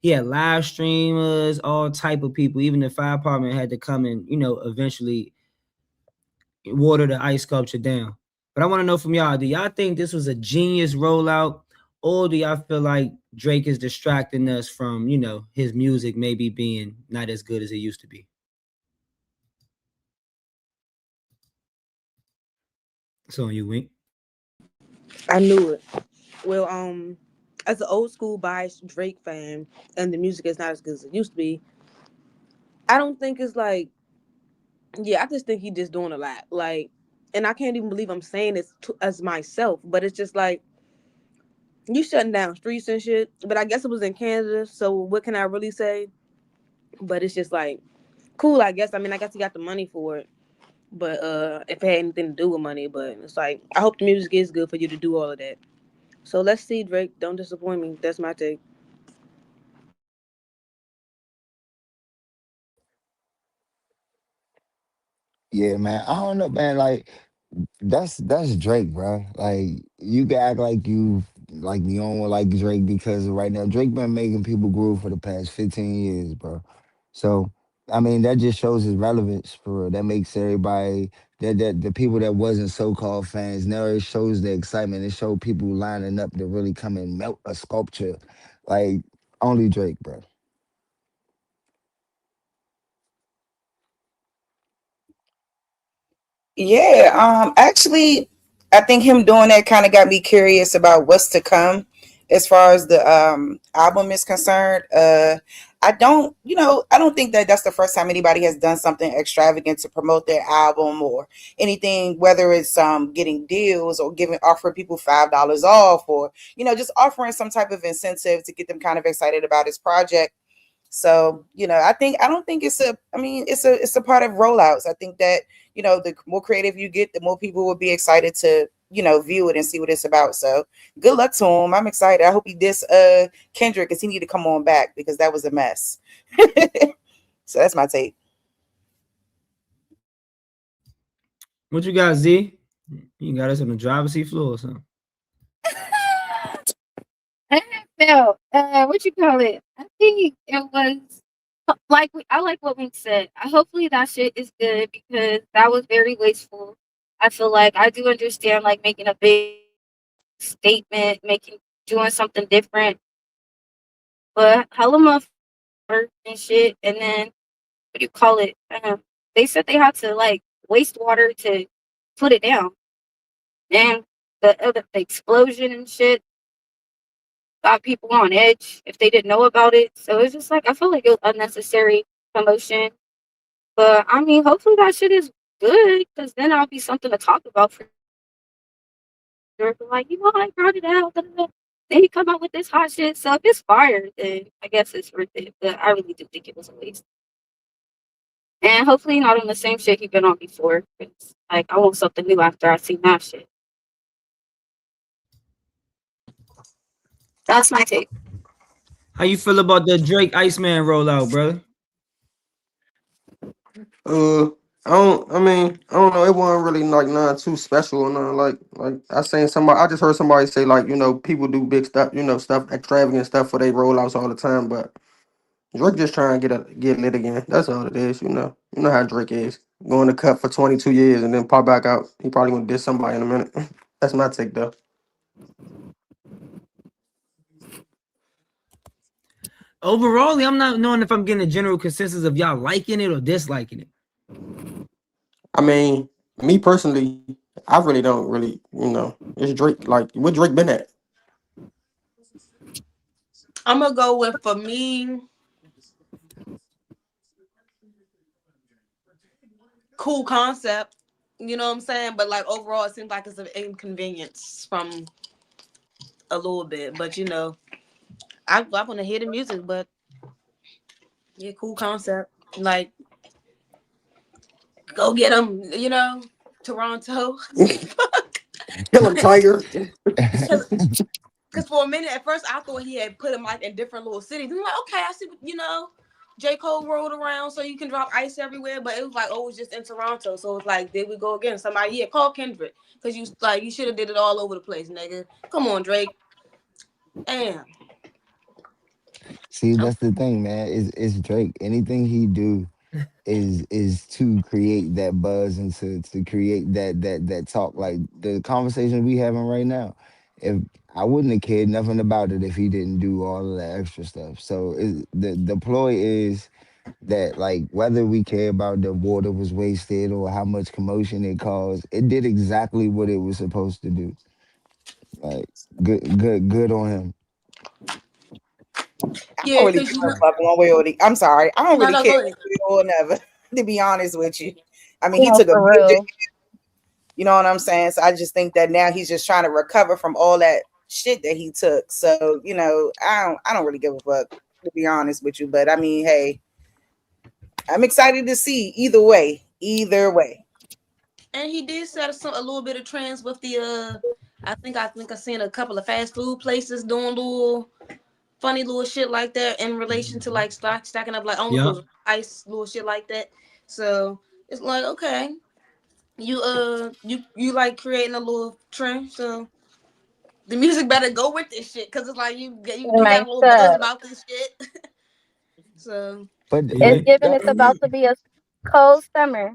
he had live streamers, all type of people. Even the fire department had to come and, eventually water the ice sculpture down. But I want to know from y'all, do y'all think this was a genius rollout? Or do y'all feel like Drake is distracting us from, his music maybe being not as good as it used to be? It's on you, Wink. I knew it. Well, as an old school biased Drake fan, and the music is not as good as it used to be, I don't think it's like, yeah, I just think he just doing a lot. Like, and I can't even believe I'm saying this as myself, but it's just like, you shutting down streets and shit. But I guess it was in Canada, so what can I really say? But it's just like, cool, I guess. I mean, I guess he got the money for it. But if it had anything to do with money, but it's like, I hope the music is good for you to do all of that. So let's see, Drake. Don't disappoint me. That's my take. Yeah, man. I don't know, man. Like that's Drake, bro. Like you can act like you don't like Drake because right now Drake been making people groove for the past 15 years, bro. So I mean that just shows his relevance for real. That makes everybody that the people that wasn't so called fans now it shows the excitement. It showed people lining up to really come and melt a sculpture. Like only Drake, bro. Yeah, actually, I think him doing that kind of got me curious about what's to come as far as the album is concerned. I don't think that that's the first time anybody has done something extravagant to promote their album or anything, whether it's getting deals or giving offering people $5 off or just offering some type of incentive to get them kind of excited about his project. So, I don't think it's a part of rollouts. I think that, the more creative you get, the more people will be excited to, view it and see what it's about. So good luck to him. I'm excited. I hope he diss Kendrick because he need to come on back because that was a mess. So that's my take. What you got, Z? You got us on the driver's seat floor or something? No, what you call it? I think it was like I like what we said. Hopefully that shit is good because that was very wasteful. I feel like I do understand like making a big statement, making doing something different, but hella motherfucker and shit. And then what do you call it? They said they had to like waste water to put it down, and the explosion and shit got people on edge if they didn't know about it. So it's just like I feel like it was unnecessary promotion. But I mean, hopefully that shit is good because then I'll be something to talk about for sure. But like, I brought it out. Da, da, da. Then he come out with this hot shit. So if it's fire, then I guess it's worth it. But I really do think it was a waste. And hopefully not on the same shit he been on before. 'Cause, like I want something new after I see that shit. That's my take. How you feel about the Drake Iceman rollout, brother? Uh, I don't. I mean, I don't know. It wasn't really like nothing too special or nothing. Like I seen somebody. I just heard somebody say like people do big stuff. Stuff extravagant stuff for they rollouts all the time. But Drake just trying to get lit again. That's all it is. You know how Drake is. Going to cut for 22 years and then pop back out. He probably gonna diss somebody in a minute. That's my take though. Overall, I'm not knowing if I'm getting a general consensus of y'all liking it or disliking it. I mean, me personally, I really don't really. It's Drake. Like, what Drake been at? I'm gonna go with, for me, cool concept. You know what I'm saying? But like overall, it seems like it's an inconvenience from a little bit. But I want to hear the music. But yeah, cool concept. Like, go get them. Toronto. Kill him, Tiger. Because for a minute, at first, I thought he had put him like in different little cities. I'm like, okay, I see what J. Cole rolled around so you can drop ice everywhere, but it was like, oh, it's just in Toronto. So it's like, there we go again. Somebody, yeah, call Kendrick. Because you should have did it all over the place, nigga. Come on, Drake. Damn. See, that's the thing, man. It's Drake. Anything he do is to create that buzz and to create that talk. Like the conversation we having right now. If I wouldn't have cared nothing about it if he didn't do all of that extra stuff. So the ploy is that like whether we care about the water was wasted or how much commotion it caused, it did exactly what it was supposed to do. Like good on him. I don't Yeah, really because give you a know, fuck one way or the. I'm sorry, I don't no, really no, care go one ahead. way or another. To be honest with you, I mean, he No, took a for major. real. You know what I'm saying? So I just think that now he's just trying to recover from all that shit that he took. So I don't really give a fuck, to be honest with you. But I mean, hey, I'm excited to see either way. Either way. And he did set a little bit of trends with the I think I seen a couple of fast food places doing little funny little shit like that in relation to like stacking up like Yep. OnlyFans ice little shit like that. So it's like okay, you like creating a little trend, so the music better go with this shit because it's like you do got a Messed little buzz up. about this shit. So It's Yeah. given that, it's about to be a cold summer.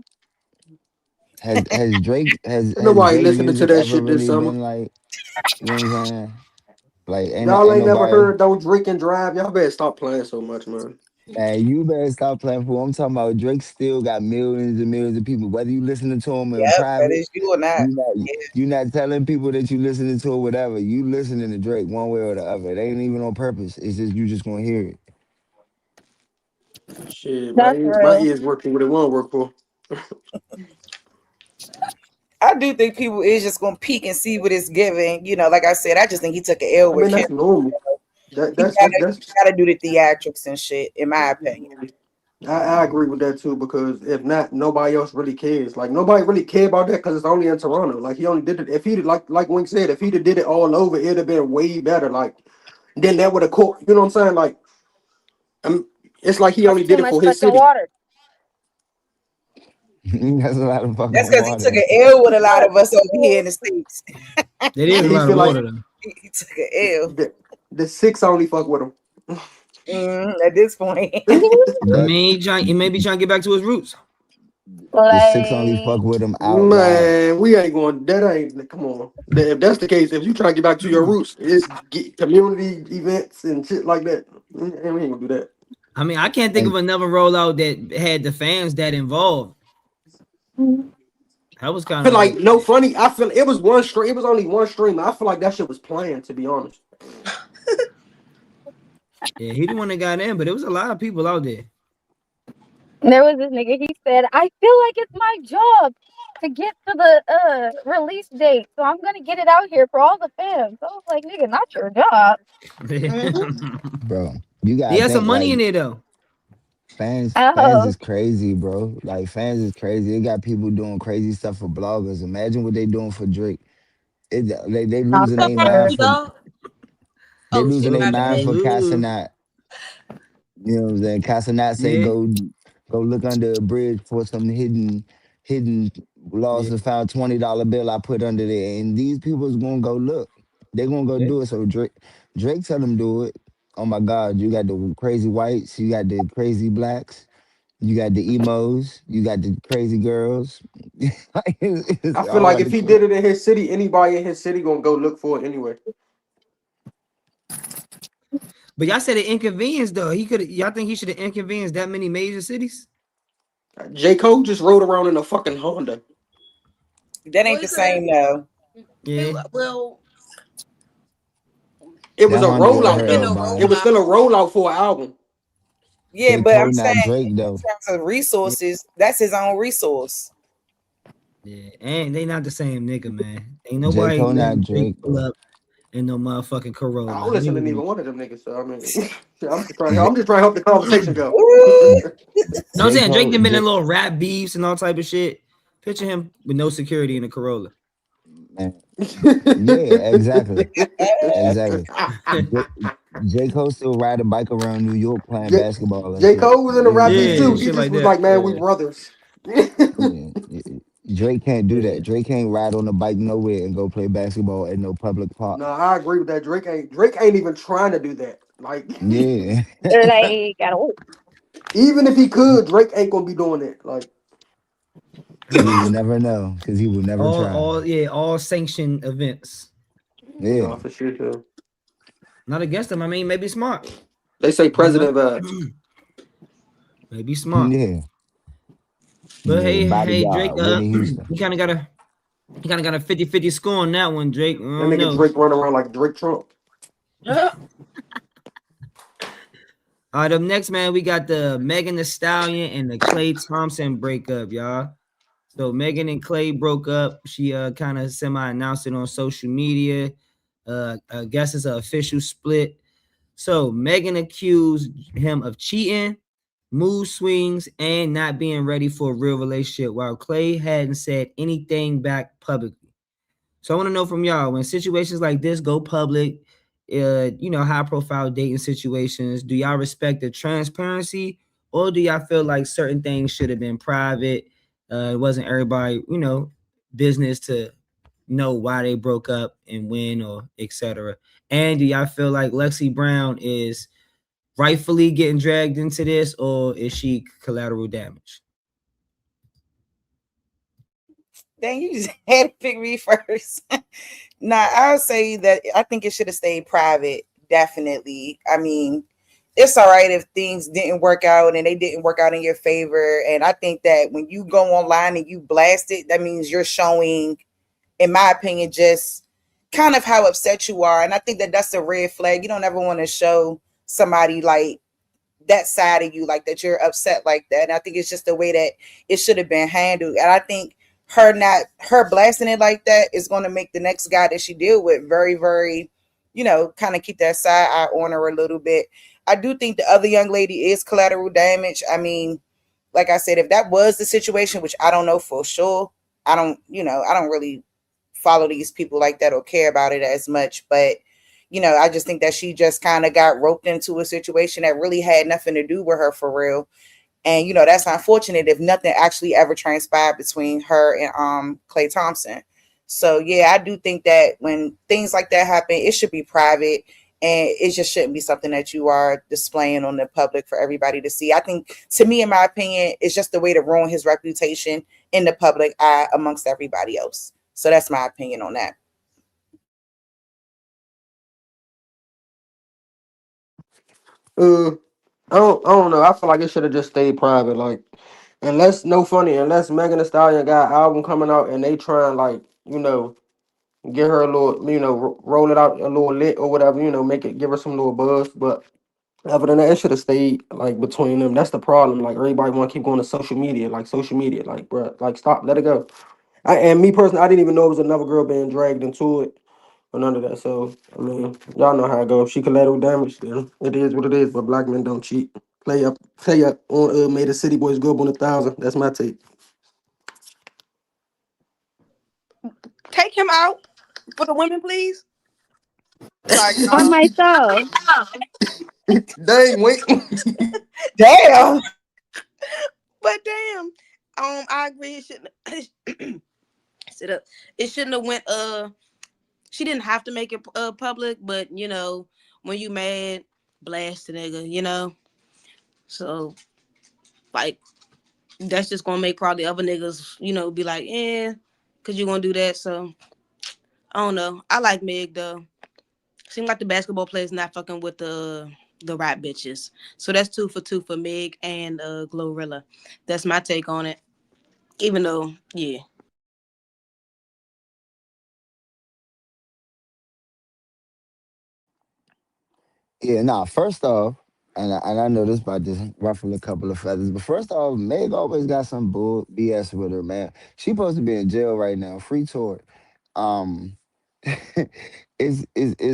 Ain't has nobody Drake listening to music that ever shit this really summer. been like, you know what I'm saying? Like Y'all ain't ain't never nobody. heard "Don't Drink and Drive." Y'all better stop playing so much, man. Man, you better stop playing for. I'm talking about Drake still got millions and millions of people. Whether you listening to him in yep, that private, is you or not. you not you not telling people that you listening to or whatever. You listening to Drake one way or the other. It ain't even on purpose. It's just you just gonna hear it. Shit, That's my real. ears working what it won't work for. I do think people is just gonna peek and see what it's giving. Like I said, I just think he took an L I with mean, Kim. that's normal. That He that's that, gotta, that's he gotta do the theatrics and shit, in my opinion. I agree with that too because if not, nobody else really cares. Like nobody really care about that because it's only in Toronto. Like he only did it if he did like Wink said, if he'd have did it all over, it'd have been way better. Like then that would have caught. You know what I'm saying? Like it's like he That's only too did it much for his fucking city. water. That's a lot of That's fucking because he took water. an L with a lot of us over here in the States. That is a He lot of feel like water though. He took an L the six only fuck with him. at this point. I That mean, he may be trying to get back to his roots. the six only fuck Like with him out loud. Man, we ain't going. That ain't. Come on. If that's the case, if you try to get back to your roots, it's community events and shit like that. And we ain't gonna do that. I mean, I can't think of And another rollout that had the fans that involved. That was I kind feel of like like, no funny. I feel it was one stream. It was only one stream. I feel like that shit was planned. To be honest, yeah, he the one that got in, but there was a lot of people out there. there was this nigga, he said, I feel like it's my job to get to the release date. So I'm gonna get it out here for all the fans. I was like, nigga, not your job. Mhm. bro, you He gotta had some think money like in there though. fans Oh, is crazy, bro. Like fans is crazy. They got people doing crazy stuff for bloggers. Imagine what they doing for Drake. They not losing for their sure. mind for Dog. they Oh shit, losing Oh, their my mind bad. for ooh, Casanat. You know what I'm saying? Casanat say yeah, go look under a bridge for some hidden lost yeah, and found $20 bill I put under there. And these people is gonna go look. They're gonna go yeah. do it. So Drake tell them do it. Oh my God, you got the crazy whites, you got the crazy blacks, you got the emos, you got the crazy girls. Like, I it's feel all like about if the he clip. did it in his city, anybody in his city gonna go look for it anyway. But y'all said it inconvenienced though. He could. Y'all think he should have inconvenienced that many major cities? J Cole just rode around in a fucking Honda. That Well, ain't he the could have. same though. Yeah, Well, It was That a Honda it would would have have rollout hurt been a though. nobody. It was still a rollout. rollout for an album. Yeah, J. but Cole I'm not saying Drake though. in terms of yeah, resources, that's his own resource. yeah. And they not the same nigga, man. Ain't J. nobody Cole not letting Drake Drake, pull bro. up in no motherfucking I Corolla. don't He listen to would neither be. one of them niggas. So I mean, I'm just trying. J. I'm just trying to help the conversation go. Ooh. No, I'm J. saying Drake Cole done been in J. little rap beefs and all type of shit. Picture him with no security in a Corolla. Man, yeah, exactly. Exactly. J, J. Cole still ride a bike around New York playing J, basketball and J shit. Cole was in the You know what rap I'm beef Yeah, too. saying? He shit just like was that. like, man, we Yeah, brothers. Yeah. Drake can't do yeah. that. Drake can't ride on a bike nowhere and go play basketball at no public park. No, I agree with that. Drake ain't even trying to do that. Like, Yeah. Like at all. even if he could, Drake ain't gonna be doing that. Like, We will never know because he will never try. all sanctioned events. Yeah. no, for sure too. Not against them. I mean, maybe smart. They say You know, president vibes. maybe smart. Yeah. But Yeah. hey, Drake. Bodyguard, Whitney Houston. You kind of got a 50-50 score on that one, Drake. I That don't nigga know. Drake run around like Drake Trump. All right, up next, man, we got the Megan Thee Stallion and the Klay Thompson breakup, y'all. So Megan and Clay broke up. She kind of semi-announced it on social media. I guess it's an official split. So Megan accused him of cheating, mood swings, and not being ready for a real relationship, while Clay hadn't said anything back publicly. So I want to know from y'all, when situations like this go public, high profile dating situations, do y'all respect the transparency, or do y'all feel like certain things should have been private? It wasn't everybody, business to know why they broke up and when or etc. And do y'all feel like Lexi Brown is rightfully getting dragged into this, or is she collateral damage? Dang, you just had to pick me first. Nah, I'll say that I think it should have stayed private. Definitely. I mean, it's all right if things didn't work out and they didn't work out in your favor. And I think that when you go online and you blast it, that means you're showing, in my opinion, just kind of how upset you are. And I think that that's a red flag. You don't ever want to show somebody like that side of you, like that you're upset like that. And I think it's just the way that it should have been handled. And I think her blasting it like that is going to make the next guy that she deal with very, very, kind of keep that side eye on her a little bit. I do think the other young lady is collateral damage. I mean, like I said, if that was the situation, which I don't know for sure, I don't really follow these people like that or care about it as much. But, I just think that she just kind of got roped into a situation that really had nothing to do with her for real. And, that's unfortunate if nothing actually ever transpired between her and Klay Thompson. So yeah, I do think that when things like that happen, it should be private, and it just shouldn't be something that you are displaying on the public for everybody to see. I think, to me, in my opinion, it's just a way to ruin his reputation in the public eye amongst everybody else. So that's my opinion on that. Uh, I don't know. I feel like it should have just stayed private. Like, unless no funny, unless Megan Thee Stallion got an album coming out and they trying like get her a little roll it out a little lit or whatever, make it give her some little buzz. But other than that, it should have stayed like between them. That's the problem. Like everybody want to keep going to social media, like bro, like stop, let it go. And me personally, I didn't even know it was another girl being dragged into it or none of that. So I mean, y'all know how it goes. If she collateral damage, then it is what it is. But black men don't cheat. Play up on made the city boys go up on 1,000. That's my take. Take him out for the women, please. Like, On no. myself. Dang, wait. Damn. But damn, I agree. It shouldn't. Sit up. It shouldn't have went. She didn't have to make it public, but when you mad, blast the nigga. So like that's just gonna make probably other niggas, be like, cause you gonna do that. So I don't know. I like Meg though. Seem like the basketball players not fucking with the rap bitches. So that's 2 for 2 for Meg and Glorilla. That's my take on it. Even though, yeah. Yeah, nah, first off, and I know this about just ruffle a couple of feathers, but first off, Meg always got some bull BS with her, man. She supposed to be in jail right now, free tour. Um is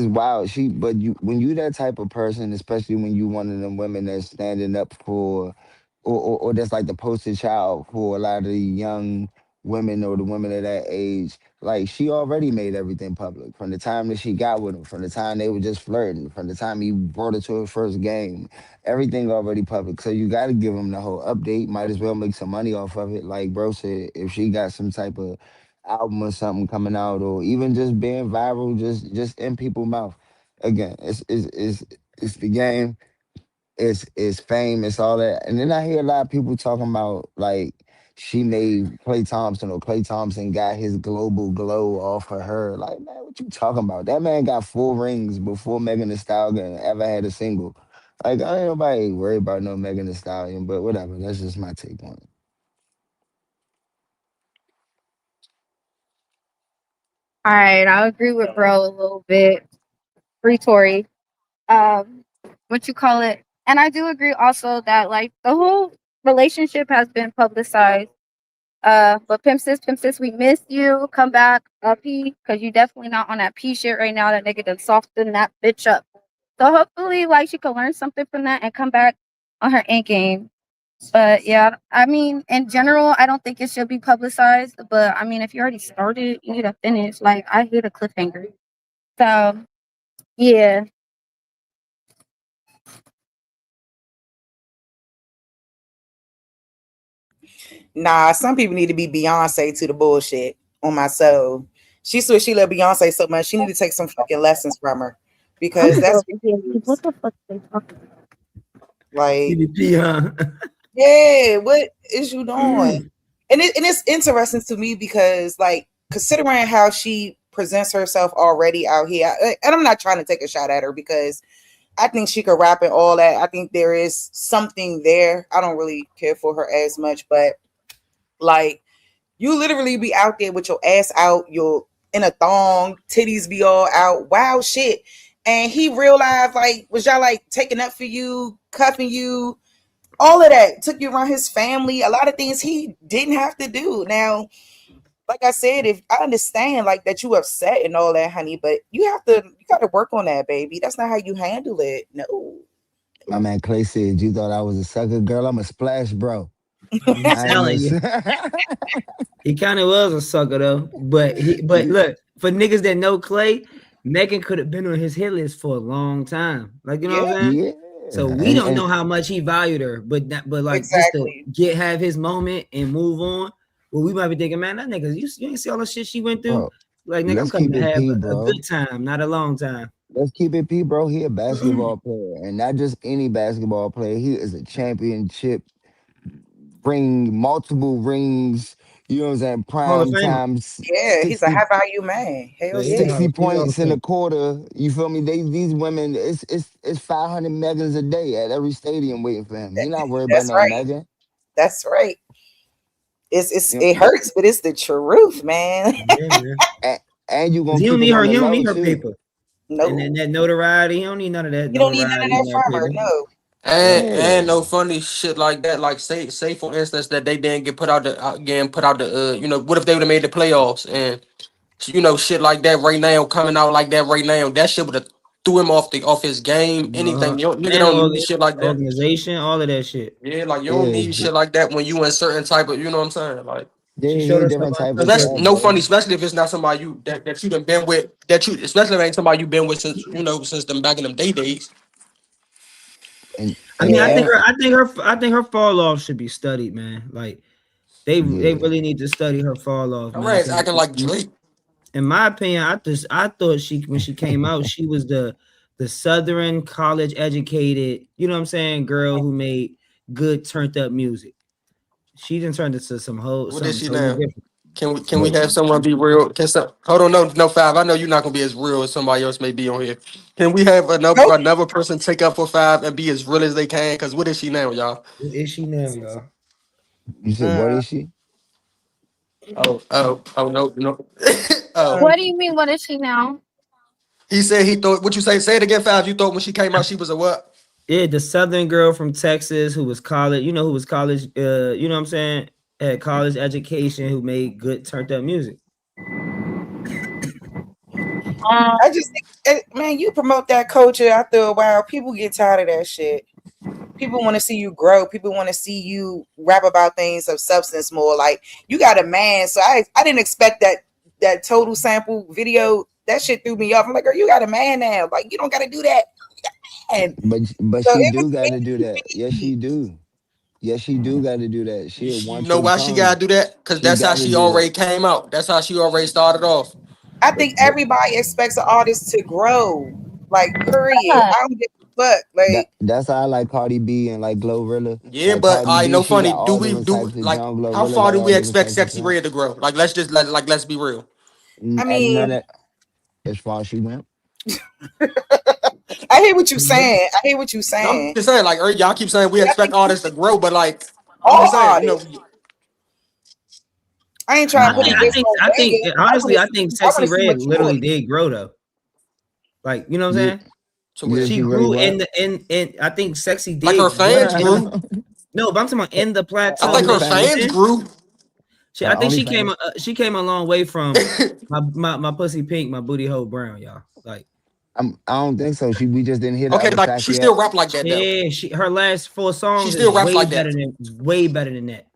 wild. But you when you that type of person, especially when you one of them women that's standing up for or that's like the poster child for a lot of the young women or the women of that age. Like she already made everything public from the time that she got with him, from the time they were just flirting, from the time he brought her to her first game. Everything already public. So you got to give him the whole update. Might as well make some money off of it. Like bro said, if she got some type of album or something coming out, or even just being viral, just in people's mouth. Again, it's It's the game. It's fame. It's all that. And then I hear a lot of people talking about like she made Clay Thompson or Clay Thompson got his global glow off of her. Like, man, what you talking about? That man got 4 rings before Megan Thee Stallion ever had a single. Like, I ain't nobody worried about no Megan Thee Stallion, but whatever. That's just my take on it. All right, I agree with bro a little bit. Free Tory. What you call it? And I do agree also that like the whole relationship has been publicized. But Pimp Sis, we miss you. Come back, P, because you definitely not on that P shit right now. That nigga done soften that bitch up. So hopefully, like she can learn something from that and come back on her A game. But yeah, I mean, in general, I don't think it should be publicized. But I mean, if you already started, you need to finish. Like I hate a cliffhanger. So yeah, Nah, some people need to be Beyonce to the bullshit on my soul. She said she loved Beyonce so much, she need to take some fucking lessons from her I'm because still that's over here. What the fuck are they talking about? like, PvP, huh? yeah, what is you doing? And it's interesting to me because like considering how she presents herself already out here, and I'm not trying to take a shot at her because I think she could rap and all that. I think there is something there. I don't really care for her as much, but like you literally be out there with your ass out, you're in a thong, titties be all out, wow shit. And he realized like was y'all like taking up for you, cuffing you, all of that, took you around his family, a lot of things he didn't have to do. Now, like I said, if I understand like that you upset and all that, honey, but you gotta work on that, baby. That's not how you handle it. No. My man Clay said, "You thought I was a sucker girl? I'm a splash bro. I'm I ain't no." telling you. He kind of was a sucker though, but look, for niggas that know Clay, Megan could have been on his hit list for a long time. Like you know Yeah, what I'm saying? Yeah, So we and don't know how much he valued her, but like just to exactly. have his moment and move on. Well, we might be thinking, man, that nigga, you ain't see all the shit she went through. bro, Like nigga, I'm let's coming keep to it have P, a bro. good time, not a long time. Let's keep it P, bro. He a basketball player, and not just any basketball player. He is a championship, bring multiple rings. You know what I'm saying? Hall of Prime Famer. times Yeah, he's a 60, high value man. Hell Yeah, yeah. he's a Hall of 60 points in a Famer. quarter. You feel me? These women, it's 500 Megans a day at every stadium waiting for him. He not worried about That's no right. Megan. That's right. It's You know, it hurts, but it's the truth, man. Yeah, man. and, and you 'Cause gonna he don't keep need it her. on the He don't low need her too. paper. And then No, that notoriety, he don't need none of that you don't need none of notoriety and that that from her. paper. No. Yeah. And Yeah, no funny shit like that. Like say for instance that they didn't get put out the again put out the what if they would have made the playoffs and shit like that right now coming out like that right now, that shit would have threw him off his game. Anything, nigga And don't need shit like that. organization, all of that shit. Yeah, like you don't yeah, need shit like that when you in certain type of, you know what I'm saying? Like, She yeah. He showed a herself different type of especially cat, unprecedented. no funny, bro. especially if it's not somebody that you done been with, that you especially if it ain't somebody you been with since since them back in them days. I And mean, Yeah. I think her fall off should be studied, man. Like they yeah, really need to study her fall off, Her man. ass Because acting like Drake. in my opinion, I thought she when she came out, she was the Southern college educated, you know what I'm saying, girl who made good turned up music. She didn't turn into What is something she totally now? different. Can we but have someone be real? Hold on, no Five. I know you're not gonna be as real as somebody else may be on here. Can we have Nope. another person take up for Five and be as real as they can? Cause what is she now, y'all? What is she now, y'all? you said what Uh, is she? Oh no. Oh. What do you mean? What is she now? He said he thought what you say? Say it again, Five. You thought when she came out she was a what? Yeah, the Southern girl from Texas who was college, who was college, you know what I'm saying, had college education, who made good turned up music. Um, I just think, man, you promote that culture after a while, people get tired of that shit. People want to see you grow. People want to see you rap about things of substance more. Like you got a man, so I didn't expect that total sample video. That shit threw me off. I'm like, girl, you got a man now. Like you don't got to do that. And But so she it was do got to do that. Yes, me. she do. Yes, she do got to do that. She a You one know trick why she pony. gotta do that? Cause She that's how got to she do already that. came out. That's how she already started off. I But think but everybody expects an artist to grow. Like, period. uh, I don't get. fuck? That's how I like Cardi B and like Glorilla. Yeah, Like but Cardi I B, know she funny. got all different types of Like junk. how Glorilla far got do all we different expect types of Sexy junk. Red to grow? Like let's be real. I And none mean, of, as far as she went. I hear what you Mhm. saying. I hear what you No, I'm saying. just saying, like y'all keep saying we But I expect think artists to grow, but like I'm all just saying, artists. I ain't trying to I put Nah, it think I this think on I think Megan. honestly I think I want Sexy to see Red maturity. literally did grow though. Like, you know what I'm you saying? to you where She she really grew in what? the in I think Sexy like her did grow fans Her in grew. no, but I'm talking about in the I think plateau. her Like, you know what I'm fans OnlyFans. saying? grew. I think OnlyFans. she came a long way from my pussy pink, my booty hole brown, y'all. Like, I don't think so. We just didn't hear the Okay, other like track she yet. still rap like that though. yeah, she her last four She songs still is raps like that. way better than that.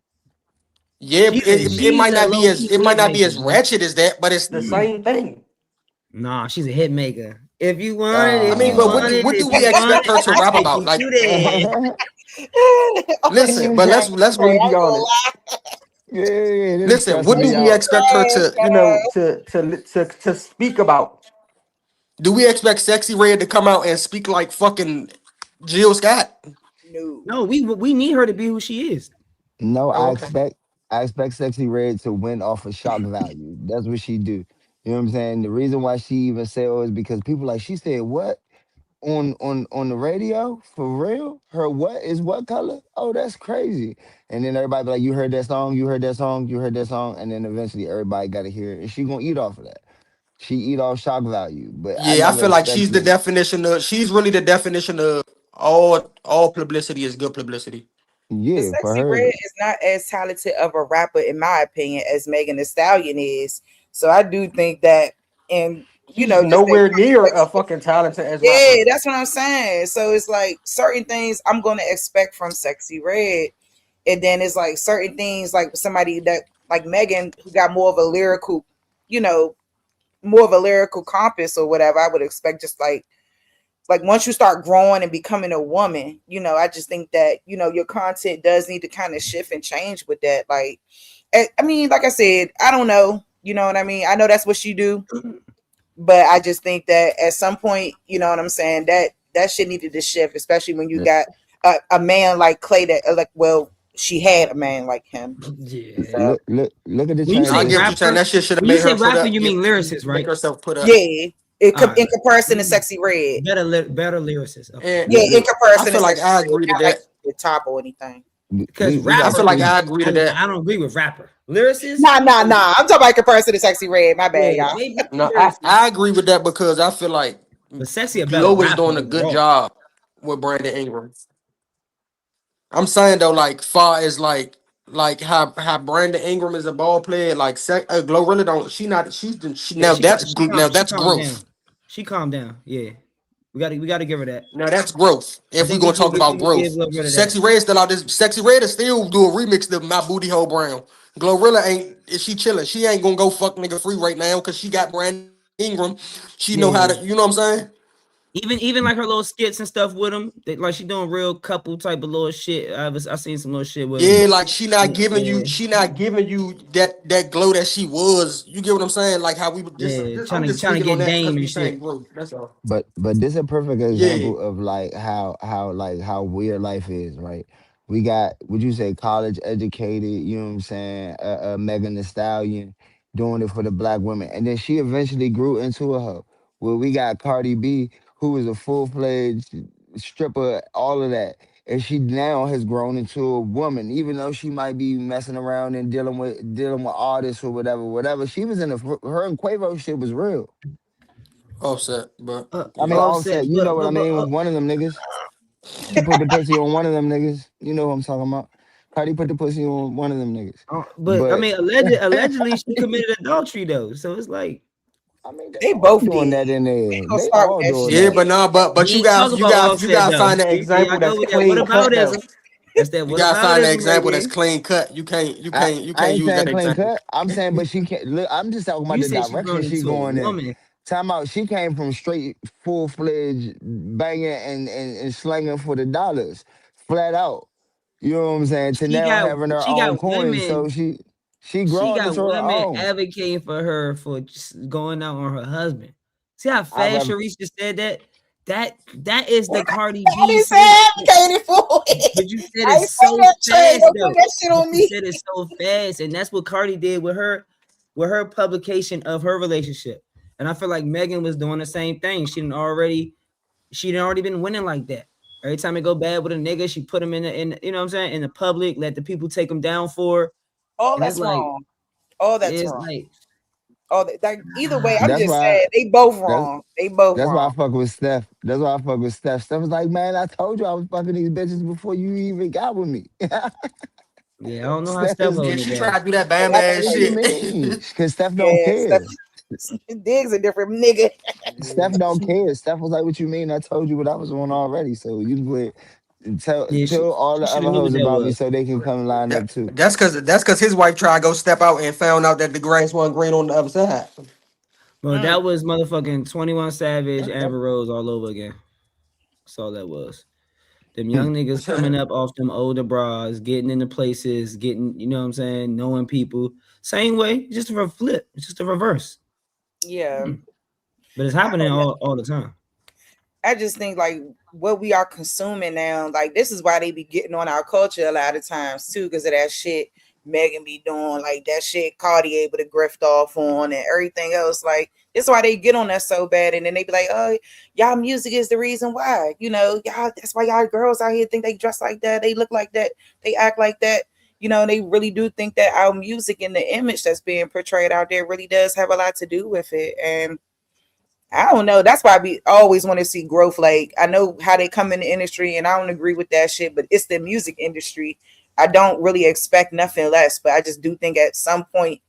Yeah, it She's might a not be low as key it might hit not be maker, as bro. ratchet as that, but it's the same thing. Nah, she's a hit maker. If you want it, I if mean, you but want it, what if do you we want expect it, her to I rap take about? you Like, to there. listen, but let's Hey, really I be ain't gonna honest. lie. Yeah, this Listen, what stressing do me we out. expect her to, Yes, to speak about? Do we expect Sexy Red to come out and speak like fucking Jill Scott? no. No, we need her to be who she is. No, Oh, okay. I expect Sexy Red to win off of shock value. That's what she do. You know what I'm saying? The reason why she even sell is because people like she said what on the radio for real. Her what is what color? Oh, that's crazy. And then everybody be like, you heard that song, you heard that song, you heard that song, and then eventually everybody got to hear it, and she gonna eat off of that. She eat off shock value, but I Yeah, I never feel like she's the expected. definition of. She's really the definition of all publicity is good publicity. But Yeah, for Sexy her, Red is not as talented of a rapper, in my opinion, as Megan Thee Stallion is. So I do think that, and She's just in nowhere near a context, fucking talented as yeah, rapper. that's what I'm saying. So it's like certain things I'm going to expect from Sexy Red, and then it's like certain things like somebody that like Megan who got more of a lyrical, you know, more of a lyrical compass or whatever. I would expect just like once you start growing and becoming a woman, I just think that your content does need to kind of shift and change with that. Like, I mean, like I said, I don't know. You know what I mean? I know that's what she do, but I just think that at some point, you know what I'm saying, that shit needed to shift, especially when you got a man like Clay that like, well, she had a man like him. Yeah. So look at the When you No, I say get what you're transition. saying. rapper, That shit should have when you made say her put rapper, up, you get, mean lyricist, make right? herself put up. yeah, All right. in comparison to Sexy Red, Better lyricist. Okay. And yeah, Look, in look, I comparison to feel like Sexy I Red, agree to not like that. the top or anything. Because we got I to feel rapper, like see. I agree to that. I don't agree with rapper. Lyricist, Nah, nah. I'm talking about in comparison to Sexy Red. My bad, yeah, y'all. maybe No, lyricist, I agree with that because I feel like but sexy a better Glow is rapper doing a good overall. job with Brandon Ingram. I'm saying though, like far as like how Brandon Ingram is a ball player, like Glow really don't. She not. She Yeah, now now she that's calmed growth. down. She calmed down. Yeah, we gotta give her that. Now that's growth. I If we think gonna talk about we give growth, a little bit of that. Sexy Red still out this. Sexy Red is still do a remix of My Booty Hole Brown. Glorilla ain't. Is she chilling? She ain't gonna go fuck nigga free right now because she got Brandon Ingram. She know how Yeah, to. You know what I'm saying? even like her little skits and stuff with him. Like she doing real couple type of little shit. I seen some little shit with him. Yeah, like she not giving you. Yeah, She not giving you that glow that she was. You get what I'm saying? Like how we would yeah, I'm just trying to speaking on get that because Dame we and saying shit. growth. That's all. But this is a perfect Yeah. example of like how like how weird life is, right? We got, would you say, college educated, you know what I'm saying, Megan Thee Stallion doing it for the black women. And then she eventually grew into a hoe. Well, we got Cardi B, who is a full-fledged stripper, all of that. And she now has grown into a woman, even though she might be messing around and dealing with artists or whatever. She was in her and Quavo shit was real. Offset, but I yeah. mean, Offset, Offset, you know what I mean? but One of them niggas. She put the pussy on one of them niggas. You know what I'm talking about. Cardi put the pussy on one of them niggas. I But mean, allegedly she committed adultery though. So it's like I mean, they They all both doing did. that in We there. ain't gonna They start with all that doing Yeah, shit. that. but no, but we ain't talk you about guys you Offset gotta though. find an See, I example go that's with that. What clean cut though. aboutism? That's that You what gotta find an aboutism right example that's there. clean cut. You I can't ain't use saying that clean example. cut. I'm saying, but she can't. Look, I'm just talking about You the said she direction grown she into a going in. woman. Time out. She came from straight full fledged banging and slanging for the dollars, flat out. You know what I'm saying? To She now got having her she own got coins, so women. she She growing got into her women own. advocating for her for just going out on her husband. See how I fast rather Sharice just said that? that is the Cardi I B didn't say switch. advocated for it. But you said I it ain't say so that trade. fast Don't though. put that shit But on you me. said it so fast, and that's what Cardi did with her publication of her relationship. And I feel like Megan was doing the same thing. She'd already been winning like that. Every time it go bad with a nigga, she put him in you know what I'm saying, in the public, let the people take him down for her. All And it's that's like wrong. All that's it's wrong. like All that, either way, I'm That's just why. saying they both That's wrong. They both that's why I wrong. fuck with Steph. That's why I fuck with Steph. Steph was like, man, I told you I was fucking these bitches before you even got with me. yeah, I don't know how Steph Steph is, Yeah, holding she it down. tried to do that And bam that's ass what do you shit. mean? Because Steph don't yeah, care. Diggs a different nigga. Steph don't care. Steph was like, what you mean? I told you what I was on already. So you quit. Yeah, Tell all she the should have other knew hoes what that about me was. so they can come line up too. That's cause his wife tried to go step out and found out that the grass wasn't green on the other side. Bro, Mm. that was motherfucking 21 Savage, Amber Rose all over again. That's all that was. Them Hmm. young niggas coming up off them older bras, getting into places, getting, you know what I'm saying, knowing people. Same way, just a flip, it's just a reverse. Yeah, But it's I happening don't know. all the time. I just think like what we are consuming now, like this is why they be getting on our culture a lot of times too, because of that shit Megan be doing, like that shit Cardi able to grift off on and everything else. Like this is why they get on that so bad, and then they be like, "Oh, y'all music is the reason why." You know, y'all. That's why y'all girls out here think they dress like that, they look like that, they act like that. You know, they really do think that our music and the image that's being portrayed out there really does have a lot to do with it, and I don't know. That's why I always want to see growth. Like I know how they come in the industry, and I don't agree with that shit. But it's the music industry. I don't really expect nothing less. But I just do think at some point,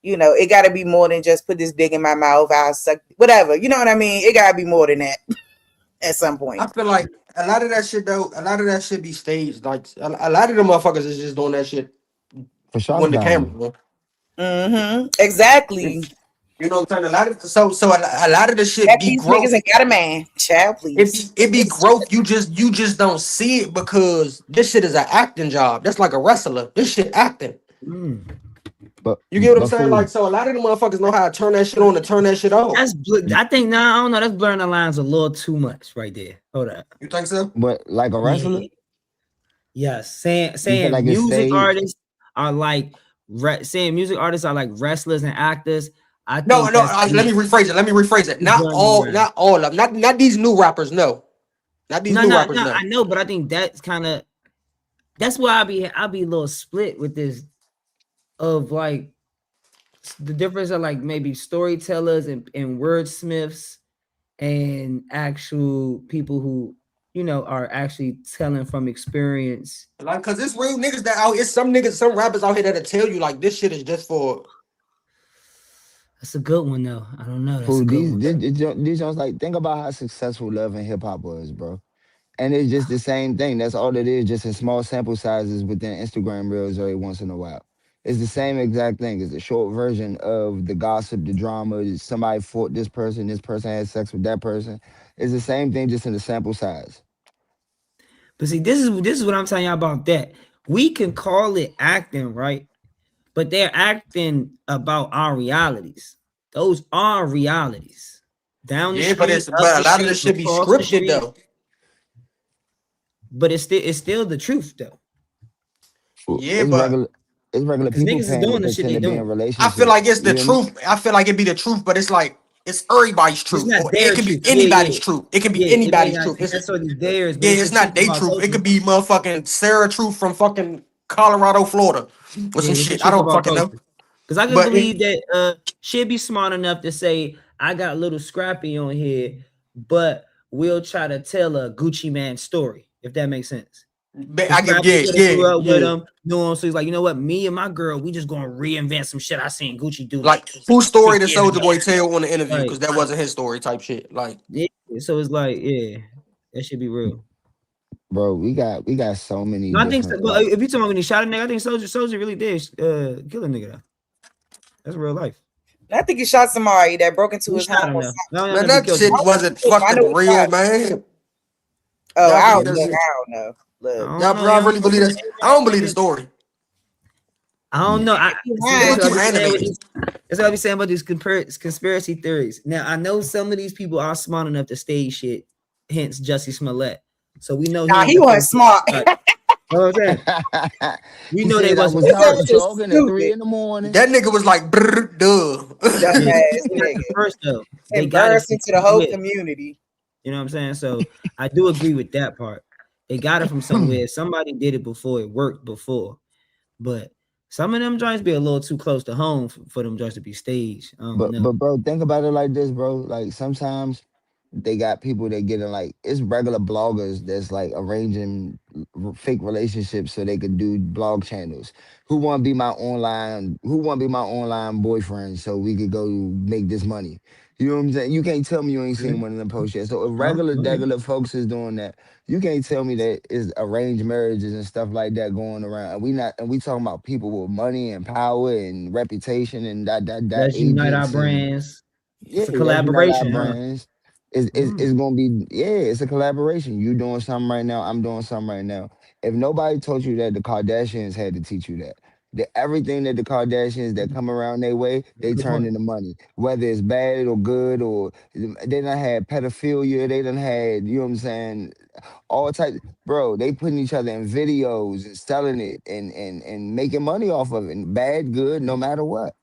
you know, it got to be more than just put this dick in my mouth. I suck, whatever. You know what I mean? It got to be more than that at some I point. feel like a lot of that shit though, a lot of that shit be staged. Like a lot of the motherfuckers is just doing that shit For shock when the value. camera on. Exactly. You know what I'm saying? A lot of a lot of the shit That be these niggas growth. ain't got a man. Child, please. It be growth. You just don't see it because this shit is an acting job. That's like a wrestler. This shit acting. Mm. You get what I'm But saying? Like food. so, a lot of the motherfuckers know how to turn that shit on and turn that shit off. I think now, I don't know, that's blurring the lines a little too much right there. Hold up. You think so? But like a wrestler, Yeah. Yes, saying you feel saying like it's music staged. artists are like saying music artists are like wrestlers and actors. I No, think no. that's Let me rephrase it. Let me rephrase it. Not blurring the all. line. Not all of. Not these new rappers. No. Not these No, new no, rappers. no. No. I know, but I think that's why I'll be a little split with this of like the difference of like maybe storytellers and wordsmiths and actual people who are actually telling from experience. Like, cause it's real niggas that out. It's some niggas, some rappers out here that'll tell you like this shit is just for. That's a good one though. I don't know. That's a Food. good one. These joints, like, think about how successful love and hip hop was, bro. And it's just the same thing. That's all it is, just in small sample sizes within Instagram reels every once in a while. It's the same exact thing. It's a short version of the gossip, the drama. Somebody fought this person had sex with that person. It's the same thing, just in the sample size. But see, this is what I'm telling you about that. We can call it acting, right? But they're acting about our realities. Those are realities. Down the Yeah, but street, it's up but the a lot of street, this shit be across the scripted street. though. But it's still the truth though. Yeah, It's but regular. It's regular Because people niggas is paying to doing the shit pretend they to be in doing. I feel like relationships. it's You the hear me? truth. I feel like it'd be the truth, but it's like it's everybody's It's truth, not or it their can be truth. Yeah, yeah. anybody's truth. It can be Yeah, it may anybody's not truth. necessarily theirs, but Yeah, it's the it's not truth their about truth. It culture. could be motherfucking Sarah Truth from fucking Colorado, Florida, or Yeah, some it's the shit. I truth don't about fucking know. culture. Because I can But believe that she'd be smart enough to say, I got a little scrappy on here, but we'll try to tell a Gucci man story, if that makes sense. Because I give Scrappy yeah, could have yeah, grew up with yeah. him, knew him. So he's like, you know what? Me and my girl, we just gonna reinvent some shit I seen Gucci do like Like whose story 50 did years Soldier ago. Boy tell on the interview? Like, Because that wasn't his story type shit. Like yeah. So it's like, yeah, that should be real. Bro, we got so many No, I think so. different, Well, like, if you talking about when he shot a nigga, I think Soldier really did kill a nigga though. That's real life. I think he shot somebody that broke into He his home shot him or though. something. I don't man, know if he that killed him. shit wasn't I know fucking he real, shot. man. Oh, Y'all I believe don't that look. shit? I don't know. I Look, don't Y'all, know, y'all young. really believe this? I don't believe the story. I don't know. I see. It This is was what I too be saying with animated. these. That's what I be saying about these conspiracy theories. Now I know some of these people are smart enough to stage shit hence Jussie Smollett. So we know he Nah, ain't he the wasn't first. smart. You know what I'm saying? We He know they said I wasn't. was His tired ass of was talking at stupid, 3 in the morning. That nigga was like, brr, duh. Yeah, dumbass he not nigga, the first though. They got it from embarrassing to the whole somewhere. community. You know what I'm saying? So I do agree with that part. They got it from somewhere. Somebody did it before. It worked before. But some of them joints be a little too close to home for them joints to be staged. I don't But know. bro, think about it like this, bro. Like sometimes they got people that getting like it's regular bloggers that's like arranging fake relationships so they could do blog channels. Who want to be my online boyfriend so we could go make this money? You know what I'm saying? You can't tell me you ain't seen one of them posts yet. So if Oh, regular okay. degular folks is doing that, you can't tell me that is arranged marriages and stuff like that going around. And we talking about people with money and power and reputation and that Let's unite our agents and brands. yeah, It's a let's unite our collaboration, huh? brands. It's Mm. gonna be yeah, it's a collaboration. You doing something right now, I'm doing something right now. If nobody told you that, the Kardashians had to teach you that. Everything that the Kardashians that come around their way, they Good turn point. into money. Whether it's bad or good or they done had pedophilia, they done had, you know what I'm saying, all types. Bro, they putting each other in videos and selling it and making money off of it. Bad, good, no matter what.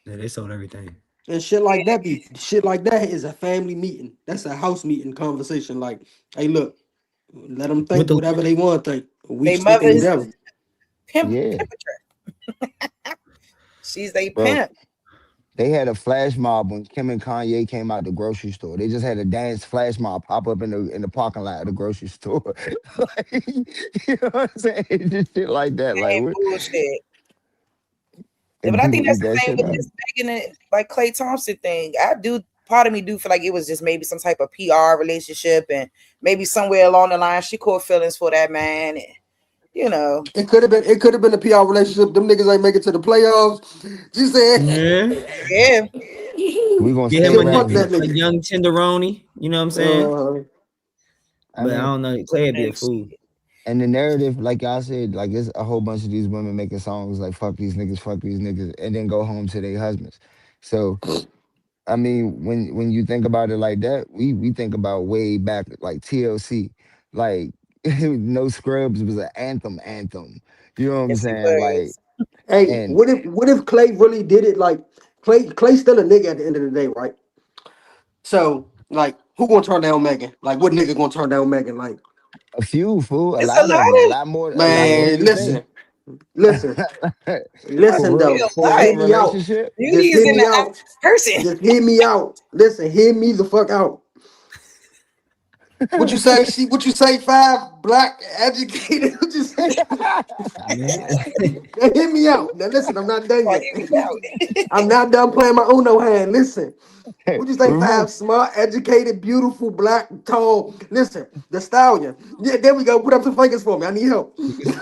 Yeah, they sold everything. And shit like that is a family meeting. That's a house meeting conversation. Like, hey, look, let them With think the whatever they want to think. We They sticking mother's together. Yeah, pimp. She's a bro. pimp. They had a flash mob when Kim and Kanye came out the grocery store. They just had a dance flash mob pop up in the parking lot of the grocery store. Like, you know what I'm saying? Just shit like that. Like And what? bullshit. Yeah, And but I people think that's eat the that same shit with up. this Megan and like Clay Thompson thing. I do part of me do feel like it was just maybe some type of PR relationship and maybe somewhere along the line she caught feelings for that man. And, you know. It could have been a PR relationship. Them niggas ain't make it to the playoffs. She said, yeah, Yeah. We gonna get stay him yeah, fuck rapping. that a nigga. young tenderoni. You know what I'm saying? I But I mean, don't know. Clay be a And fool. and the narrative, like I said, like it's a whole bunch of these women making songs like fuck these niggas, and then go home to their husbands. So I mean, when you think about it like that, we think about way back like TLC, like No Scrubs was an anthem. You know what I'm yes, he saying? Like, was. Hey, and what if Clay really did it? Like Clay's still a nigga at the end of the day, right? So like, who gonna turn down Megan? Like, what nigga gonna turn down Megan? Like, a few fool, a It's a lot lot of them, of a lot more than man, you think. listen For though, real, a for a just lot. hear real me out. relationship. Beauty Just is hear in me the out. person. Just hear me out. Listen, hear me the fuck out. What you say? What you say? Five black educated. What you say? Man. Now hear me out. Now listen, I'm not done Like, yet. hear me out. I'm not done playing my Uno hand. Listen. Would you say Remember, five smart, educated, beautiful, black, tall? Listen, the stallion. Yeah, there we go. Put up some fingers for me. I need help.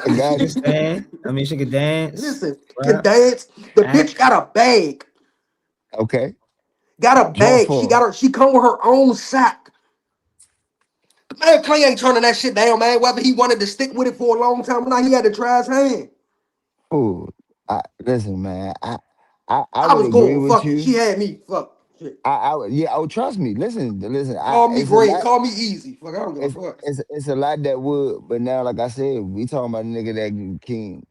I She got could you. stand. I mean, she could dance, Listen, can rap, dance. The bitch act. got a bag. Okay, Got a what bag. She for? got her. She come with her own sack. Man, Clay ain't turning that shit down, man. Whether he wanted to stick with it for a long time or not, he had to try his hand. Ooh, listen, man. I I would was agree going with fuck it. She you. had me. Fuck shit. Yeah. Oh, trust me. Listen. Call me It's a great. lot. Call me easy. Fuck, I don't give a fuck. It's a lot that would, but now, like I said, we talking about a nigga that can.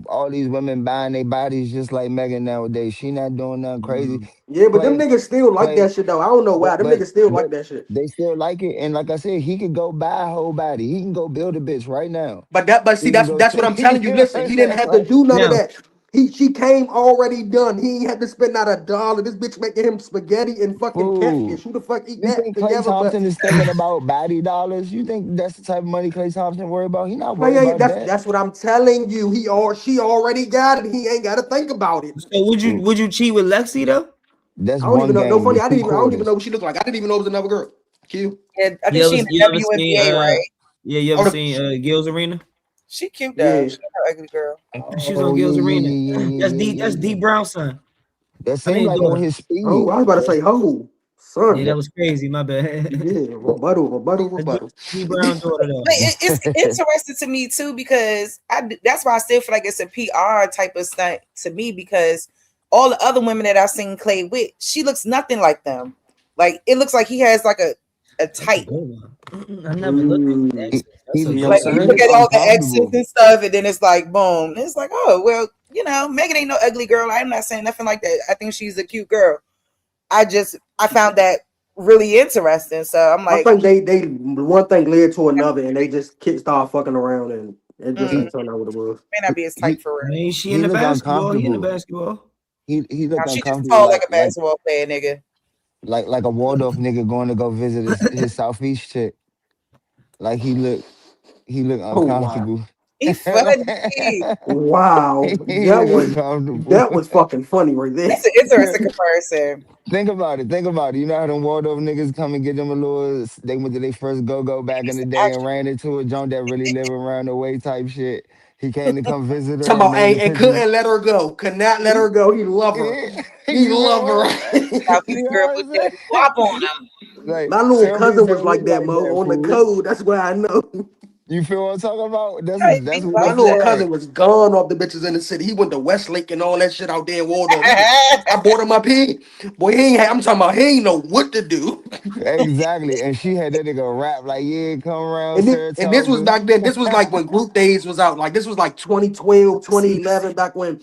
All these women buying their bodies just like Megan nowadays. She not doing nothing crazy. Mm, Yeah, but them Clay, niggas still like Clay, that shit though. I don't know but why. Them but niggas still like but that shit. they still like it. And like I said, he could go buy a whole body. He can go build a bitch right now. But see, He can that's go. that's what I'm You telling you. know what Listen, I'm he didn't saying? have to Like, do none of now, that. She came already done. He ain't had to spend not a dollar. This bitch making him spaghetti and fucking fool. catfish. Who the fuck eat You that think Clay together? But Thompson is thinking about body dollars? You think that's the type of money Clay Thompson worry about? He not Clay worried ain't. about That's that. that's what I'm telling you. She already got it. He ain't got to think about it. so Fool. would you cheat with Lexi though? That's I don't even one know. No game funny. with two I don't even know quarters. what she looked like. I didn't even know it was another girl. Q. Yeah, I think she in You the ever seen WNBA, right? yeah, you ever Oh, seen Gil's Arena? She cute though. yeah. She's not an ugly girl. She was on Oh Gil's yeah, Arena. That's yeah. D Brown son. That I seemed mean like on daughter. his Oh, speed. I was about to That's say, oh, Yeah, son. that that, was crazy. My bad. Yeah, rebuttal. D Brown daughter But though. it's interesting to me too because that's why I still feel like it's a PR type of stunt to me because all the other women that I've seen Clay with, she looks nothing like them. Like it looks like he has like a That's a type. good one. I never looked at the Mm. He, exes. he That's a See look what I'm good Like one. when he you saying? look look at all the exes uncomfortable. and stuff, and then it's like, boom. It's like, oh well, Megan ain't no ugly girl. I'm not saying nothing like that. I think she's a cute girl. I found that really interesting. So I'm I like, think they one thing led to another, and they just kids started fucking around, and it just mm, ain't turned out what it was. may not be his type He for I real. mean, she in he the look basketball. He in the uncomfortable. basketball. He Now look she just uncomfortable tall like a basketball player, nigga. like a Waldorf nigga going to go visit his Southeast chick. Like he look Oh wow, uncomfortable. He funny. wow, He look uncomfortable. that was fucking funny right That's an there. interesting comparison. Think about it. Think about it. You know how them Waldorf niggas come and get them a little. They went to their first go back in It's the an day and action. ran into a joint that really live around the way type shit. He came to come visit her, Talking and about, they in hey, the and pictures. couldn't let her go, could not let her go. He love her, he You feel love what I'm her. saying? Southeast You know girl what put I'm that saying? wop on him. Like, My little cousin was tell me like that, like Mo, that, on the fool. code. That's why I know. You feel what I'm talking about? How you That's be what My like it's little that? cousin like. was gone off the bitches in the city. He went to Westlake and all that shit out there in Waldorf. I bought him my pig. Boy, I'm talking about he ain't know what to do. Exactly. And she had that nigga rap like, yeah, come around And this was Saratoga. back then. This was like when Group Days was out. Like this was like 2012, See, 2011, back when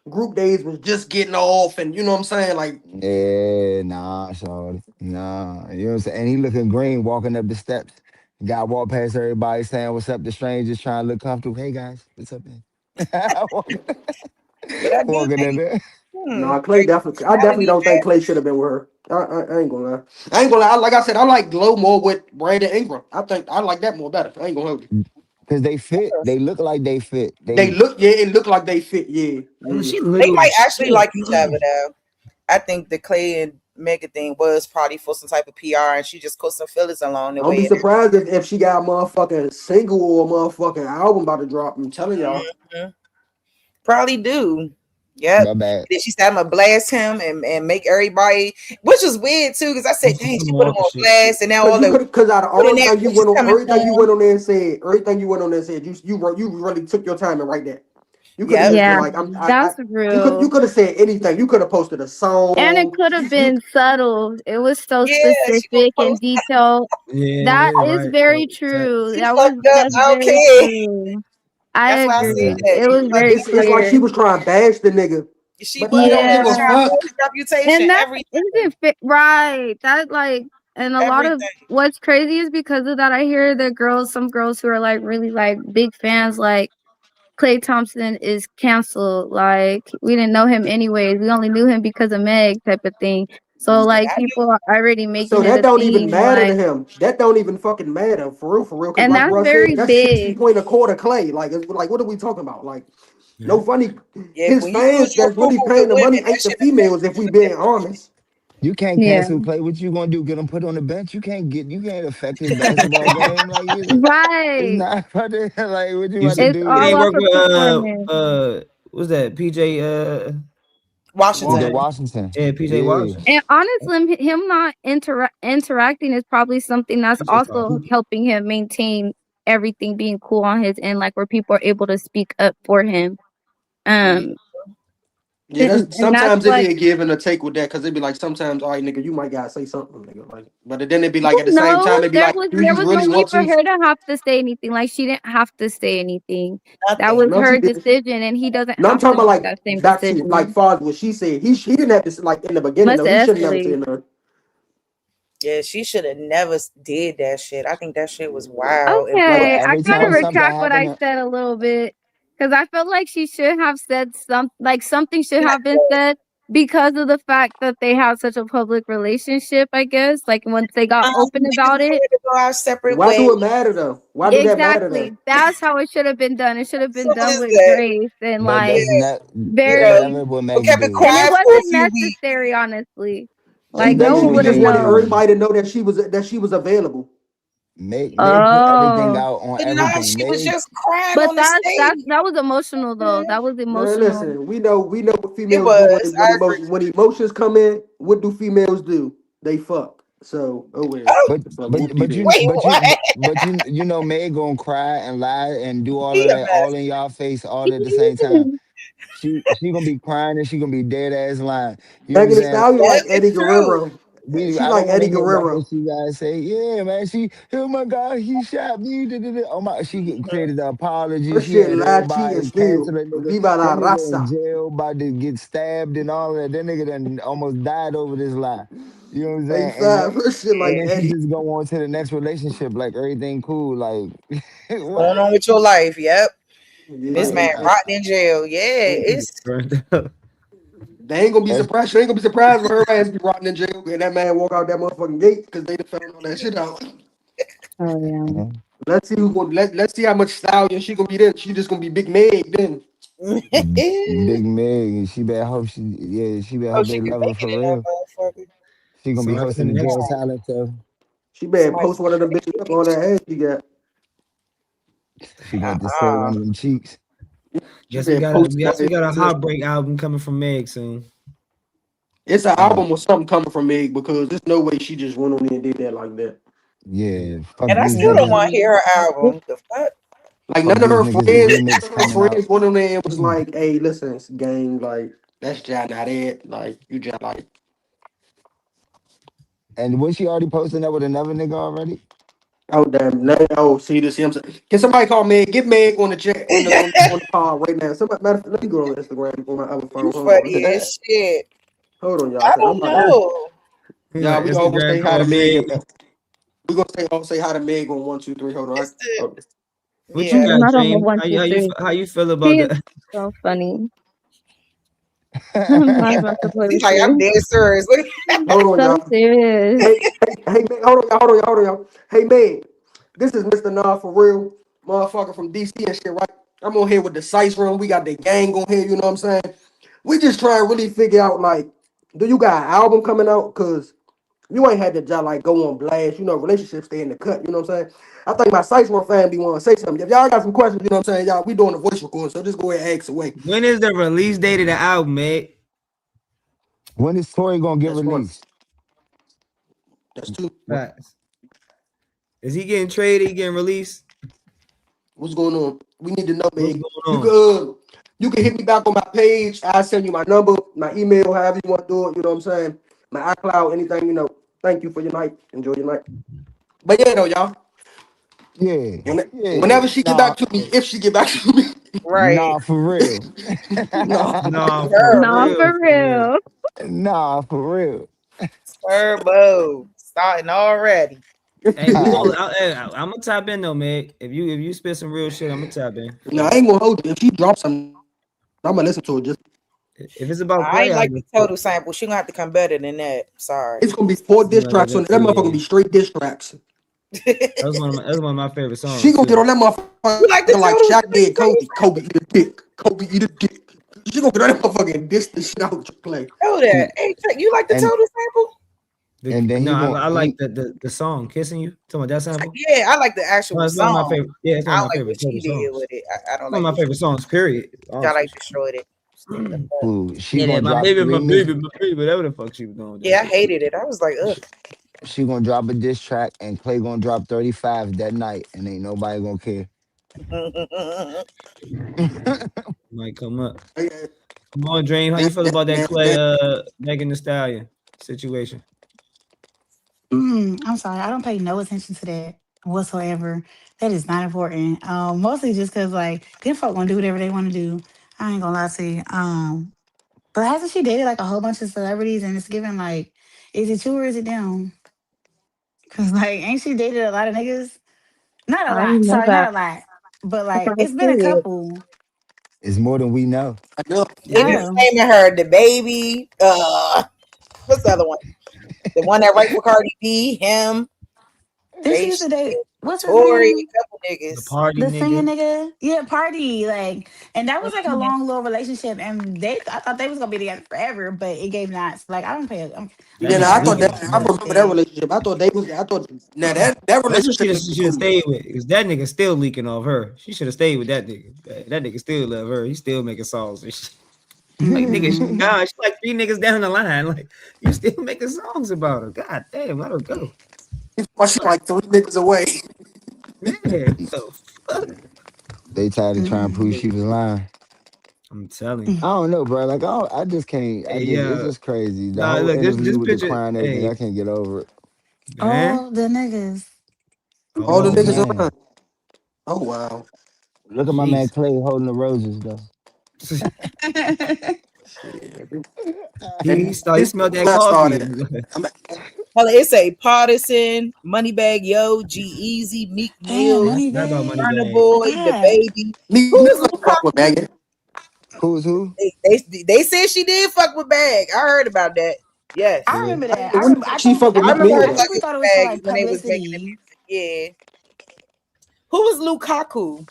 Group Days was just getting off. And you know what I'm saying? Like, Yeah, nah, shorty. Nah. You know what I'm saying? And he looking green walking up the steps. Guy walk past everybody saying what's up to strangers trying to look comfortable. Hey guys, what's up, man? walking, but I do walking in think, there. nah, Clay great definitely. I definitely personality don't think Clay matters. should have been with her. I ain't gonna lie. I ain't gonna lie. Like I said, I like Glow more with Brandon Ingram. I think I like that more better. I ain't gonna hold you. Cause they fit. They Interesting. look like they fit. They They look, yeah, it looked like they fit. Yeah, And yeah. she They little might as actually shit. like each other though. I think the Clay and Mega thing was probably for some type of PR, and she just caught some feelings along the Don't be way. surprised if she got a motherfucking single or a motherfucking album about to drop. I'm telling y'all. Mhm. Probably do. Yep. my bad. And then she said, I'm gonna blast him and make everybody, which was weird too, because I said, dang, she Some put him Walker on shit. blast, and now Cause all you the could, cause out of internet bitches coming everything you for went him. on there and said, everything you went on there and said, you really took your time and write that. You could have Yep. just been Yeah, like, that's you real. could have said anything. You could have posted a And it song. could have You been subtle. It was so Yeah, she gonna specific and post. detailed. That Yeah, is right. very Right. true. She fucked up. That's I don't very care. true. I That's why I said agree. Okay. that. It She was fucked very it's like she clear. was trying to bash the nigga, she but he was. don't She give was a Yeah. trying to blow fuck. his reputation, And that everything. isn't fit right. That like and a lot of Everything. what's crazy is because of that I hear the girls, some girls who are like really like big fans, like Klay Thompson is canceled. Like we didn't know him anyways. We only knew him because of Meg type of thing. So Yeah, like I people are already So making it that a don't even thing. matter to Like him. That don't even fucking matter for real. Cause and like that's bro said, very that's 60 big. point a quarter Clay. Like it's like what are we talking about? Like Yeah. no funny. yeah, His when you lose fans your that's really approval with paying the women, money that ain't the shit affect females. If we you. being honest, You can't Yeah. cancel play. What you gonna do? Get him put on the bench? You can't affect his basketball game. Like it's Right. not about to, like what you You about to said It's do? it all ain't off work of with performance. what's that? PJ PJ Washington. Washington. Washington. yeah, PJ Yeah. Washington. And honestly, him not interacting is probably something that's He just also talking. helping him maintain everything being cool on his end, like where people are able to speak up for him. Mm. Um, Yeah, that's and that's sometimes it be like, a give and a take with that, cause it be like sometimes, all right, nigga, you might gotta say something, nigga. Like, but then it be like well, at the same no, time, it be like, do there you was really no need want for to? her to have to say anything. Like she didn't have to say anything. That was Nothing. No, she her did. decision, and he doesn't No, I'm have talking to about make like that same back to like decision. far as what she said. He didn't have to like in the beginning Must though. He have should have never escalated. said nothing. Yeah, she should have never did that shit. I think that shit was wild and Well, Okay, bold. I every kind of time something retract what I happened, said a little bit because I felt like she should have said like something should have been said because of the fact that they had such a public relationship. I guess like once they got open Niggas about it, decided to go our separate Why do ways. it matter though? Why do that matter though? exactly. That's how it should have been done. It should have been Simple done as with that. grace and but like that's Yeah, not you that's know, very, never what we Megan kept it do. and it quiet for a wasn't few weeks. necessary. Honestly, She like Just no Megan one basically would have just Megan wanted known. do everybody to know that she was available. Meg put everything Oh, out on but nah, everything. she was Meg just crying but on the stage. that was emotional though. Yeah, That was Man, emotional. listen, we know what it females do was. I agree. when emotions come in. What do females do? They fuck. So oh well, Oh, but so whoop de doo. wait, what? you know Meg gonna cry and lie and do all He of a that all mess. in y'all face all at the same time. She gonna be crying and she gonna be dead ass lying. You know what I'm Megan Thee saying? Stallion Yep, like Eddie it's true. Guerrero. we She I like don't want to Eddie hear about Guerrero. what she gotta say. Yeah, man. Oh my God, he shot me. Da, da, da. Oh my, she created the apology. Her She shit had La Chi and everybody Steel. canceling nigga. Viva That la nigga in raza. jail, about to get stabbed and all that. That nigga done almost died over this lie. You know what I'm Hey saying? five. Her shit And like then she Eddie. just go on to the next relationship, like everything cool. Like Going what? on with your life. Yep. This Yeah, Like man man. rotting in jail. Yeah, Nigga it's burned up. They ain't gonna be that's surprised. She ain't gonna be surprised when her ass be rotting in jail and that man walk out that motherfucking gate because they done found all that shit out. Oh yeah. Let's see who gonna let's see how much stallion she gonna be then. She just gonna be Big Meg then. Big Meg. And she better hope she better oh, hope she they be love her making for it that real. motherfucker. She gonna So be on to the hosting the next jail one. talent show. She better Somebody post one of them bitches up on that ass she got. She gonna have to sell uh-uh. one of them cheeks. She better post Guess we somebody. got a heartbreak album coming from Meg soon. It's an Oh album or something coming from Meg because there's no way she just went on there and did that like that. yeah, fuck And I these still don't niggas. want to hear her Mm-hmm. album. The fuck? Like Fuck these niggas. The remix none of her coming out. friends went on there and was like, "Hey, listen, it's gang, like that's just not it. Like you just like." And was she already posting that with another nigga already? Oh damn! Oh, see this? See what I'm saying? Can somebody call Meg? Get Meg on the chat on the call right now. Somebody, let me go on Instagram on my other You phone. funny as shit. Y'all. I Cause I'm don't about to, know. y'all. We all gonna Instagram say hi to called Meg. Meg. We gonna say all say hi to Meg on 1, 2, 3. Hold on. It's the Oh, What you yeah. got, I don't know Dream? one, two, three. How you feel about He is that? so funny. I'm not about to play He's with like, I'm you. dead serious. Look, hold on, So y'all. serious. Hey, Meg, hold on, y'all. Hey, Meg, this is Mr. Nah for real, motherfucker from DC and shit, right? I'm on here with the Sice room. We got the gang on here, you know what I'm saying? We just trying to really figure out, like, do you got an album coming out? Because you ain't had to just, like, go on blast. You know, relationships stay in the cut, you know what I'm saying? I think my Sice room family want to say something. If y'all got some questions, you know what I'm saying? Y'all, we doing a voice record, so just go ahead and ask away. When is the release date of the album, Meg? When is Tory gonna get That's one. released? That's two. Facts. Is he getting traded? He getting released? What's going on? We need to know, What's man. going You on? can you can hit me back on my page. I'll send you my number, my email, however you want to do it. You know what I'm saying? My iCloud, anything, you know. Thank you for your night. Enjoy your night. But yeah, though, y'all. Yeah, yeah. Whenever she get back to me, if she get back to me, right. For real. no. No, for Her No, real, for for real. real. For real. turbo starting already. Hey, we All gonna. right. I'm gonna tap in though, Meg. If you spit some real shit, I'm gonna tap in. No, Fuck I it. ain't gonna hold you. If she drops something, I'm gonna listen to it. Just If it's about I Clay, ain't I like the just total sample. She gonna have to come better than that. Sorry. it's gonna be 4 diss no, tracks on it. That you motherfucker gonna be straight diss tracks. that's one of my favorite She songs gonna get too. on that like the motherfucker like total? You Shaq like the did total Kobe. Kobe eat a dick. Kobe eat a dick. She gonna get on that motherfucker and diss the shit out of Clay. sample? That. Hey, check. You like the And total sample? and then No, he gonna I like he the song "Kissing You." Talking about that sample. Yeah, I like the No, actual it's one of my song. favorite. Yeah, it's one I of don't my like favorite what she total did songs. with it. I don't One of like my what she favorite songs. Period. y'all Honestly. like destroyed it. fool. She Yeah, gonna that my drop baby, three my niggas. baby, my baby. Whatever the fuck she was doing with that Yeah, I shit. hated it. I was like, ugh. She gonna drop a diss track and Clay gonna drop 35 that night and ain't nobody gonna care. Might come up. That, Come on, Dream. How you feel about that Clay Megan Thee Stallion situation? I'm sorry, I don't pay no attention to that whatsoever. That is not important. Mostly just because like them folk gonna do whatever they want to do. I ain't gonna lie to you. But hasn't she dated like a whole bunch of celebrities and it's given like, is it two or is it down? Cause like, ain't she dated a lot of niggas? Not a I lot. didn't know Sorry, not that. a lot. But I like, thought I it's been a said. couple. It's more than we know. enough. Yeah, They be this, Oh, naming her the baby. What's the other one? The one that write for Cardi B, him, did she Ray, used to date? What's his Tory, name? a couple the niggas. party The singing nigga. nigga, yeah, party, like, and that was like a Mhm. long little relationship, and I thought they was gonna be together forever, but it gave not. Like, I don't pay. That I'm Yeah, nah, nigga I sorry, I thought don't pay leaking that off attention I to her. that remember that shit. relationship. I thought now that That's what relationship is she should have cool. stayed with. Because that nigga still leaking off her. She should have stayed with that nigga. That nigga still love her. He still making songs and shit. Like nigga, she Mm-mm. gone. She like three niggas down the line. Like you still making songs about her. God damn, let her go. My shit like 3 niggas away. Yeah, what the fuck? They tried to try and prove Mm-mm. she was lying. I'm telling you. I don't know, bro. Like I just can't. I Hey, just it's yeah. just crazy. The Nah, whole look, interview this with the picture. crying and everything. I Hey, can't get over it. man. Oh, the niggas. All the Oh niggas man. online. Man, Oh wow. look at my man Jeez. Clay holding the roses though. Shit. he And started. He this smelled that not coffee. started. I'm, Well, it's a Partisan, Moneybag Yo, G Easy, Meek Damn, I Mill, money forgot about bag. Burna Moneybag. I Boy, The forgot. Baby. me, Who me is fuck with Lukaku? Megan. Who's who? They said she did fuck with Bag. I heard about that. I Yes. Yeah. remember I that. didn't I know when the remember. fuck she fuck with I Meek remember Mill her I though. think we fucking thought it with was for Bag like when they was making the publicity. music. Yeah. Who was Lukaku?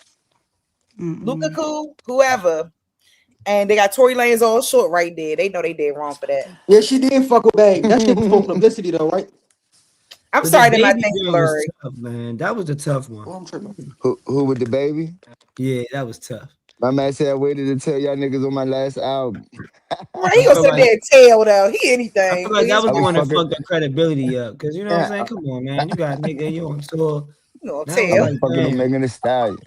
Mm-mm. Lukaku? Whoever. And they got Tory Lanez all short right there. They know they did wrong for that. Yeah, she did fuck with Bag. That shit was for publicity though, right? I'm But the sorry that my baby thing's joint was blurry. tough, man. That was a tough one. Oh, I'm tripping. who with the baby? Yeah, that was tough. My man said I waited to tell y'all niggas on my last album. Right, he I gonna feel sit like there and tell though. He I feel anything like with that his was I the was one that mouth. fucking. fucked that credibility up. Cause you know what I'm Yeah, saying? Come on, man. You got nigga, you on tour. He gonna Now it's I tell. was like, fucking with damn. Megan Thee Stallion.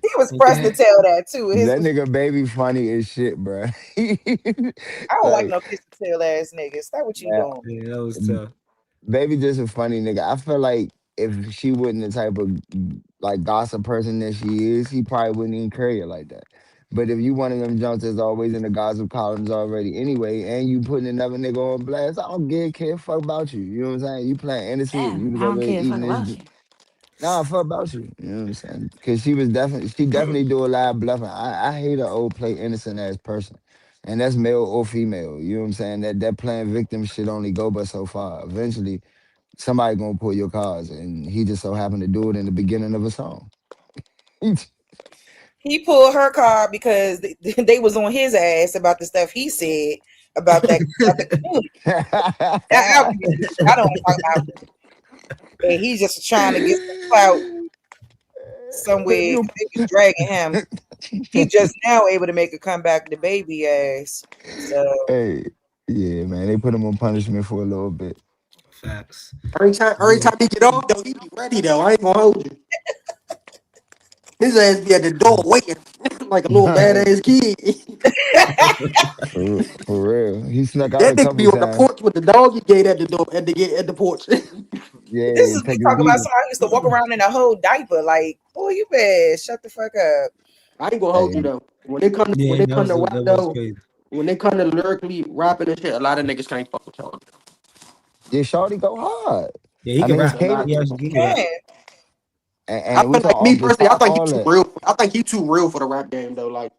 He was And pressed to then, tell that too. His That nigga baby funny as shit, bro. I don't like Like, no kiss to tell ass niggas. Stop what you man, doing. yeah, that was tough. baby just a funny nigga. I feel like if she wasn't the type of like gossip person that she is, he probably wouldn't even carry it like that. But if you one of them junks that's always in the gossip columns already anyway, and you putting another nigga on blast, I don't give a care fuck about you. You know what I'm saying? You playing innocent. You Damn, was I over don't there care. Fuck eating this. about you. Nah, fuck about you. You know what I'm saying? Because she definitely do a lot of bluffing. I hate an old play innocent ass person, and that's male or female. You know what I'm saying? That playing victim shit only go but so far. Eventually, somebody gonna pull your cards, and he just so happened to do it in the beginning of a song. He pulled her card because they was on his ass about the stuff he said about the community. That our community. I don't talk about. And he's just trying to get some clout somewhere You- because they was dragging him. He just now able to make a comeback to baby ass. So hey, yeah, man, they put him on punishment for a little bit. Facts. Every Yeah. time he get off though, he be ready though. I ain't gonna hold you. His ass be at the door waiting like a little badass kid. For real, he snuck out That a nigga be couple on the times. porch with the doggy gate at the door at the gate at the porch. this Yeah, is me take his talking about beating. somebody who used to walk around in a whole diaper. Like, boy, you better shut the fuck up. I ain't gonna hold you Hey, though. When Yeah, they come to rap that was though, crazy. when they come to lyrically rapping and shit, a lot of niggas can't fuck with y'all. yeah, Shorty go hard. Yeah, he I can mean, it's rap. A lot catered, of He niggas. actually he can rap. Man, I and we feel talk like me off the personally, I top, think he all too that. real. I think he too real for the rap game though. Like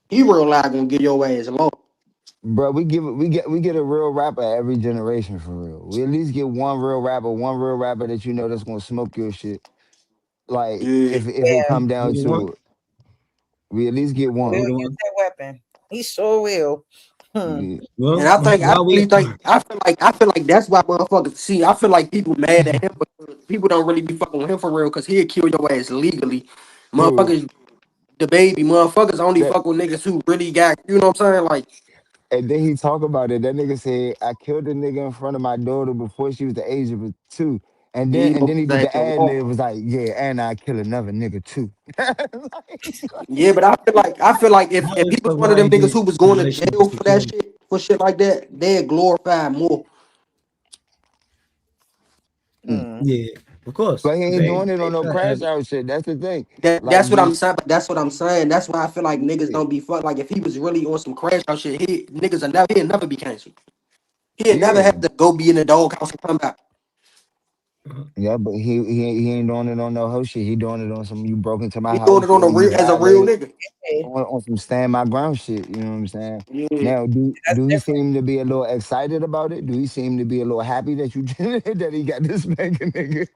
he real live gonna get your ass along. Bro, we get a real rapper every generation for real. We at least get one real rapper that you know that's gonna smoke your shit. Like Yeah. if it yeah, come You down the one? to it, we at least get will You one. the use one? that weapon. He sure will. Hmm. Yeah. And Well, I while we really think I feel like that's why motherfuckers see. I feel like people mad at him because people don't really be fucking with him for real because he'll kill your ass legally. Who Motherfuckers, the baby motherfuckers only that fuck with niggas who really got. You know what I'm saying? Like and then he talk about it. That nigga said, I killed a nigga in front of my daughter before she was the age of 2. he And know then he his did ass the a ad lib walk. was like, yeah, and I kill another nigga too. Yeah, but I feel like if always he was fuck one of why them he niggas did who was his going to relationship jail with for that security. shit for shit like that, they'd glorify more. Mm. Hmm. Yeah, of course. But he ain't doing it They on no try to crash have it. out shit. That's the thing. Like That's what I'm you, saying. But that's what I'm saying. That's why I feel like niggas don't be fuck. Like if he was really on some crash out shit, he'll never be canceled. He'll never yeah. have to go be in the doghouse and come back. Uh-huh. Yeah, but he ain't doing it on no hoe shit. He doing it on some you broke into my He doing it house on or a you real as a real violated nigga. Yeah, on some stand my ground shit. You know what I'm saying? Yeah. Now, that's do he different. seem to be a little excited about it? Do he seem to be a little happy that you that he got this Megan nigga?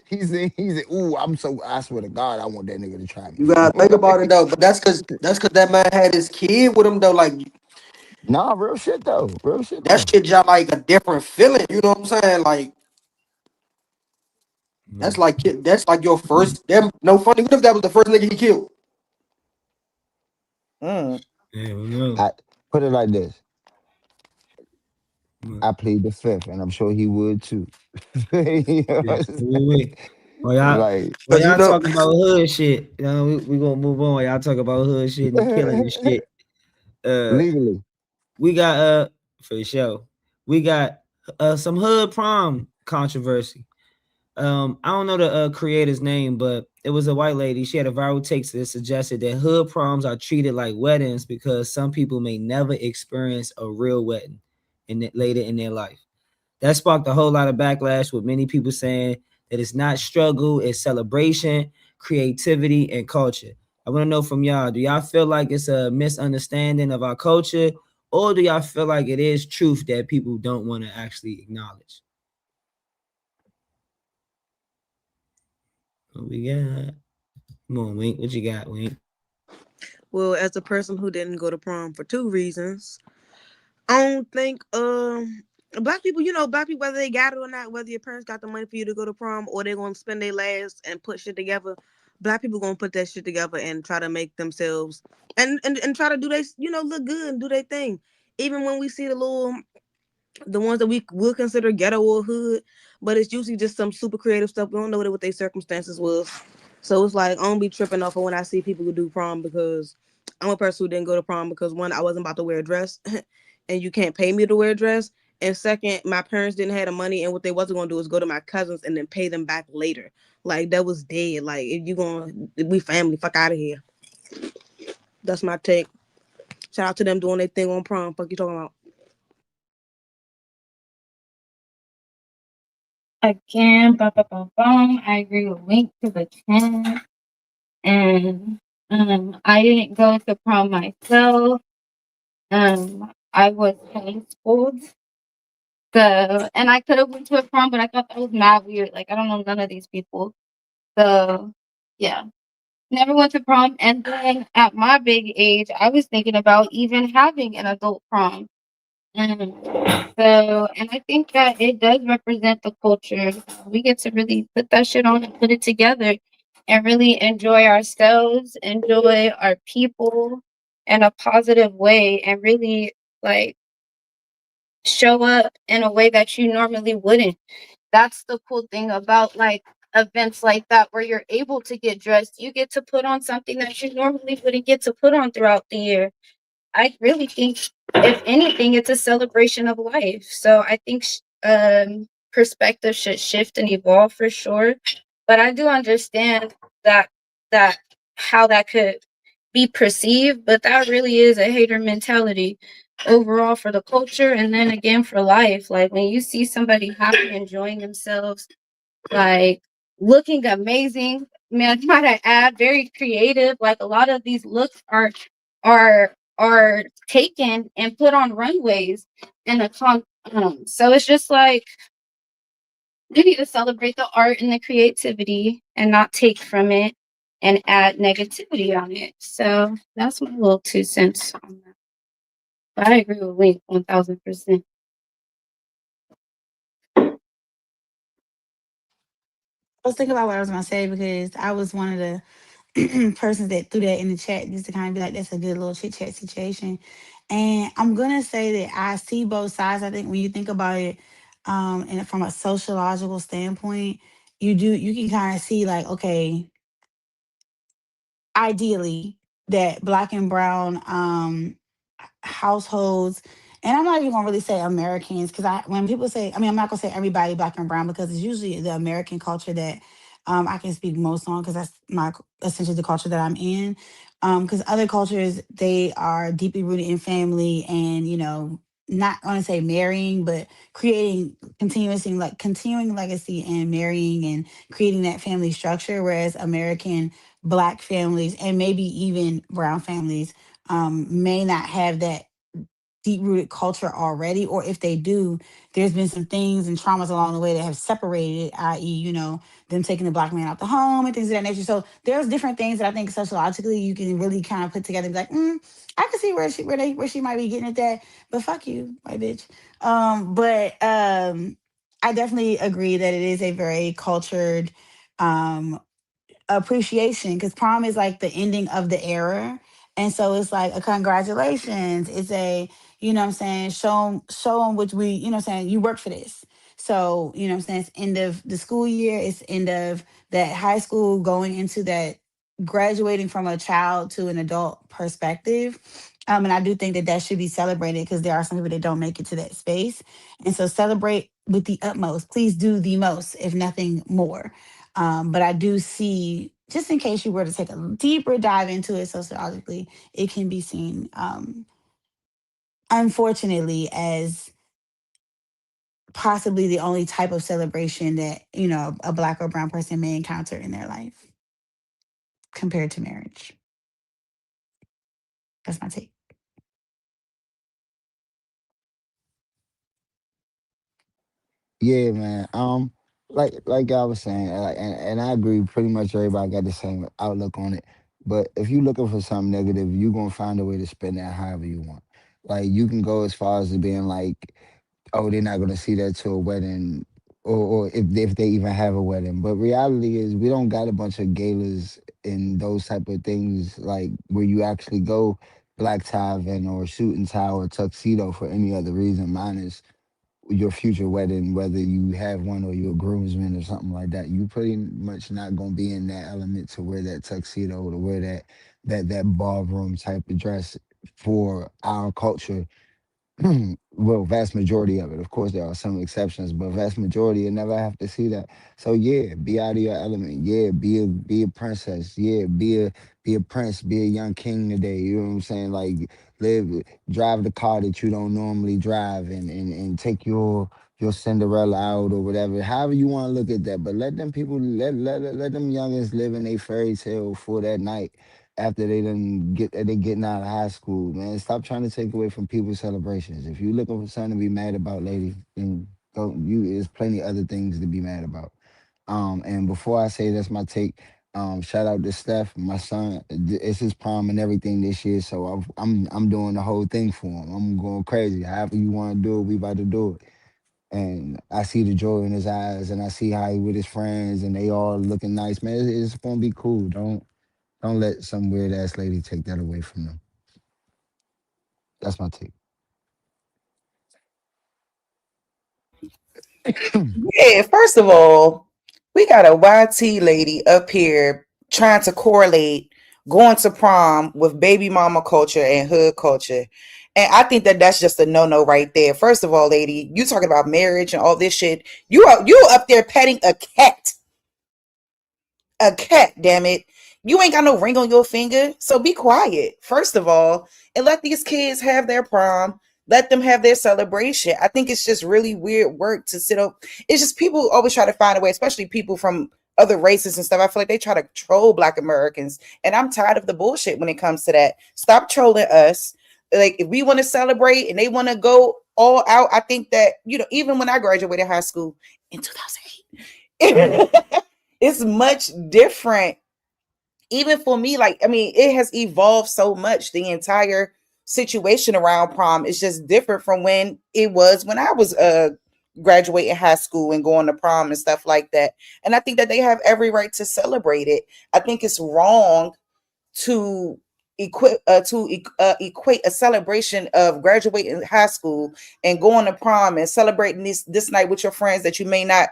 He said, ooh, I swear to God, I want that nigga to try me You for gotta think about it real. though. But that's cause that man had his kid with him though. Like Nah, real shit though. Real shit that though. shit just like a different feeling. You know what I'm saying? Like Yeah, that's like your first. Damn, no funny. What if that was the first nigga he killed? Mm. yeah, we know. I put it like this. Yeah, I plead the fifth, and I'm sure he would too. You know what yeah, I'm saying? we. Like, While Cause you y'all know, talking about hood shit, we gonna move on. Y'all talk about hood shit and killing and shit. Uh, legally. we got for sure. We got some hood prom controversy. I don't know the creator's name, but it was a white lady. She had a viral take that suggested that hood proms are treated like weddings because some people may never experience a real wedding later in their life. That sparked a whole lot of backlash, with many people saying that it's not struggle, it's celebration, creativity, and culture. I want to know from y'all, do y'all feel like it's a misunderstanding of our culture, or do y'all feel like it is truth that people don't want to actually acknowledge? What we got? Come on, Wink. What you got, Wink? Well, as a person who didn't go to prom for two reasons, I don't think black people, black people, whether they got it or not, whether your parents got the money for you to go to prom or they're gonna spend their last and put shit together, black people gonna put that shit together and try to make themselves and try to do they look good and do their thing. Even when we see the ones that we would consider ghetto or hood, but it's usually just some super creative stuff. We don't know what their circumstances was. So it's like I don't be tripping off of when I see people who do prom, because I'm a person who didn't go to prom because one, I wasn't about to wear a dress and you can't pay me to wear a dress. And second, my parents didn't have the money, and what they wasn't gonna do is go to my cousins and then pay them back later. Like that was dead. Like if you gonna we family, fuck out of here. That's my take. Shout out to them doing their thing on prom. Fuck you talking about. Again, bum, bum, bum, bum. I agree with Link to the 10. And I didn't go to prom myself. I was homeschooled. So, and I could have went to a prom, but I thought that was mad weird. Like, I don't know none of these people. So, yeah, never went to prom. And then at my big age, I was thinking about even having an adult prom. And I think that it does represent the culture. We get to really put that shit on and put it together and really enjoy ourselves, enjoy our people in a positive way, and really like show up in a way that you normally wouldn't. That's the cool thing about like events like that where you're able to get dressed. You get to put on something that you normally wouldn't get to put on throughout the year. I really think, if anything, it's a celebration of life. So I think perspective should shift and evolve for sure. But I do understand that that how that could be perceived, but that really is a hater mentality overall for the culture, and then again for life. Like when you see somebody happy, enjoying themselves, like looking amazing. Man, might I add, very creative. Like a lot of these looks are taken and put on runways in a so it's just like you need to celebrate the art and the creativity and not take from it and add negativity on it. So that's my little 2 cents on that. But I agree with Link 1000%. I was thinking about what I was gonna say because I was one of the persons that threw that in the chat just to kind of be like, that's a good little chit chat situation. And I'm gonna say that I see both sides. I think when you think about it, and from a sociological standpoint, you can kind of see like, okay, ideally that black and brown households, and I'm not even gonna really say Americans, because when people say, I mean, I'm not gonna say everybody black and brown because it's usually the American culture that I can speak most on because that's my essentially the culture that I'm in. Because other cultures, they are deeply rooted in family and not gonna say marrying, but creating continuing legacy and marrying and creating that family structure. Whereas American black families and maybe even brown families may not have that deep rooted culture already, or if they do, there's been some things and traumas along the way that have separated, i.e., them taking the black man out the home and things of that nature. So there's different things that I think sociologically you can really kind of put together and be like, I can see where she might be getting at that, but fuck you, white bitch. But I definitely agree that it is a very cultured um appreciation because prom is like the ending of the era. And so it's like a congratulations. It's a, what I'm saying, show them which we, what I'm saying, you work for this. So, you know what I'm saying? It's end of the school year, it's end of that high school going into that graduating from a child to an adult perspective. And I do think that that should be celebrated because there are some people that don't make it to that space. And so celebrate with the utmost. Please do the most, if nothing more. But I do see, just in case you were to take a deeper dive into it sociologically, it can be seen, unfortunately, as possibly the only type of celebration that, a black or brown person may encounter in their life compared to marriage. That's my take. Yeah, man. Like I was saying, and I agree. Pretty much everybody got the same outlook on it. But if you're looking for something negative, you're gonna find a way to spin that however you want. Like you can go as far as to being like, oh, they're not gonna see that to a wedding, or if they even have a wedding. But reality is, we don't got a bunch of galas and those type of things like where you actually go black tie event or suit and tie or tuxedo for any other reason, minus your future wedding, whether you have one or you're a groomsman or something like that. You pretty much not gonna be in that element to wear that tuxedo, to wear that ballroom type of dress for our culture. Well, vast majority of it. Of course, there are some exceptions, but vast majority you never have to see that. So yeah, be out of your element. Yeah, be a princess. Yeah, be a prince. Be a young king today. You know what I'm saying? Like live, drive the car that you don't normally drive, and take your Cinderella out or whatever. However you want to look at that, but let them people let them youngins live in a fairy tale for that night after they getting out of high school, man. Stop trying to take away from people's celebrations. If you're looking for something to be mad about, lady, then go you there's plenty other things to be mad about. And before I say that's my take, shout out to Steph, my son. It's his prom and everything this year, so I'm doing the whole thing for him. I'm going crazy. However you want to do it, we about to do it. And I see the joy in his eyes, and I see how he with his friends, and they all looking nice, man. It's gonna be cool. Don't let some weird ass lady take that away from them. That's my take. Yeah, first of all, we got a YT lady up here trying to correlate going to prom with baby mama culture and hood culture. And I think that that's just a no-no right there. First of all, lady, you talking about marriage and all this shit. You up there petting a cat, damn it. You ain't got no ring on your finger, so be quiet, first of all, and let these kids have their prom. Let them have their celebration. I think it's just really weird work to sit up. It's just people always try to find a way, especially people from other races and stuff. I feel like they try to troll Black Americans, and I'm tired of the bullshit when it comes to that. Stop trolling us. Like, if we want to celebrate and they want to go all out, I think that, even when I graduated high school in 2008, it's much different. Even for me, like, I mean, it has evolved so much. The entire situation around prom is just different from when it was when I was graduating high school and going to prom and stuff like that. And I think that they have every right to celebrate it. I think it's wrong to equate a celebration of graduating high school and going to prom and celebrating this night with your friends that you may not,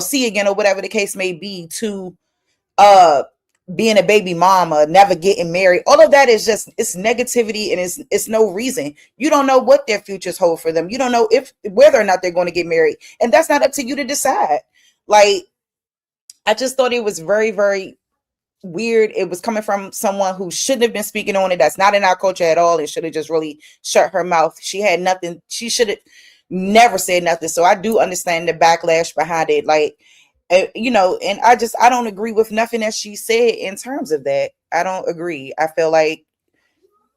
see again, or whatever the case may be, to uh being a baby mama, never getting married. All of that is just, it's negativity, and it's no reason. You don't know what their futures hold for them. You don't know if whether or not they're going to get married, and that's not up to you to decide. Like, I just thought it was very, very weird. It was coming from someone who shouldn't have been speaking on it. That's not in our culture at all, and should have just really shut her mouth. She had nothing. She should have never said nothing. So I do understand the backlash behind it. Like, and I don't agree with nothing that she said in terms of that. I don't agree. I feel like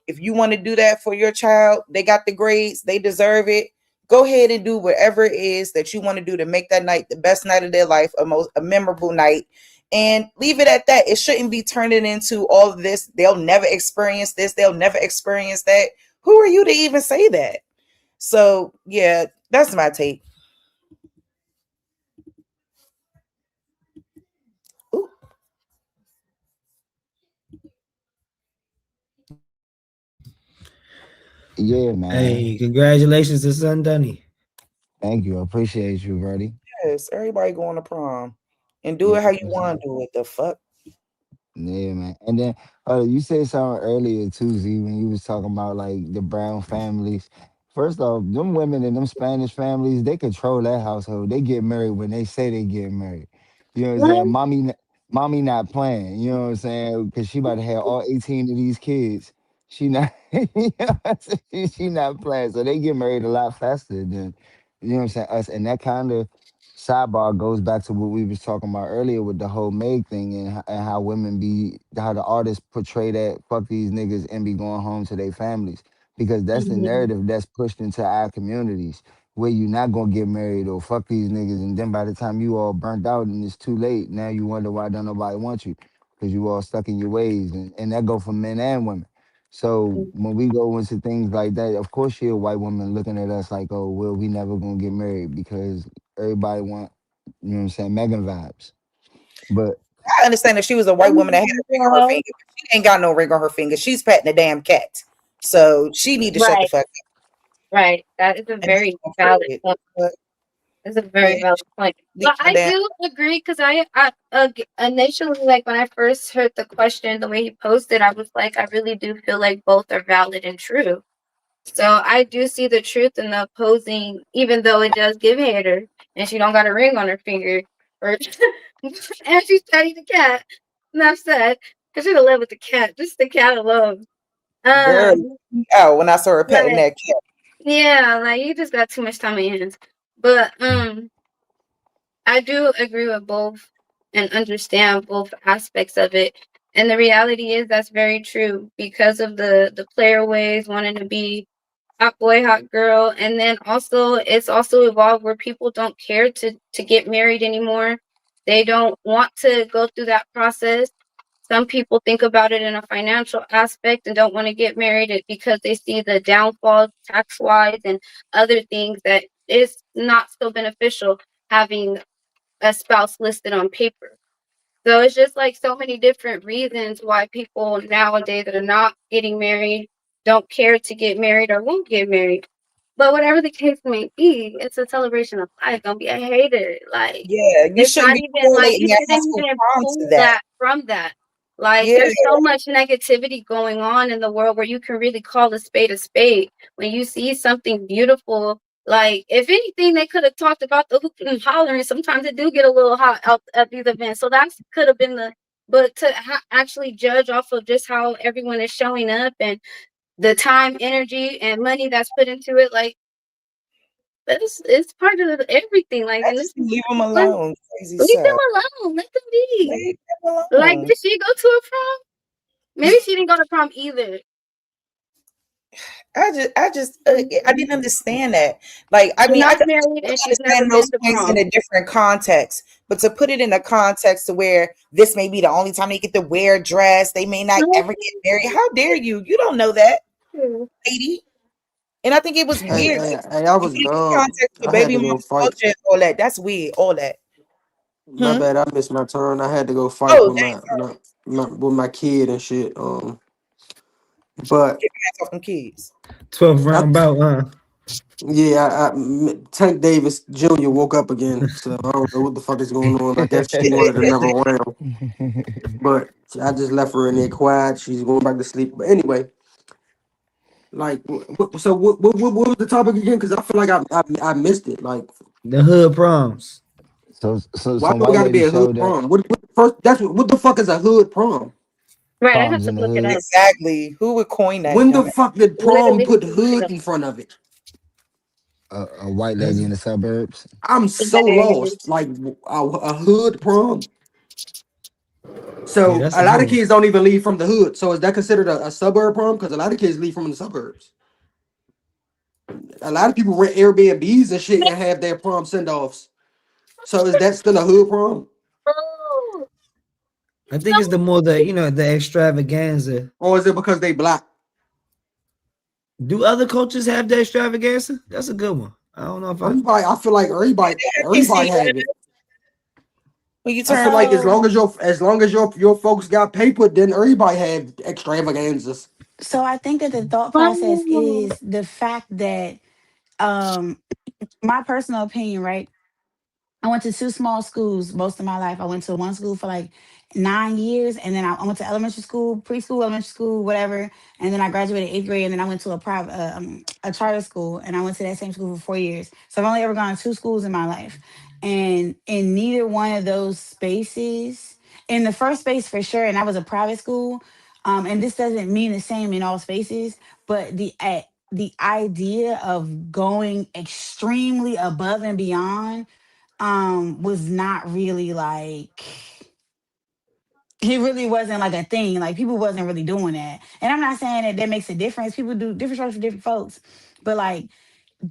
if you want to do that for your child, they got the grades, they deserve it. Go ahead and do whatever it is that you want to do to make that night the best night of their life, a memorable night, and leave it at that. It shouldn't be turning into all of this. They'll never experience this. They'll never experience that. Who are you to even say that? So yeah, that's my take. Ooh. Yeah, man. Hey, congratulations to Son Dunny. Thank you. I appreciate you, Brody. Yes, everybody going to prom and do You it how know you what I'm want saying? to do it. The fuck? Yeah, man. And then you said something earlier too, Z, when you was talking about like the brown families. First off, them women in them Spanish families, they control that household. They get married when they say they get married. You know what I'm saying? What? Mommy not playing. You know what I'm saying? Because she about to have all 18 of these kids. She not, you know what I'm saying? She not playing. So they get married a lot faster than, you know what I'm saying, us. And that kind of sidebar goes back to what we was talking about earlier with the whole Meg thing and how women be how the artists portray that fuck these niggas and be going home to their families because that's the Mhm. narrative that's pushed into our communities where you not gonna get married or fuck these niggas and then by the time you all burnt out and it's too late now you wonder why don't nobody want you because you all stuck in your ways and that go for men and women. So when we go into things like that, of course she a white woman looking at us like, oh well, we never gonna get married because everybody want, you know what I'm saying, Megan vibes. But I understand if she was a white woman that had a ring on her Well, finger, but she ain't got no ring on her finger. She's petting a damn cat, so she need to shut the right, fuck up right. That is a and just very go valid period. point. But It's a yeah, very valid point. leave But my I damn. do agree because initially, like when I first heard the question, the way he posed, I was like, I really do feel like both are valid and true. So I do see the truth in the opposing, even though it does give hater, and she don't got a ring on her finger, or and she's petting the cat. Enough said. I should have lived with the cat, just the cat alone. Girl, Um, out when I saw her petting but that cat. yeah, like you just got too much time on your hands. But I do agree with both and understand both aspects of it. And the reality is that's very true because of the player ways wanting to be hot boy, hot girl, and then also it's also evolved where people don't care to get married anymore. They don't want to go through that process. Some people think about it in a financial aspect and don't want to get married because they see the downfalls tax wise and other things that is not so beneficial having a spouse listed on paper. So it's just like so many different reasons why people nowadays that are not getting married don't care to get married or won't get married. But whatever the case may be, it's a celebration of life. Don't be a hater. Like Yeah, you it's shouldn't not be even like correlating you your high shouldn't school even prom to pull that. that from that. Like Yeah, there's so much negativity going on in the world where you can really call a spade a spade. When you see something beautiful, like if anything, they could have talked about the hooping and hollering. Sometimes it do get a little hot out at these events, so that could have been the. But to actually judge off of just how everyone is showing up and the time, energy, and money that's put into it, like that's it's part of everything. Like, I and this just is leave them fun. alone. Crazy Leave them self. alone. Let them be. Leave them Like, alone. did she go to a prom? Maybe she didn't go to prom either. I didn't understand that. Like, I She's mean, I not could married and she's never understand those been to points in prom. a different context, but to put it in a context to where this may be the only time they get to wear a dress, they may not ever get married. How dare you? You don't know that, lady. And I think it was Hey, weird. hey, Like, hey, I you was put it in gone. context for I had baby to mama go fight. culture and all that. That's weird. All that. My Hmm. bad, I missed my turn. I had to go fight Oh, with dang, with my kid and shit. But get your hands off them kids. 12th I, round bout, yeah, Tank Davis Jr. woke up again, so I don't know what the fuck is going on. I guess she wanted another round, but I just left her in there quiet. She's going back to sleep. But anyway, like, so what was the topic again? Because I feel like I missed it. Like, the hood proms. so why some do it white got to be lady a hood showed that prom? What first? What the fuck is a hood prom? Right, I have proms to in the look it hood. up. Exactly. Who would coin that When the dumb? fuck did prom Literally have put to look it hood up. in front of it? A white lady in That's the suburbs. I'm so Exactly. lost. Like a hood prom. yeah, So that's a a lot good of one. kids don't even leave from the hood. So is that considered a suburb prom? Because a lot of kids leave from the suburbs. A lot of people rent Airbnbs and shit and have their prom send offs. So is that still a hood prom? Oh, I think some it's the more the the extravaganza. Or is it because they black? Do other cultures have the extravaganza? That's a good one. I don't know if I. Everybody, I feel like I can see everybody have it. when you I feel turn like like as long as your folks got paper, then everybody have extravaganzas. So I think that the thought process oh, is the fact that um my personal opinion, right? I went to two small schools most of my life. I went to one school for like 9 years, and then I went to elementary school, preschool, elementary school, whatever. And then I graduated eighth grade, and then I went to a private, a charter school, and I went to that same school for 4 years. So I've only ever gone to two schools in my life, and in neither one of those spaces, in the first space for sure, and that was a private school. And this doesn't mean the same in all spaces, but the idea of going extremely above and beyond was not really like, it really wasn't like a thing. Like people wasn't really doing that. And I'm not saying that that makes a difference. People do different strokes for different folks. But like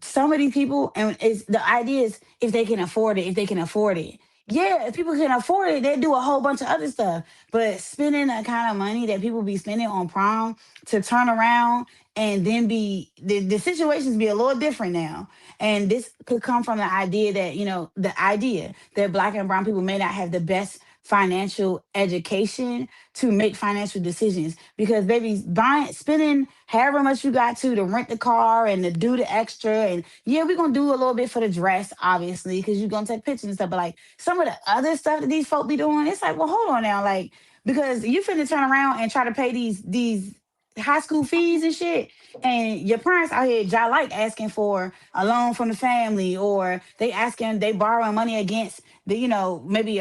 some of these people, and it's the idea is if they can afford it, if they can afford it. Yeah, if people can afford it, they do a whole bunch of other stuff. But spending the kind of money that people be spending on prom to turn around and then be the situations be a little different now. And this could come from the idea that, the idea that black and brown people may not have the best financial education to make financial decisions because baby buying spending however much you got to rent the car and to do the extra and yeah we're gonna do a little bit for the dress obviously because you're gonna take pictures and stuff but like some of the other stuff that these folk be doing it's like well hold on now like because you finna turn around and try to pay these high school fees and shit and your parents out here like asking for a loan from the family or they borrowing money against the maybe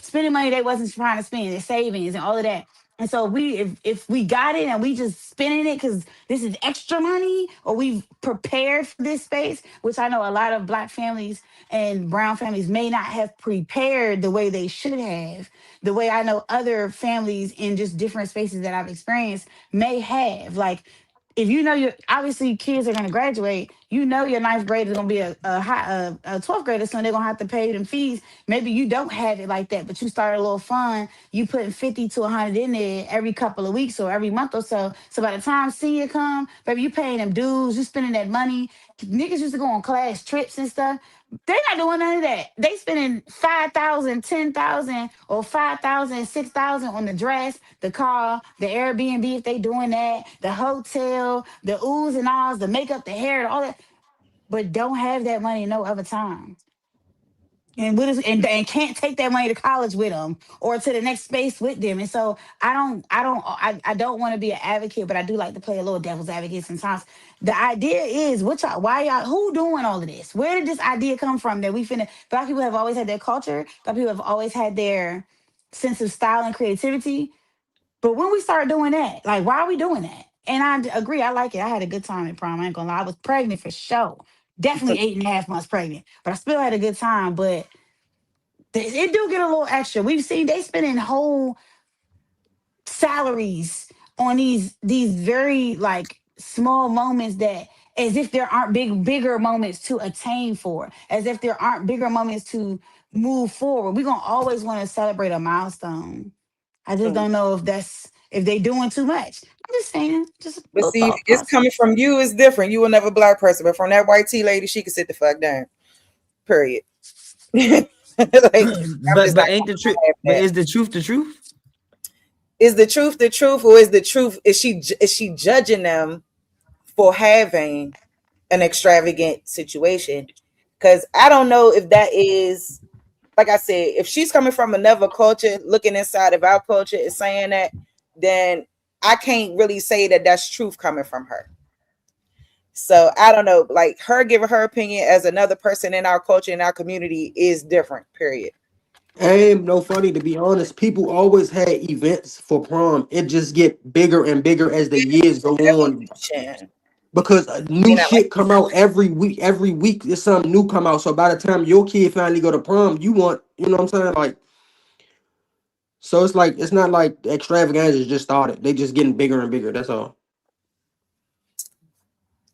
spending money they wasn't trying to spend their savings and all of that and so if we got it and we just spending it because this is extra money or we've prepared for this space which I know a lot of black families and brown families may not have prepared the way they should have the way I know other families in just different spaces that I've experienced may have like if you know your obviously kids are going to graduate, you know your ninth grade is going to be a 12th grader, so they're going to have to pay them fees. Maybe you don't have it like that, but you start a little fund. You putting 50 to 100 in there every couple of weeks or every month or so. So by the time senior come, baby, you paying them dues, you spending that money. Niggas used to go on class trips and stuff. They not doing none of that. They spending 5,000, 10,000, or 5,000, 6,000 on the dress, the car, the Airbnb if they doing that, the hotel, the oohs and ahs, the makeup, the hair, all that, but don't have that money no other time. And can't take that money to college with them or to the next space with them. And so I don't want to be an advocate, but I do like to play a little devil's advocate sometimes. The idea is why y'all who doing all of this? Where did this idea come from that we finna black people have always had their culture, black people have always had their sense of style and creativity. But when we start doing that, like why are we doing that? And agree, I like it. I had a good time at prom. I ain't gonna lie. I was pregnant for sure. Definitely 8.5 months pregnant, but I still had a good time. But it do get a little extra. We've seen they spending whole salaries on these very like small moments that as if there aren't bigger moments to attain for, as if there aren't bigger moments to move forward. We're gonna always want to celebrate a milestone. I just don't know if they doing too much. I'm just saying, just a But little see, if thought it's process. coming from you, it's different. You will never black person, but from that white tea lady, she can sit the fuck down. Period. Like I'm just But not ain't the truth? gonna have But that. is the truth the truth? Is the truth, or is the truth? Is she judging them for having an extravagant situation? Because I don't know if that is like I said. If she's coming from another culture, looking inside of our culture, and saying that, then I can't really say that that's truth coming from her. So I don't know, like her giving her opinion as another person in our culture, in our community is different, period. Ain't no funny to be honest. People always had events for prom. It just get bigger and bigger as the years go on Evolution. because You new know, like shit come out every week. Every week there's something new come out. So by the time your kid finally go to prom, you want, you know what I'm saying? Like, so it's like it's not like the extravaganza just started. They just getting bigger and bigger. That's all.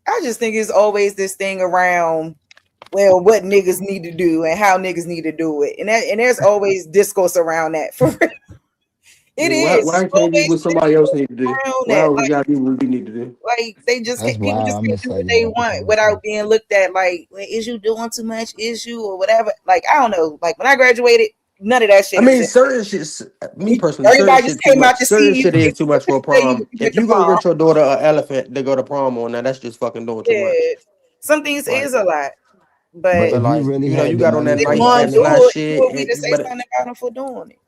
I just think it's always this thing around, well, what niggas need to do and how niggas need to do it. And there's always discourse around that. For real. It Yeah, is. why It's can't it be always what somebody else discourse need to do? around Why that. always gotta be what we need to do? Like they just That's can't, people why just I'm gonna can't do say what y'all they have to want come first. without being looked at like, well, is you doing too much? Is you or whatever? Like, I don't know. Like when I graduated, none of that I shit mean, existed. certain shit. Me personally, certain Everybody just shit too came much. out to Certain see you. shit is too much for a Say you prom. went If to you gonna prom. get your daughter an elephant to go to prom on, now that's just fucking doing too much. Yeah. Some things Like, is a lot. But But But if you like, really you know, had you the got on money that didn't for the nice want to do F elephant, slash it. Who shit, are we to say but something about him for doing it?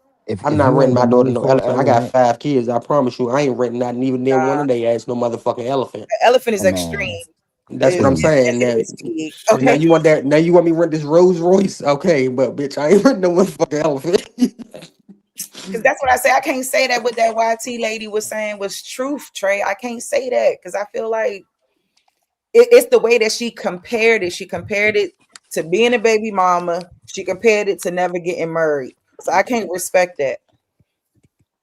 I'm if not you renting had the my daughter money no for an elephant. I got element, 5 kids. I promise you, I ain't renting not even near one Nah, of they ass no motherfucking elephant. the elephant is man, extreme. That's what Is I'm is saying. it That is big. shit. Now Okay. you want that? Now you want me to rent this Rolls Royce? Okay, but bitch, I ain't renting no motherfucking elephant. Because that's what I say. I can't say that what that YT lady was saying was truth, Trey. I can't say that because I feel like it's the way that she compared it. She compared it to being a baby mama. She compared it to never getting married. So I can't respect that.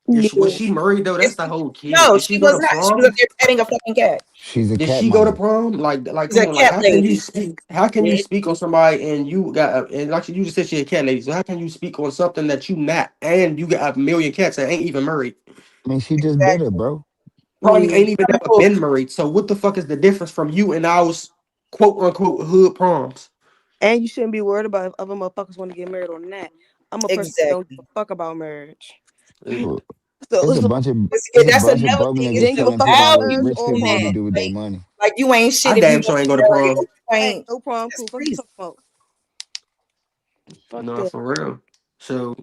Was Yeah. she married though? That's It's, the whole kid. no, Did she she go was to not. She was up prom? there petting a fucking cat. she's a Did cat she go to mother. prom? Like, She's come a on, like, cat how can you lady. speak? How can you Bitch. speak on somebody and you got and like you just said she a cat lady? So how can you speak on something that you not and you got a million cats that ain't even married? I mean, she just bitter, Exactly. bro. Probably Yeah. ain't even never No, been married. So what the fuck is the difference from you and I was quote unquote hood proms? And you shouldn't be worried about if other motherfuckers want to get married or not. I'm a person that don't give exactly. a fuck about marriage. Mm. It's a So bunch of That's bunch of another broke thing is niggas didn't give a telling fuck people about what value marriage rich or people in need prom. to that. do with their money. Like you ain't I shit if you damn want sure ain't to go to marry or prom. you Hey, ain't. no prom, That's cool. Fuck you crazy. talking about. Fuck No, that. for real. So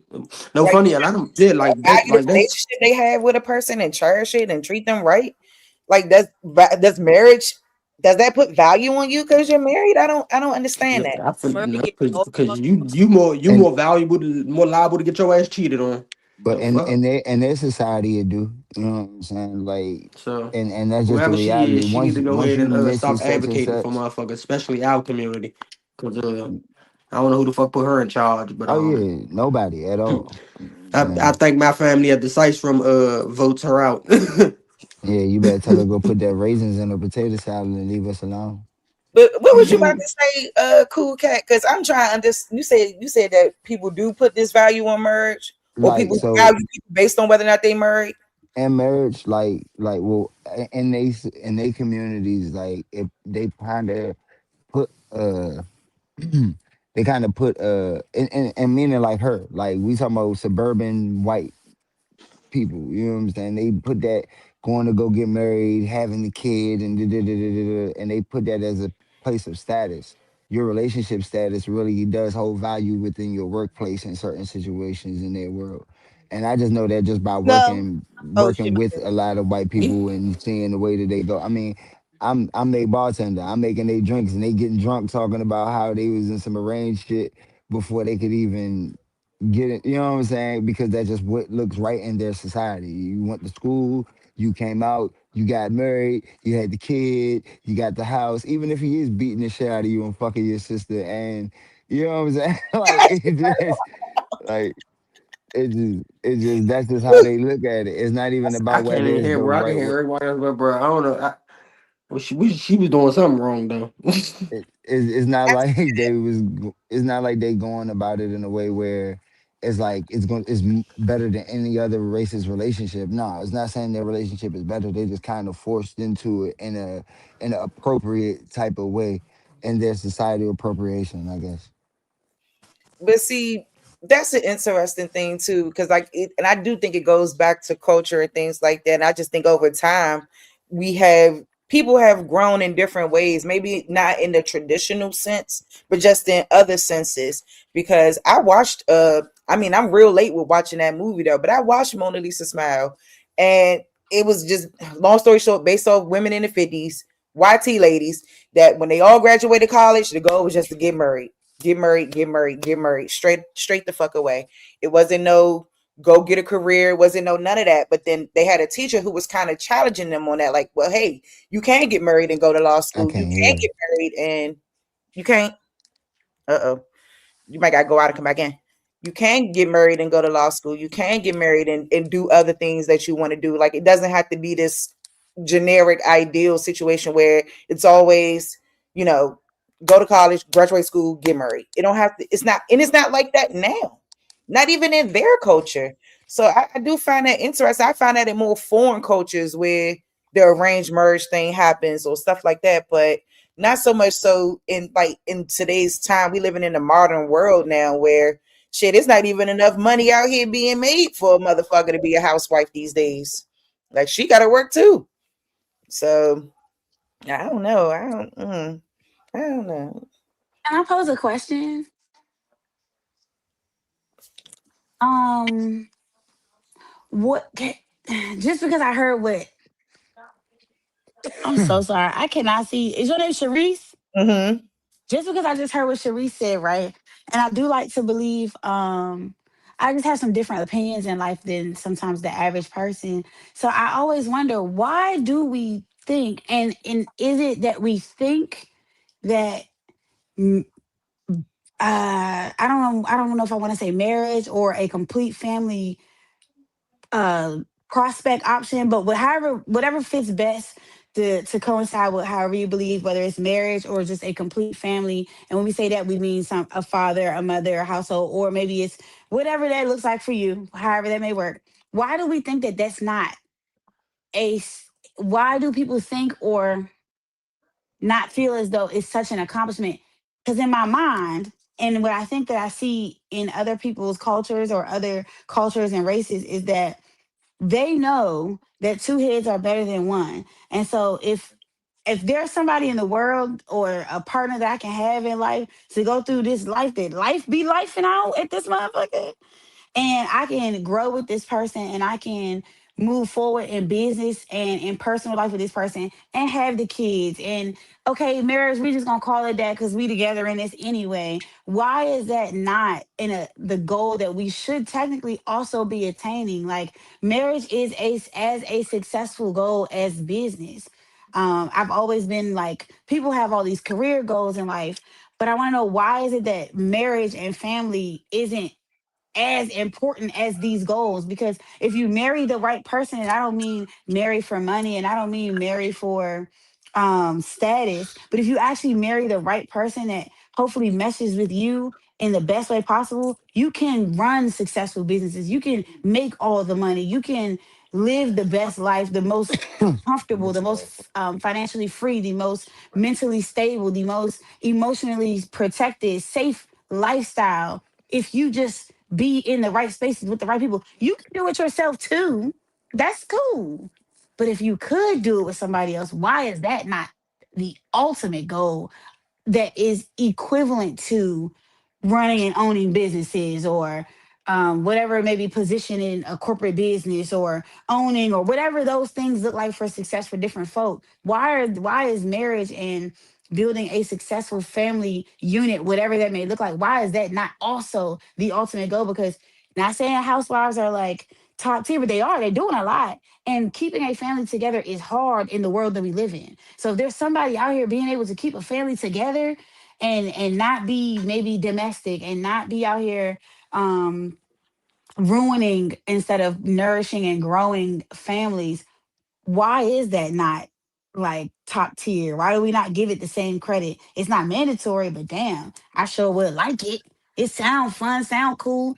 no Like funny. A lot of yeah, like that, value the like that's relationship they have with a person and cherish it and treat them right. Like does marriage does that put value on you because you're married? I don't understand yeah, that. I feel Murray no, get all the because fuck. you And more valuable, more liable to get your ass cheated on. but The fuck. in their society it do. You know what I'm saying? Like So and that's just the whoever she reality. is, she need to go Once ahead you and mention stop such and advocating for such, motherfuckers, especially our community. Cause I don't know who the fuck put her in charge, but oh yeah, nobody at all. You know what I'm I saying? think my family at the Sice from votes her out. Yeah, you better tell her go put that raisins in a potato salad and leave us alone. But what was you about to say, cool cat? Because I'm trying to understand. You said that people do put this value on marriage, or Like people so value people based on whether or not they married. in marriage, like well in they communities, like if they kind of put they kind of put and meaning like her, like we talking about suburban white people. You know what I'm saying? They put that going to go get married, having the kid, and and they put that as a place of status. Your relationship status really does hold value within your workplace in certain situations in their world. And I just know that just by No. Oh working shit, my with bad. a lot of white people and seeing the way that they go. I mean, I'm their bartender. I'm making their drinks and they getting drunk talking about how they was in some arranged shit before they could even get it, you know what I'm saying? Because that's just what looks right in their society. You went to school, you came out, you got married, you had the kid, you got the house. Even if he is beating the shit out of you and fucking your sister, and you know what I'm saying? Like it just like it just that's just how they look at it. It's not even I about can't whether even it's hear, the bro. I can right hear way. everybody else, but bro, I don't know. Well, she was doing something wrong though. It's not like it's not like they going about it in a way where it's like better than any other racist relationship. No, it's not saying their relationship is better. They just kind of forced into it in an appropriate type of way in their societal appropriation, I guess. But see, that's an interesting thing too, because and I do think it goes back to culture and things like that. And I just think over time, we have people have grown in different ways, maybe not in the traditional sense, but just in other senses. Because I watched, I mean, I'm real late with watching that movie though, but I watched Mona Lisa Smile, and it was just long story short, based off women in the 50s, YT ladies that when they all graduated college, the goal was just to get married, get married, get married, get married, straight the fuck away. It wasn't no go get a career, it wasn't no none of that. But then they had a teacher who was kind of challenging them on that, like, well, hey, you can get married and go to law I school. You can't can hear. get married and you can't. Uh-oh. You might gotta go out and come back in. You can get married and go to law school. You can get married and do other things that you want to do. Like it doesn't have to be this generic ideal situation where it's always, you know, go to college, graduate school, get married. It don't have to, it's not like that now. Not even in their culture. So I do find that interesting. I find that in more foreign cultures where the arranged marriage thing happens or stuff like that. But not so much so in like in today's time. We living in a modern world now where shit, it's not even enough money out here being made for a motherfucker to be a housewife these days. Like she got to work too. So I don't know. I don't know. Can I pose a question? Um, what? Just because I heard what, I'm so sorry. I cannot see. Is your name Sharice? Mm-hmm. Just because I just heard what Sharice said, right? And I do like to believe. I just have some different opinions in life than sometimes the average person. So I always wonder, why do we think, and is it that we think that mm, I don't know if I want to say marriage or a complete family uh prospect option, but whatever fits best to coincide with however you believe, whether it's marriage or just a complete family. And when we say that, we mean a father, a mother, a household, or maybe it's whatever that looks like for you, however that may work. Why do we think that that's not a why do people think or not feel as though it's such an accomplishment? Because in my mind, and what I think that I see in other people's cultures or other cultures and races, is that they know that two heads are better than one. And so if there's somebody in the world or a partner that I can have in life to go through this life, that life be lifing out at this motherfucker, and I can grow with this person and I can move forward in business and in personal life with this person and have the kids. And okay, marriage, we just gonna call it that because we together in this anyway. Why is that not in the goal that we should technically also be attaining? Like, marriage is as a successful goal as business. I've always been like, people have all these career goals in life, but I want to know, why is it that marriage and family isn't as important as these goals? Because if you marry the right person, and I don't mean marry for money and I don't mean marry for status, but if you actually marry the right person that hopefully meshes with you in the best way possible, you can run successful businesses, you can make all the money, you can live the best life, the most comfortable, the most financially free, the most mentally stable, the most emotionally protected, safe lifestyle. If you just be in the right spaces with the right people, you can do it yourself too. That's cool. But if you could do it with somebody else, why is that not the ultimate goal that is equivalent to running and owning businesses, or whatever, maybe position in a corporate business or owning, or whatever those things look like for success for different folk? Why is marriage and building a successful family unit, whatever that may look like, why is that not also the ultimate goal? Because, not saying housewives are like top tier, but they're doing a lot, and keeping a family together is hard in the world that we live in. So if there's somebody out here being able to keep a family together and not be maybe domestic and not be out here um ruining instead of nourishing and growing families, why is that not like top tier? Why do we not give it the same credit? It's not mandatory, but damn, I sure would like it. It sound fun, sound cool,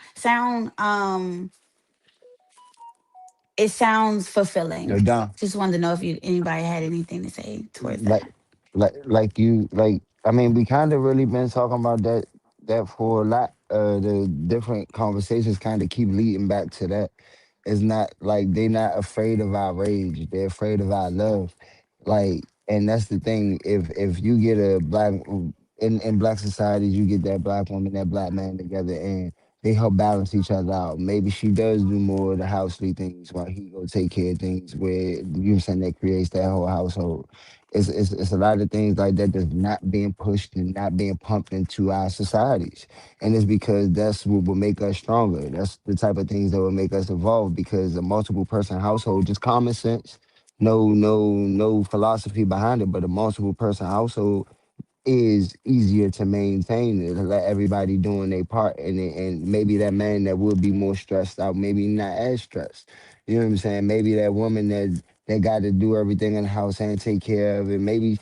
it sounds fulfilling. Yo, Dom, Just wanted to know if anybody had anything to say towards that. like I mean, we kind of really been talking about that for a lot. The different conversations kind of keep leading back to that. It's not like they not afraid of our rage, they're afraid of our love. Like, and that's the thing, if you get a black, in black societies, you get that black woman, that black man together, and they help balance each other out. Maybe she does do more of the housely things while he go take care of things, where you saying that creates that whole household. It's a lot of things like that that's not being pushed and not being pumped into our societies. And it's because that's what will make us stronger. That's the type of things that will make us evolve, because a multiple person household, just common sense, no philosophy behind it, but a multiple person household is easier to maintain, to let everybody doing their part, and maybe that man that would be more stressed out, maybe not as stressed. You know what I'm saying? Maybe that woman that got to do everything in the house and take care of it. Maybe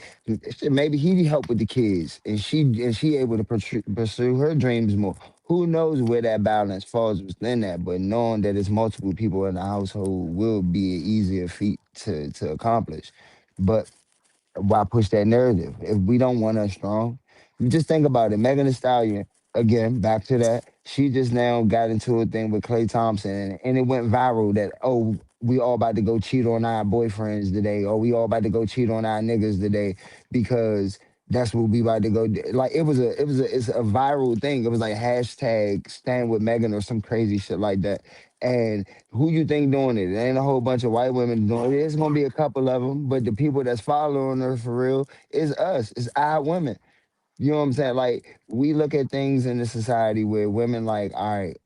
he help with the kids, and she able to pursue her dreams more. Who knows where that balance falls within that? But knowing that it's multiple people in the household will be an easier feat to accomplish. But why push that narrative if we don't want us strong? You just think about it. Megan Thee Stallion, again, back to that. She just now got into a thing with Clay Thompson, and it went viral that, oh, we all about to go cheat on our boyfriends today, or we all about to go cheat on our niggas today, because That's what we about to go like it's a viral thing. It was like hashtag stand with Megan or some crazy shit like that. And who you think doing it? It ain't a whole bunch of white women doing it. It's gonna be a couple of them, but the people that's following her for real is us. It's our women. You know what I'm saying? Like we look at things in the society where women like, all right,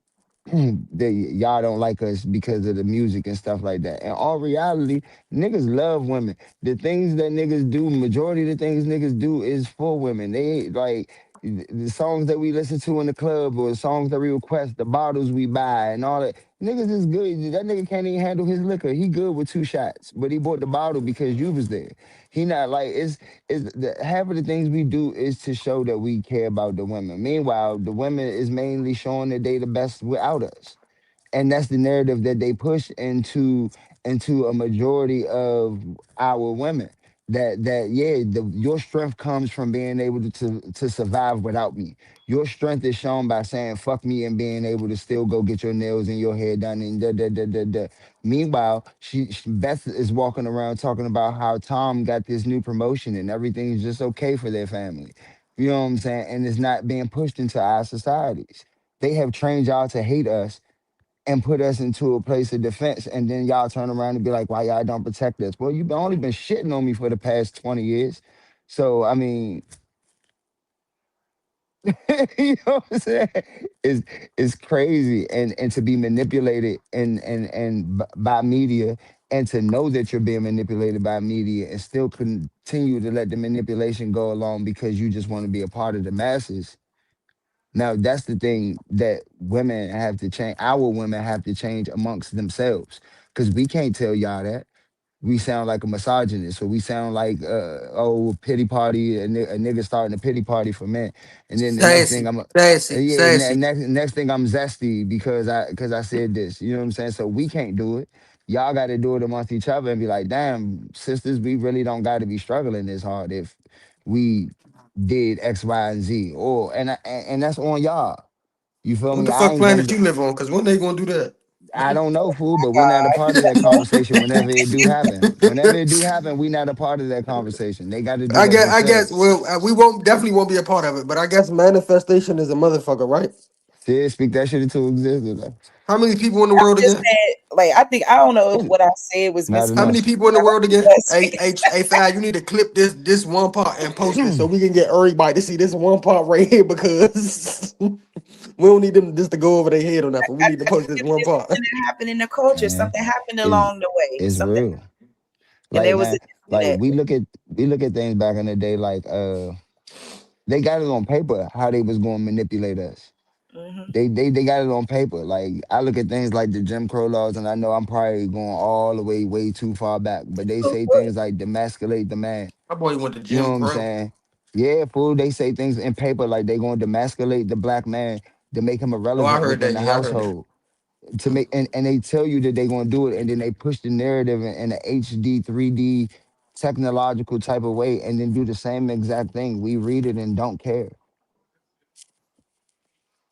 y'all don't like us because of the music and stuff like that. In all reality, niggas love women. The things that niggas do, majority of the things niggas do is for women. They like the songs that we listen to in the club or the songs that we request, the bottles we buy and all that. Niggas is good. That nigga can't even handle his liquor. He good with 2 shots, but he bought the bottle because you was there. He not like half of the things we do is to show that we care about the women. Meanwhile, the women is mainly showing that they the best without us, and that's the narrative that they push into a majority of our women. That yeah, your strength comes from being able to survive without me. Your strength is shown by saying fuck me and being able to still go get your nails and your hair done and da da da da da. Meanwhile, Beth is walking around talking about how Tom got this new promotion and everything's just okay for their family. You know what I'm saying? And it's not being pushed into our societies. They have trained y'all to hate us and put us into a place of defense, and then y'all turn around and be like, "Why y'all don't protect us?" Well, you've only been shitting on me for the past 20 years, so I mean, you know what I'm saying? It's it's crazy, and to be manipulated by media, and to know that you're being manipulated by media, and still continue to let the manipulation go along because you just want to be a part of the masses. Now that's the thing that women have to change. Our women have to change amongst themselves because we can't tell y'all that. We sound like a misogynist, or we sound like oh pity party, a nigga starting a pity party for men, and then the next thing Sassy, I'm sassy, yeah, sassy. next thing I'm zesty because I said this. You know what I'm saying? So we can't do it. Y'all got to do it amongst each other and be like, damn, sisters, we really don't got to be struggling this hard if we did X, Y, and Z. Or and that's on y'all. You feel What me? the I fuck ain't gonna. planet you live on? Because when they gonna do that? I don't know, fool, but we're not a part of that God. conversation. Whenever it do happen, whenever it do happen, we not a part of that conversation. They got to do I that guess, I guess. themselves. Well, we won't definitely won't be a part of it, but I guess manifestation is a motherfucker, right? See, speak that shit into existence. How many people in the I world just again? said, like, I don't know if what I said was Not How many enough. people in the world misconstrued, again? Hey, but hey, Fad, you need to clip this one part and post it so we can get everybody to see this one part right here because we don't need them just to go over their head or nothing. We need to I post this think one it's part. something that happened in the culture. Man, Something happened is along the way. it's Something, real. and Like there was man, a like disconnect. we look at things back in the day. Like they got it on paper how they was going to manipulate us. Hmm. They got it on paper. Like I look at things like the Jim Crow laws, and I know I'm probably going all the way too far back, but they say things like demasculate the man. My boy went to You know Jim what I'm Crow. saying? Yeah, fool. They say things in paper like they going to demasculate the black man to make him Oh, I irrelevant heard within that. the Yeah, I heard that. household. To make and they tell you that they're gonna do it, and then they push the narrative in a HD 3D technological type of way, and then do the same exact thing. We read it and don't care.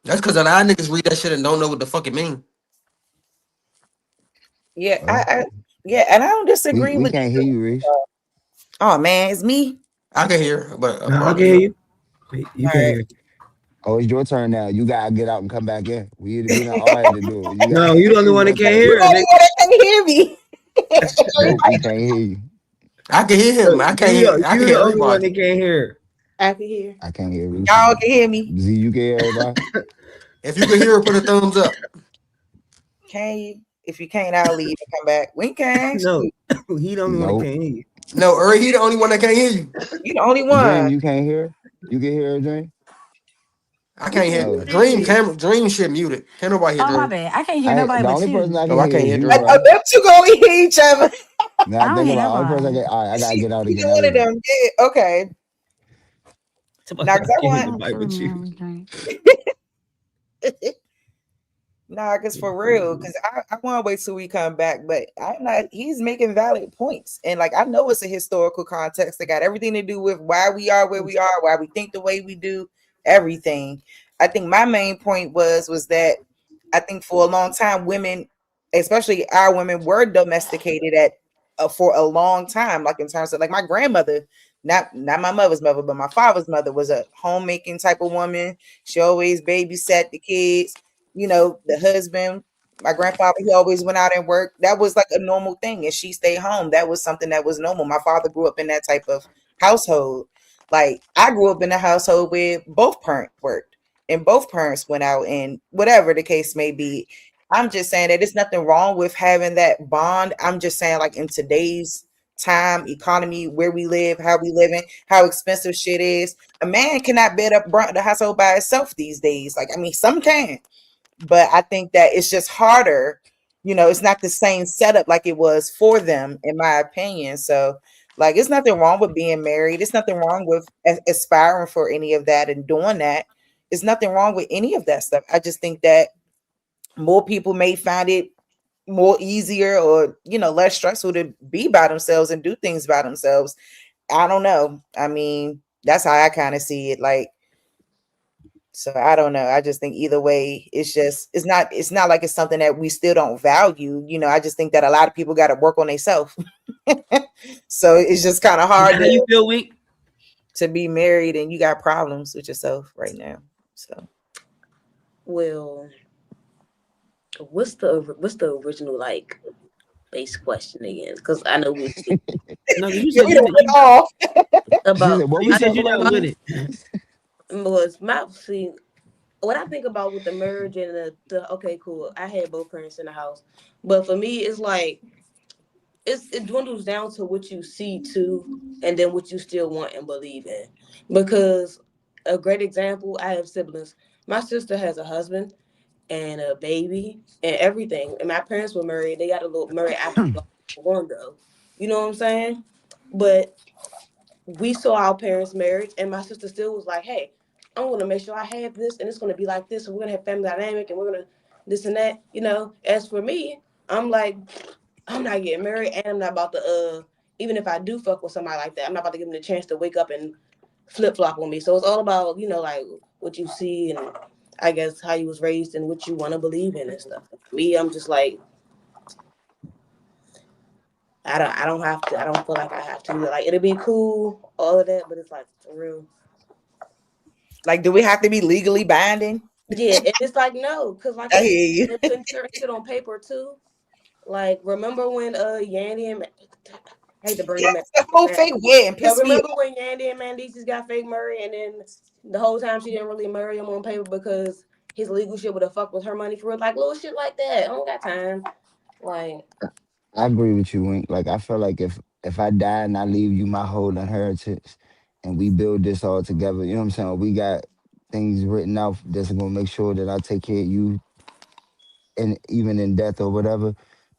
That's because a lot of niggas read that shit and don't know what the fuck it mean. Yeah, Well, yeah, and I don't we disagree we with can't hear you. you, Reese. Oh man, it's me. I can hear, but No, I can probably hear you. you. You All can right. hear. Oh, it's your turn now. You gotta get out and come back in. We not all had to do it. You got No, you the only it's one that your can't turn. You hear the it, only nigga. one that can hear me. Nope, we Everybody, can't hear you. I can hear him. I can't hear. I can You hear the only one everybody. that can't hear. I can hear. I can't hear Reese y'all now. can hear me. Z, you can hear everybody. If you can hear it, put a thumbs up. Can you? If you can't, I'll leave and come back. We can. No, Shoot. he the only one that Nope. can't hear you. No, he the only one that can't hear you. You the only Dream, one. you can't hear. You can hear her, Dream. I Who can't can hear Oh. Dream hear? camera. Dream shit muted. Can't nobody hear Oh my Dream. bad. I can't hear nobody The but only person you. I can Oh, I hear can't is hear you, Dream. I bro. bet you gonna hear each other. Now I I don't think hear about the only person I nobody. get. All right, I gotta She, get out either again. That one was of them. Yeah. Okay. Somebody Now, I because I can't hear want. Not nobody true, but you. no drink. Nah, because for real, because I want to wait till we come back, but I'm not. He's making valid points, and like I know it's a historical context that got everything to do with why we are where we are, why we think the way we do, everything. I think my main point was that I think for a long time, women, especially our women, were domesticated at for a long time. Like in terms of like my grandmother not my mother's mother, but my father's mother was a homemaking type of woman. She always babysat the kids. The husband, my grandfather, he always went out and worked. That was like a normal thing, and she stayed home. That was something that was normal. My father grew up in that type of household. Like I grew up in a household where both parents worked and both parents went out, and whatever the case may be. I'm just saying that there's nothing wrong with having that bond. I'm just saying, like in today's time, economy, where we live, how we living, how expensive shit is. A man cannot bed up the household by itself these days. Like, I mean, some can, but I think that it's just harder. It's not the same setup like it was for them, in my opinion. So, like, it's nothing wrong with being married. It's nothing wrong with aspiring for any of that and doing that. It's nothing wrong with any of that stuff. I just think that more people may find it more easier or less stressful to be by themselves and do things by themselves. I don't know. I mean, that's how I kind of see it. Like, so I don't know. I just think either way, it's not like it's something that we still don't value. I just think that a lot of people got to work on themselves. So it's just kind of Is hard that how you feel, Wink? to be married and you got problems with yourself right now. So, Well, what's the original like base question again? Because I know No, you yeah, said we you don't you, went off. She about. said, "What you we I said talk you think about never about with again?" it. was my see what I think about with the marriage and the okay, cool. I had both parents in the house, but for me, it's like it dwindles down to what you see too, and then what you still want and believe in. Because a great example, I have siblings. My sister has a husband and a baby and everything. And my parents were married. They got a little married after long ago. You know what I'm saying? But we saw our parents married, and my sister still was like, "Hey, I'm gonna make sure I have this, and it's gonna be like this, and we're gonna have family dynamic, and we're gonna this and that." As for me, I'm like, I'm not getting married, and I'm not about to even if I do fuck with somebody like that, I'm not about to give them the chance to wake up and flip flop on me. So it's all about like what you see and I guess how you was raised and what you want to believe in and stuff. Me, I'm just like I don't have to. I don't feel like I have to. Like it'll be cool, all of that, but it's like for real. Like, do we have to be legally binding? Yeah, and it's like no, because like I I said, hear they're you. putting certain shit on paper too. Like remember when Yandy and I hate to bring them Yes, back. the whole fake wedding But pissed me remember off. when Yandy and Mandices got fake Murray, and then the whole time she didn't really marry him on paper because his legal shit would have fucked with her money for real, like little shit like that. I don't got time. Like I agree with you, Wink. Like I feel like if I die and I leave you my whole inheritance, and we build this all together, you know what I'm saying? We got things written out that's gonna make sure that I take care of you, and even in death or whatever.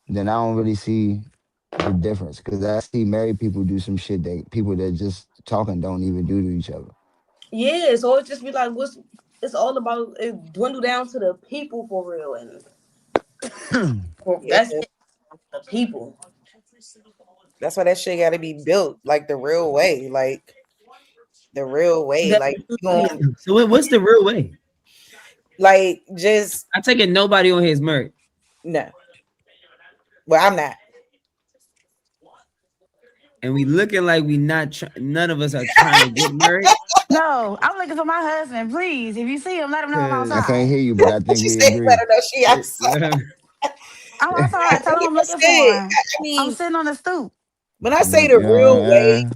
Then I don't really see the difference because I see married people do some shit that people that just talking don't even do to each other. yeah, so it just be like what's it's all about it dwindle down to the people for real and Yeah, that's it, the people. that's why that shit got to be built like the real way, like the real way. That Like you yeah. going So what's the real way? like just I take it nobody on here is married, no. Well, I'm not. and we looking like we not. None of us are trying to get married. No, I'm looking for my husband. Please, if you see him, let him know I'm I Cause can't outside. hear you, but I think She we said, "Let agree. her know she outside." I'm I, outside. Tell him like I'm I looking for said, him. I I'm mean, sitting on the stoop. when I say But the real way,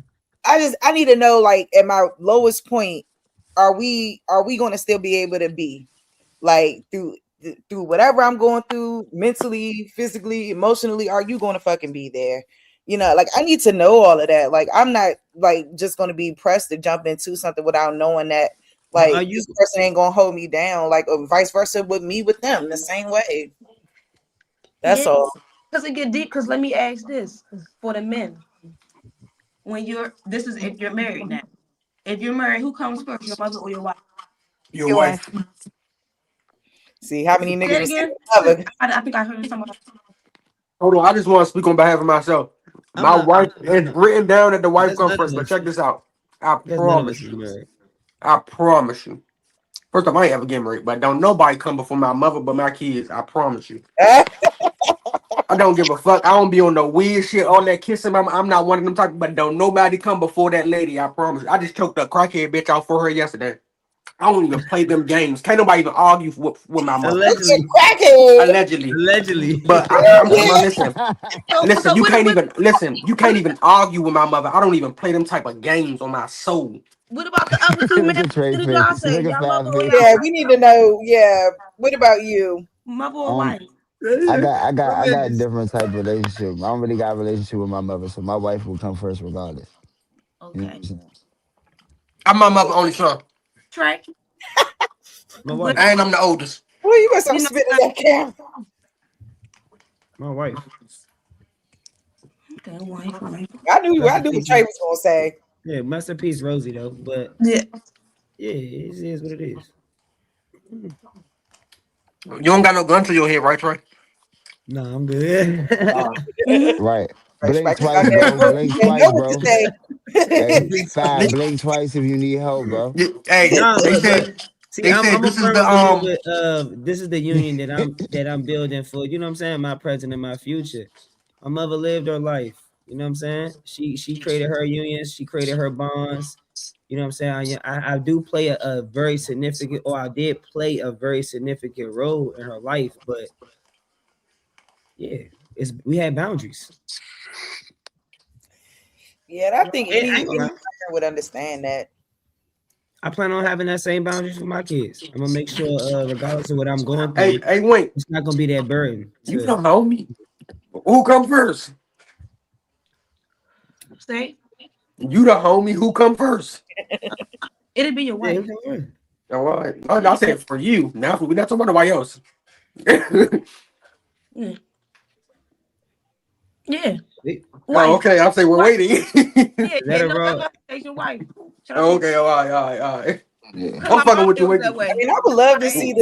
I need to know, like, at my lowest point, are we going to still be able to be like through whatever I'm going through, mentally, physically, emotionally? Are you going to fucking be there? Like I need to know all of that. Like I'm not like just going to be pressed to jump into something without knowing that but like are this you? person ain't gonna hold me down, like or vice versa with me with them the same way. That's Yeah, all. because it get deep. Because let me ask this for the men: when you're this is if you're married now. If you're married, who comes first, your mother or your wife? Your Your wife. wife. See how many Say niggas it would say again. mother. I think I heard somebody. Hold on, I just want to speak on behalf of myself. I'm My not. wife, it's written down that the wife That's comes none first, of but us. check this out. I That's none of us promise is you. married. I promise you. First off, I ain't ever get married, but don't nobody come before my mother but my kids. I promise you. I don't give a fuck. I don't be on no weird shit, all that kissing. I'm not one of them type, but don't nobody come before that lady. I promise. I just choked a crackhead bitch out for her yesterday. I don't even play them games. Can't nobody even argue with my mother. Look at Allegedly. crackhead. Allegedly. Allegedly. But Yeah. listen, So, listen. so You what, can't what, even listen. You what, can't even argue with my mother. I don't even play them type of games on my soul. what about the other two Look men? at Trey What did face. y'all say? Look at Y'all mother Fat or face. y'all Yeah, we need to know. Yeah. What about you? mother or Um, wife? I My got a man different type of relationship. I don't really got a relationship with my mother, so my wife will come first regardless. You know what Okay. I'm saying? I'm my mother only son, Trey. my What wife. and I'm the oldest. Well, you gonna stop you know? spitting in that camera. My wife. Okay, wife. I knew what Masterpiece. Trey was gonna say. Yeah, masterpiece Rosie though. But Yeah. yeah, it is what it is. Mm. You don't got no gun to your head, right, Trey? Nah, I'm good. Mhm. Right. Blink Respect out twice, there. bro. Blink They know twice, what to bro. say. Hey, They, Five. Blink twice if you need help, bro. hey, Nah, but see, they said I'm a this is the firm believer of this is the union that I'm building for. You know what I'm saying? My present and my future. My mother lived her life. You know what I'm saying? She created her unions. She created her bonds. You know what I'm saying? I do play a very significant, or I did play a very significant role in her life. But yeah, it's we had boundaries. Yeah, and I think I ain't gonna any lie. partner would understand that. I plan on having that same boundaries for my kids. I'm gonna make sure, regardless of what I'm going hey, through, hey, Wink. it's not gonna be that burden You to. don't know me. Who come first? Say You the homie. Who come first? it'll be your Yeah, wife. come on. All right. I said for you. Now we're not talking about nobody else. Yeah. Yeah. Is Oh, Wife. okay. I'll say we're Wife. waiting. Yeah, that yeah. a No, that's raw? why I say your wife. Trying to Okay. All right. All right. All right. Yeah. because I'm my fucking mom with you, feels that Winky. I way. mean, I would love to I see ain't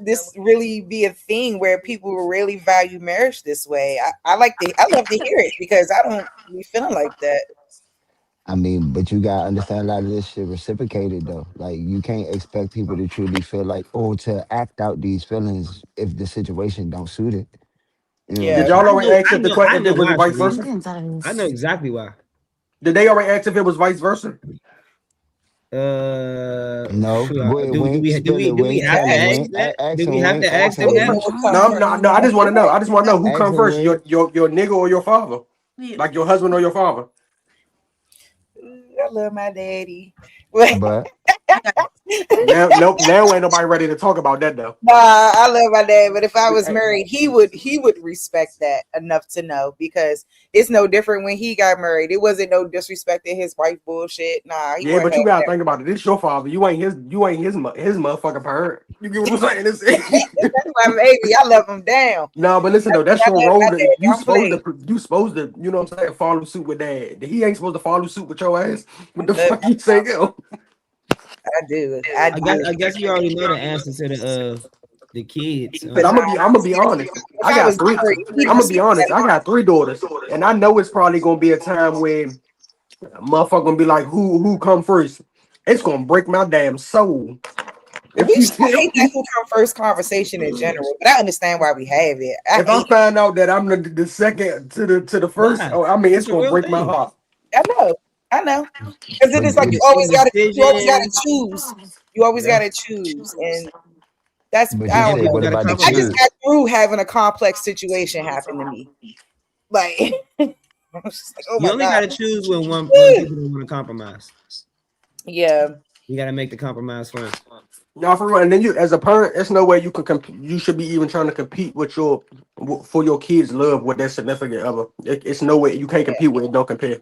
this really be a thing where people will really value marriage this way. I love to hear it because I don't be feeling like that. I mean, but you gotta understand a lot of this shit reciprocated though. Like you can't expect people to truly feel like, oh, to act out these feelings if the situation don't suit it. You know what I'm Did Yeah. y'all I saying? already know, ask I if the know, I if know it was why, vice I'm Sharice. versa? getting tired of I know this. exactly why. Did they already ask if it was vice versa? No. Shoot, Go ahead, Wink. Spill it, do we Wink. have Tell to it, ask Wink. I that? Do Ask we him, have Wink. to Ask ask him, them want to that? know Wink. I'm what trying comes No, to. no, first. no. I just want to know. I just want to know who Ask come him, first. Wink. Your nigga or your father? yeah. Like your husband or your father? I love my daddy. But Yeah. Now, nope. Now ain't nobody ready to talk about that though. Nah, I love my dad, but if I was Hey, married, he would respect that enough to know because it's no different when he got married. It wasn't no disrespecting his wife bullshit. Nah, he yeah, wasn't but you having gotta that. think about it. This your father. You ain't his. You ain't his motherfucking parent. You get what I'm saying? That's my baby. I love him down. No, but listen though, that's I your love role. my That dad. Don't play. you supposed to, you know what I'm saying, follow suit with dad. He ain't supposed to follow suit with your ass. I What the love fuck you say, yo? I do. I do. I guess we already know the answer to the kids. But nah, I'm gonna be honest. if I I was got three. married, he I'm would gonna be respect that honest. I enough. got three daughters, and I know it's probably gonna be a time when a motherfucker gonna be like, who come first? It's gonna break my damn soul Well, if you I tell hate that me. who come first conversation in general, but I understand why we have it. I If I hate. find out that I'm the second to the first, Why? oh, I mean, it's It's a gonna real break my thing. heart. I know. I know. Because it but is like you always gotta Decisions. choose. You always Yeah. gotta choose, and that's but I you don't And said then you what know. got to about the I just compromise. got kids? through having a complex situation happen to me. Like I was just like, oh You my only got to god. choose when people don't want to compromise. Yeah, You got to make the compromise first. No, for real. And then you, as a parent, there's no way you can you should be even trying to compete with for your kids' love with their significant other. It's no way you can't compete with it. Don't compare.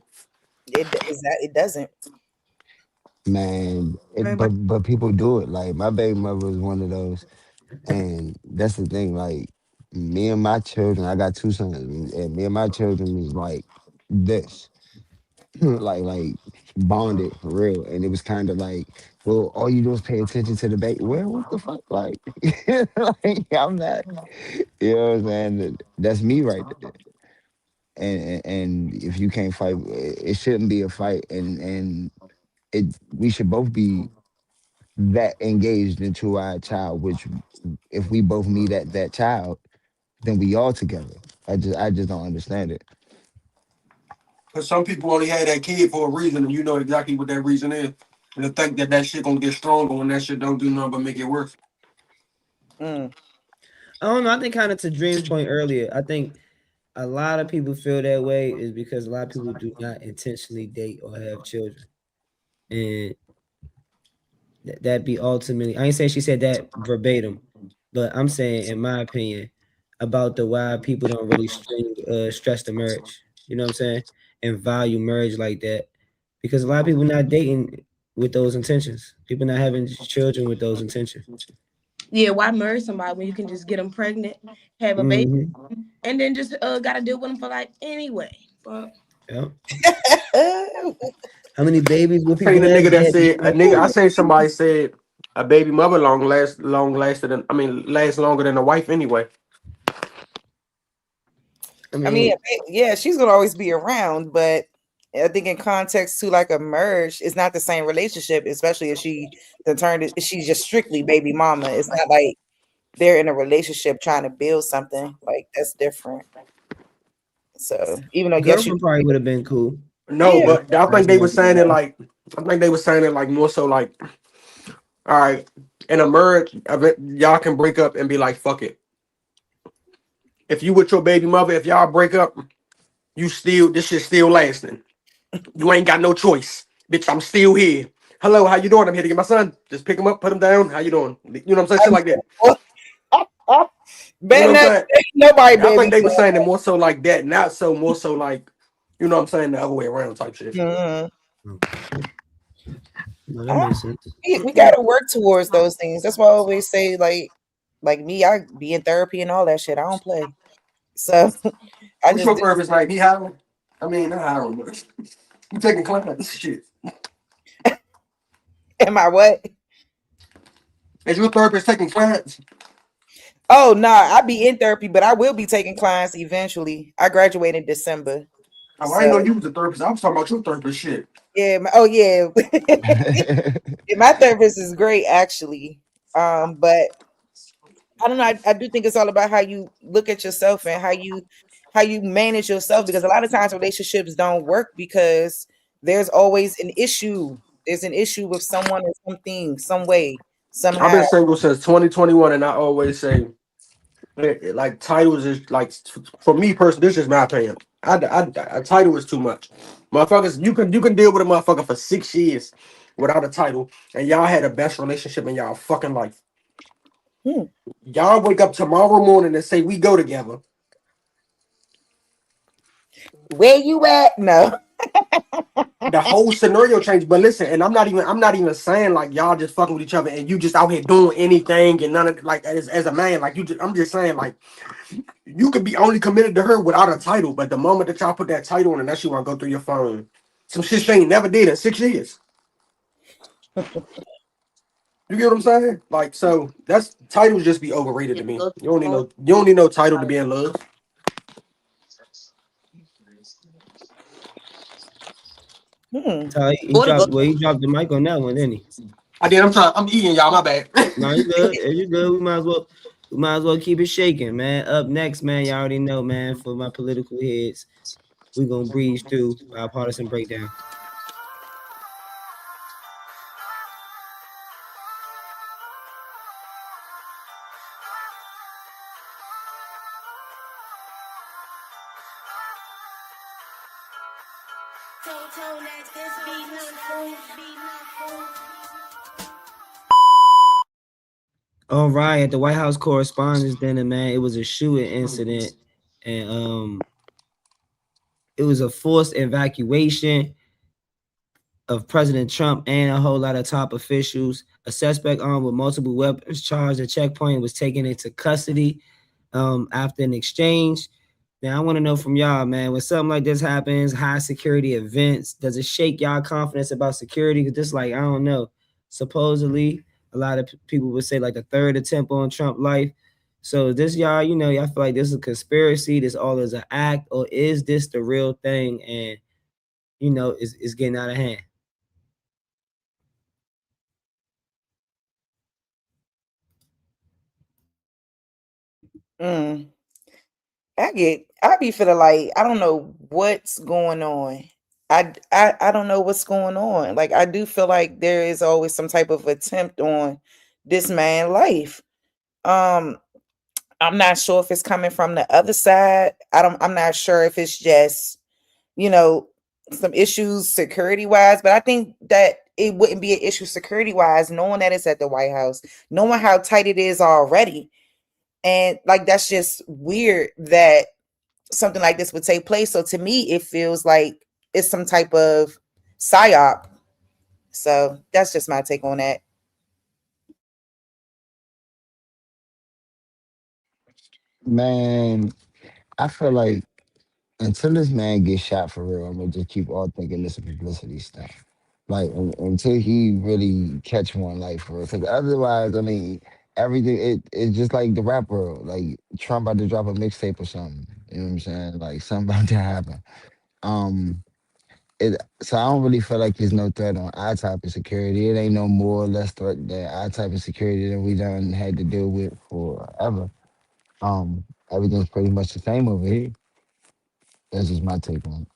it doesn't. Man, Everybody. but people do it. Like my baby mother was one of those. And that's the thing, like me and my children, I got two sons, and me and my children is like this. like bonded for real. And it was kind of like, well, all you do is pay attention to the baby. Well, what the fuck? Like, like I'm not, you know what I'm saying? That's me right there. And if you can't fight, it shouldn't be a fight. And it we should both be that engaged into our child, which if we both meet that child, then we all together. I just don't understand it. Because some people only had that kid for a reason, and you know exactly what that reason is. And to think that that shit gonna get stronger when that shit don't do nothing but make it worse. Mm. I don't know. I think kind of to Dream's point earlier. I think a lot of people feel that way is because a lot of people do not intentionally date or have children, and that be ultimately. I ain't saying she said that verbatim, but I'm saying, in my opinion, about the why people don't really stress the marriage. You know what I'm saying? And value marriage like that, because a lot of people not dating with those intentions. People not having children with those intentions. Yeah, why marry somebody when you can just get them pregnant, have a baby, Hmm. and then just gotta deal with them for life anyway? But Yeah. How many babies will I people seen a have nigga that had said a nigga. I before? seen somebody said a baby mother long lasted than lasts longer than a wife anyway. I I mean, mean, yeah, she's gonna always be around, but I think in context to like a merge, it's not the same relationship, especially if she the turn if she's just strictly baby mama. It's not like they're in a relationship trying to build something. Like that's different. So even though yes, you girlfriend probably would have been cool. No, yeah. but I think Person they were like saying it like I think they were saying it like more so like, all right, in a marriage, y'all can break up and be like, fuck it. If you with your baby mother, if y'all break up, you still this shit still lasting. You ain't got no choice, bitch. I'm still here. Hello, how you doing? I'm here to get my son. Just pick him up, put him down. How you doing? You know what I'm saying? Shit like that. You know Better what I'm not saying? nobody, I think baby. they were saying it more so like that, not so more so like, you know what I'm saying, the other way around type shit. Mhm. okay. No, that I- makes sense. we gotta work towards those things. That's why I always say, like me, I be in therapy and all that shit. I don't play. So I What's just your therapist like? He hiring? I mean, not hiring, but you taking clients. Shit. am I what? Is your therapist taking clients? Oh no, I be in therapy, but I will be taking clients eventually. I graduate in December. Oh, I So didn't know you was a therapist. I was talking about your therapist shit. yeah, oh yeah. Yeah, my therapist is great actually. But I don't know. I do think it's all about how you look at yourself and how you manage yourself because a lot of times relationships don't work because there's always an issue. There's an issue with someone or something, some way, I've somehow. been single since 2021, and I always say, like, titles is like, for me personally, this is my opinion. A title is too much. Motherfuckers, you can deal with a motherfucker for 6 years without a title, and y'all had the best relationship in y'all fucking life. Hmm. Y'all wake up tomorrow morning and say we go together. Where you at? No. The whole scenario changed. But listen, and I'm not even saying like y'all just fucking with each other and you just out here doing anything and none of like as a man, like I'm just saying like you could be only committed to her without a title, but the moment that y'all put that title on and that shit wanna go through your phone. Some shit she ain't never did in 6 years. You get what I'm saying? Like so that's titles just be overrated to me. You don't need no title to be in love. Hmm. So he dropped. Well, he dropped the mic on that one, didn't he? I'm eating y'all, my bad. No, you good. You good. We might as well keep it shaking, man. Up next, man. You already know, man. For my political heads, we gonna breeze through our partisan breakdown. All right, at the White House Correspondents' Dinner, man, it was a shooting incident, and it was a forced evacuation of President Trump and a whole lot of top officials. A suspect armed with multiple weapons charged at checkpoint was taken into custody after an exchange. Now, I want to know from y'all, man, when something like this happens, high security events, does it shake y'all confidence about security? Because this, like, I don't know. Supposedly, a lot of people would say like the third attempt on Trump life. So this, y'all, y'all feel like this is a conspiracy, this all is an act, or is this the real thing and, it's getting out of hand? Mm. I be feeling like I don't know what's going on. I don't know what's going on. Like I do feel like there is always some type of attempt on this man's life. Um, I'm not sure if it's coming from the other side. I'm not sure if it's just, you know, some issues security wise, but I think that it wouldn't be an issue security wise, knowing that it's at the White House, knowing how tight it is already. And like that's just weird that something like this would take place. So to me, it feels like it's some type of psyop. So that's just my take on that. Man, I feel like until this man gets shot for real, I'm gonna just keep all thinking this is publicity stuff. Like until he really catch one, like for real. Because otherwise, I mean, everything it's just like the rap world. Like Trump about to drop a mixtape or something. You know what I'm saying? Like something about to happen. Um, so I don't really feel like there's no threat on our type of security. It ain't no more or less threat than our type of security than we done had to deal with forever. Um, Everything's pretty much the same over here. That's just my take on it.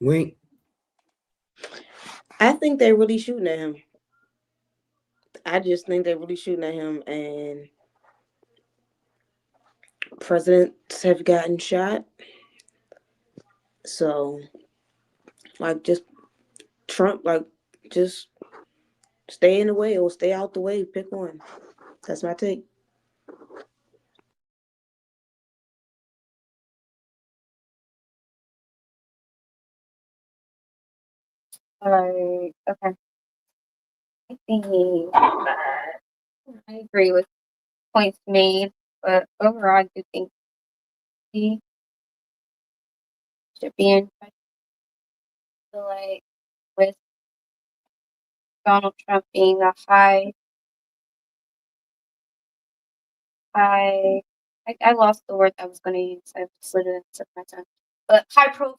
Wink. I think they're really shooting at him. I just think they're really shooting at him, and presidents have gotten shot. So, like, just Trump, like, just stay in the way or stay out the way. Pick one. That's my take. Okay. I think I agree with points made, but overall, I do think he should be in. I feel like with Donald Trump being a high, I lost the word I was going to use. I slid it into my tongue, but high profile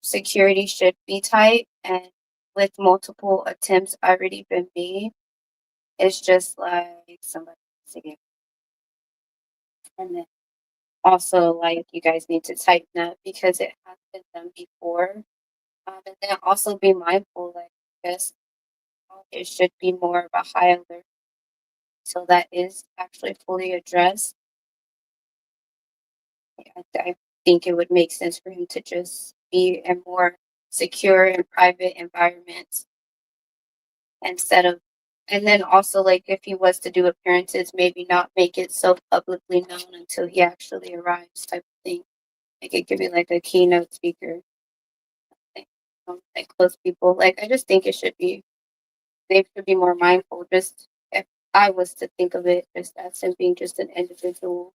security should be tight, and with multiple attempts already been made, it's just like somebody to get, and then also like you guys need to tighten up because it has been done before. And then also be mindful, like yes, it should be more of a high alert so that is actually fully addressed. I think it would make sense for him to just be a more secure and private environment instead of, and then also like if he was to do appearances, maybe not make it so publicly known until he actually arrives, type of thing. Like it could be like a keynote speaker, like, like close people. Like I just think it should be, they should be more mindful. Just if I was to think of it just as him being just an individual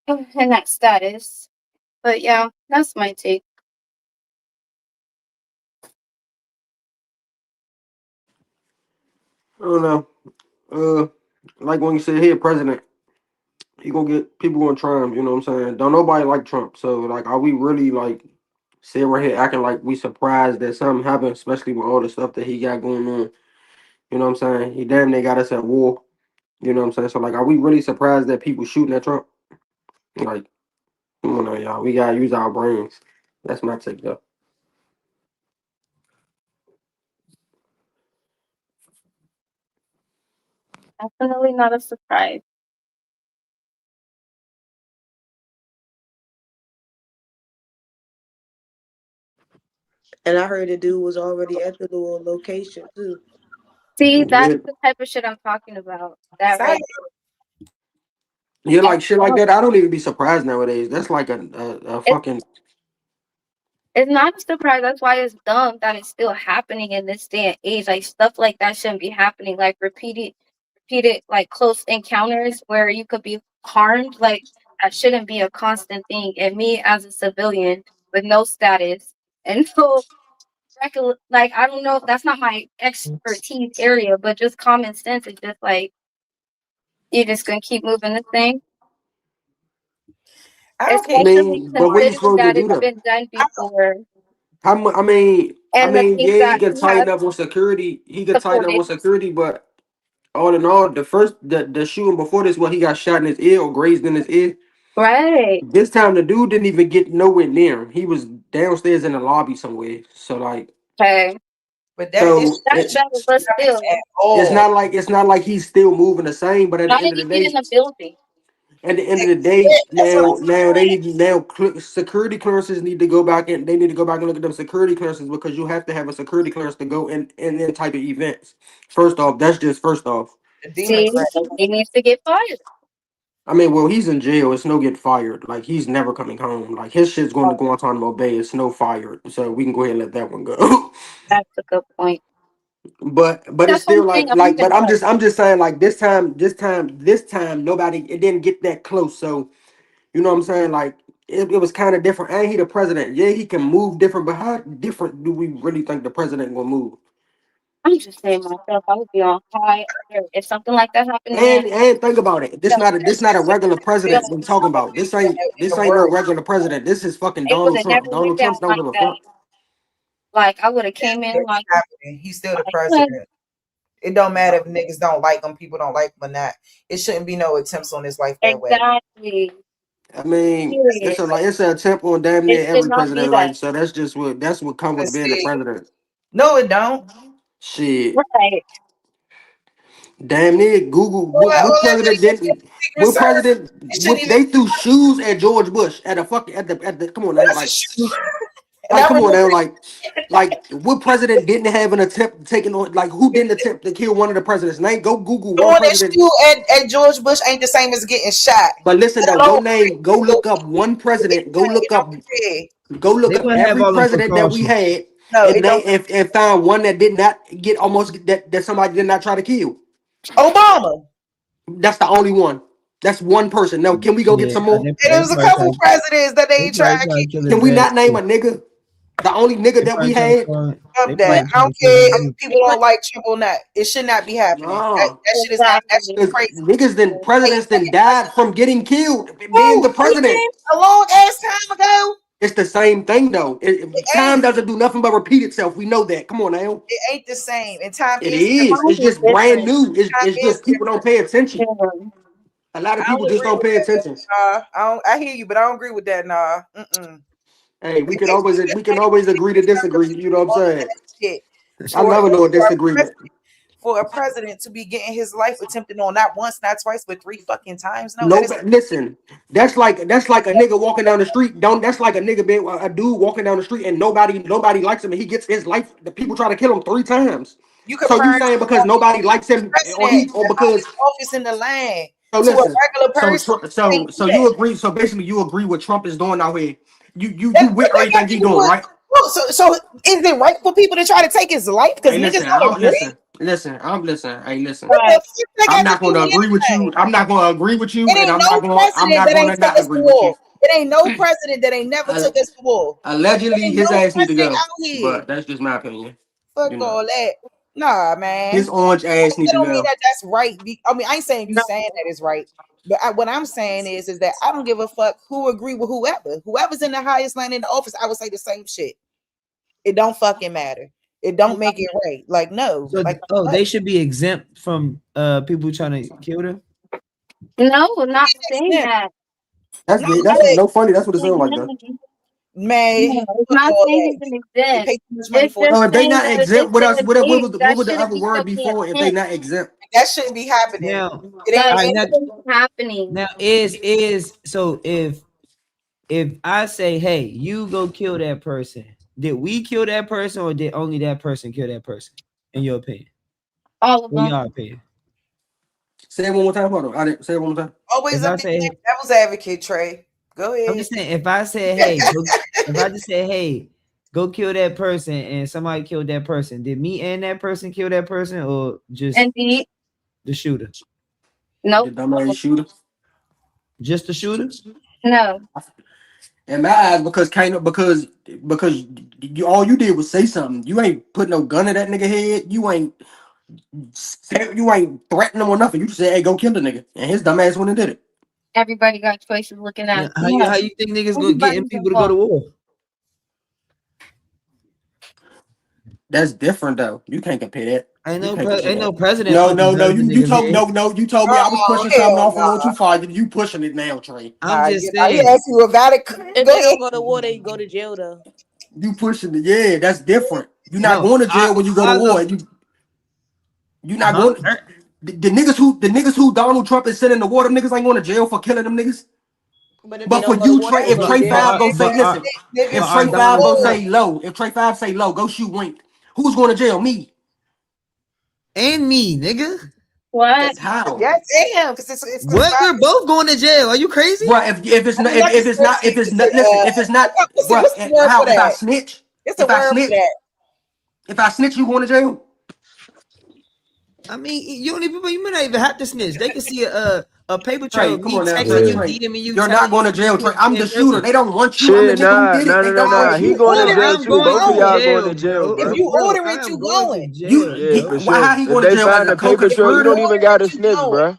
in that status. But yeah, that's my take. I don't know. Uh, like when you said here, president, he gonna get people gonna try him. You know what I'm saying? Don't nobody like Trump. So like, are we really like sitting right here acting like we surprised that something happened, especially with all the stuff that he got going on? You know what I'm saying? He damn near got us at war. You know what I'm saying? So like, are we really surprised that people shooting at Trump? Like, come on now, y'all. We gotta use our brains. That's my take, though. Definitely not a surprise. And I heard the dude was already at the little location too. See, that's Yeah, the type of shit I'm talking about. That Sorry. right. yeah, It's like shit like dumb. that. I don't even be surprised nowadays. That's like a It's, fucking it's not a surprise. That's why it's dumb that it's still happening in this day and age. Like stuff like that shouldn't be happening. Like repeated like close encounters where you could be harmed. Like that shouldn't be a constant thing. And me as a civilian with no status and no like I don't know, that's not my expertise area, but just common sense is just like you're just gonna keep moving this thing. I don't I care. Especially mean, but what you considering supposed to that do it's though? been done before. I mean, I And the mean, things yeah, he that could he has tighten up on security. He could tighten up supported. on security, but all in all, the shooting before this, where he got shot in his ear or grazed in his ear. Right. This time, the dude didn't even get nowhere near him. He was downstairs in the lobby somewhere. So like, Okay. But that it so should That's it, better, but not still, at all. it's not like he's still moving the same. But at why the end did of the he get in day, the building? at the end of the day, That's what I'm now they saying. need security clearances need to go back and they need to go back and look at them security clearances because you have to have a security clearance to go in them type of events. First off, that's just first off. The See, Democrat. he needs to get fired. I mean, well, he's in jail. It's no get fired. Like he's never coming home. Like his shit's going to Oh, Guantanamo Bay. It's no fired. So we can go ahead and let that one go. that's a good point. But it's That's what I'm still saying. but I'm just saying like this time nobody it didn't get that close. So you know what I'm saying? Like it was kind of different. And he the president. Yeah, he can move different, but how different do we really think the president gonna move? I'm just saying myself, I would be on high alert if something like that happened to him. And think about it. So, This not a regular real, president we talking about. In the This ain't no world. regular president. This is fucking it would Donald have never Trump. went Donald down Trump don't like give a that. fuck. Like I would have That's came in what's like, happening. He's still the like president. It don't matter if niggas don't like him, people don't like him or not. It shouldn't be no attempts on his life that way. exactly. I mean, Period. it's an attempt on damn It near should every not be president that. life. So that's what comes But with being a see, president. no, it don't. Shit. Right. Damn near Google Well, what let's just president get the didn't Secret what Service. president It shouldn't what even they threw shoes at George Bush at a fucking at the come on now that's a like shoe. And I come on remember now like what president didn't have an attempt taking on like who didn't attempt to kill one of the presidents? Name go Google one throwing that president. shoe at George Bush ain't the same as getting shot. But listen Let though, alone go look up one president. it don't compare. Go look They up wouldn't have every all them president that we precautions. had No, and it don't. and found one that did not get that somebody did not try to kill. Obama. That's the only one. That's one person. Now, can we go get Yeah, some more? And there was a couple presidents that they they ain't trying probably to try keep to kill Can his we ass not name a too. nigga? The only nigga They that we probably try to had? find. They up that. probably I try don't to kill care him if too. people don't like Trump or not. It should not be happening. Nah. That shit is out. That shit Exactly. is Because crazy. niggas then Hey, presidents then died from getting killed being who? the president. Lincoln? A long ass time ago? It's the same thing though. It Time ain't. doesn't do nothing but repeat itself. We know that. Come on now. It ain't the same. And time It is is. different. It's Mine is just brand different. new. Time It's is just people don't pay attention. Yeah. A lot of I people don't just agree don't with pay that attention. though. Nah, I hear you, but I don't agree with that. Nah. Mm-mm. Hey, It takes we can always agree to disagree. You know what I'm all of saying? that shit I for never know a disagreement. for a president to be getting his life attempted on not once, not twice, but three fucking times. No, that No, is but listen, that's like a nigga walking down the street. Don't That's like a nigga being a dude walking down the street and nobody likes him and he gets his life. The people try to kill him 3 times. you So you comparing saying because nobody likes him president, or the because highest office in the land, so to a listen regular person. Can't do so that. you agree so basically you agree what Trump is doing out here. You What with that got everything to he do doing with? right? Well, so is it right for people to try to take his life because Hey, niggas listen, don't agree? Hey, listen. What the Right. fuck that I'm got to not do going to with agree with anything? you. I'm not going to agree with you, It and ain't no I'm president not that going ain't to took not us to agree with you. war. It ain't no president that ain't never Uh, took us to war. It Allegedly, ain't his no ass need to president go, out here. but that's just my opinion. Fuck You know, all that. Nah, his man. orange ass need That to don't mean go. that that's right. I mean, I ain't saying you No, saying that is right, but what I'm saying is that I don't give a fuck who agree with whoever. Whoever's in the highest line in the office, I would say the same shit. It don't fucking matter. It don't make it right. Like no, So, like what? they should be exempt from people trying to kill them. no, not It's saying them. that. No, That's but no funny. That's what it sounds like though. Mhm. man, No, it's fuck not all saying that. he's an They exempt. pay too much money It's for it. just So if they saying not that if exempt, it's in the what dig, was that the shouldn't other be word taken before if they in. not exempt? That shouldn't be happening. Now, It Like ain't. all right, It, it shouldn't be happening. now is so if I say, hey, you go kill that person, did we kill that person or did only that person kill that person? In your opinion, All of what them. your opinion? Say it one more time. Hold on. I didn't say it one more time. always If up I there, say, devil's advocate, Trey. Go I'm ahead. just saying, if I said, hey, if I just said, hey, go kill that person, and somebody killed that person, did me and that person kill that person, or just Indeed. the shooter? The Nope. dumbass shooter. Just the shooter? No. In my eyes, because you all you did was say something. You ain't put no gun in that nigga head. You ain't threatening him or nothing. You just said, "Hey, go kill the nigga," and his dumb ass went and did it. Everybody got choices looking at Yeah, it. how No. you think niggas gonna getting Everybody's people to go to involved. war? That's different though. You can't compare that. Ain't You no can't compare that. president No, fucking no, no. drugging You niggas told head. no. You told me I was Oh pushing something hell off a no. little too far. You pushing it now, Trey. I'm just I saying, asked you about it. If Go they ahead. don't go to war, they go to jail though. You pushing it. Yeah, that's different. You're not no, going to jail when you go to I war. go, And you not huh? going. The niggas who Donald Trump is sending to war, them niggas ain't going to jail for killing them niggas. But if they But for don't go to you, war, they Trey, gonna if go to But Trey but jail. Five are, go say, but are, listen, but if Niggas are Trey who Five Donald go war. Trump say low, if Trey Five say low, go shoot Wink. Who's going to jail? Me. and me, nigga? What? That's how. Yeah, damn, because it's What? We're conspiring. both going to jail. Are you crazy? Bro, if it's I not mean, not if conspiracy. it's It's not listen, if it's not bro, what's the word how for that? It's a if I word for snitch, that. you going to jail? I mean, you don't even you may not even have to snitch. They can see a paper trail Trey, of come me on now, texting Trey, you, Yeah. Trey. DMing you, You're not telling going you to jail, you Trey. a I'm the damn shooter. person. They don't want you. I'm the Shit, nigga who nah, did it. nah, nah, They nah, don't nah. want If He you you. going to Bro, order jail it, I'm too. you going Both of to y'all going. going jail, to jail, bro. If bro. you Bro, order it, I'm you going to going. jail, Yeah, bro. for Why how sure. he If going to they jail as find a a paper If trail, you co-conspirator? don't you even order got to it, you snitch, going. bro.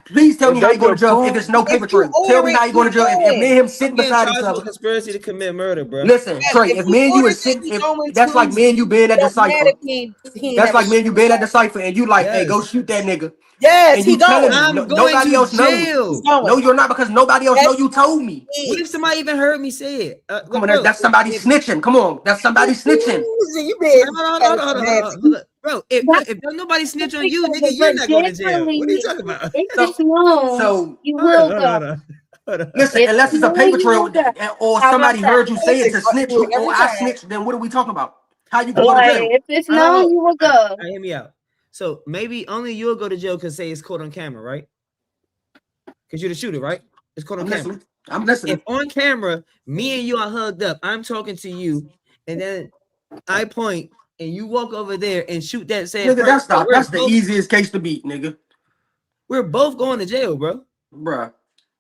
Please tell If me how they you going to could jail if prove, it's no If paper you trail. Tell order me it, how you going you to jail if me going. and him I'm sitting getting beside each charged for other. conspiracy to commit murder, bro. Listen, Yes, Trey, if if you me and you order is it, sitting, he if going that's like too. me and you being It at the don't matter cipher, if he ain't that's never like me and you shot being at the nobody. cipher, and you like, hey, go Yes. shoot that nigga, Yes, and he you telling going. me I'm going nobody to else know. He's jail. No, going. you're not because nobody else know Yes, you told me. he What if is. somebody even heard me say it? Come Look, on, bro, that's somebody if snitching. Come on, that's somebody snitching. You hold being on, kind hold of on, hold on, hold on, nasty. hold on. Bro, That's if don't nobody snitch on you, nigga, because, you're but not going to jail. What are you generally, talking about? if So, it's known, so you Hold on, will hold on, go. hold on. Hold on. listen, If unless it's it's a known, paper you trail will go. or How about somebody that? heard you say it Listen, to I snitch do you it or every I time. snitched, then what are we talking about? How you gonna go to Like, jail? if it's Oh, known, you will go. hear me out. So maybe only you'll go to jail because say it's caught on camera, right? Because you're the shooter, right? It's caught on I'm camera. listening. I'm If listening. on camera, me and you are hugged up, I'm talking to you, and then I point and you walk over there and shoot that said Nigga, person, bro, that's the easiest case to beat, nigga. we're both going to jail, bro. Bruh.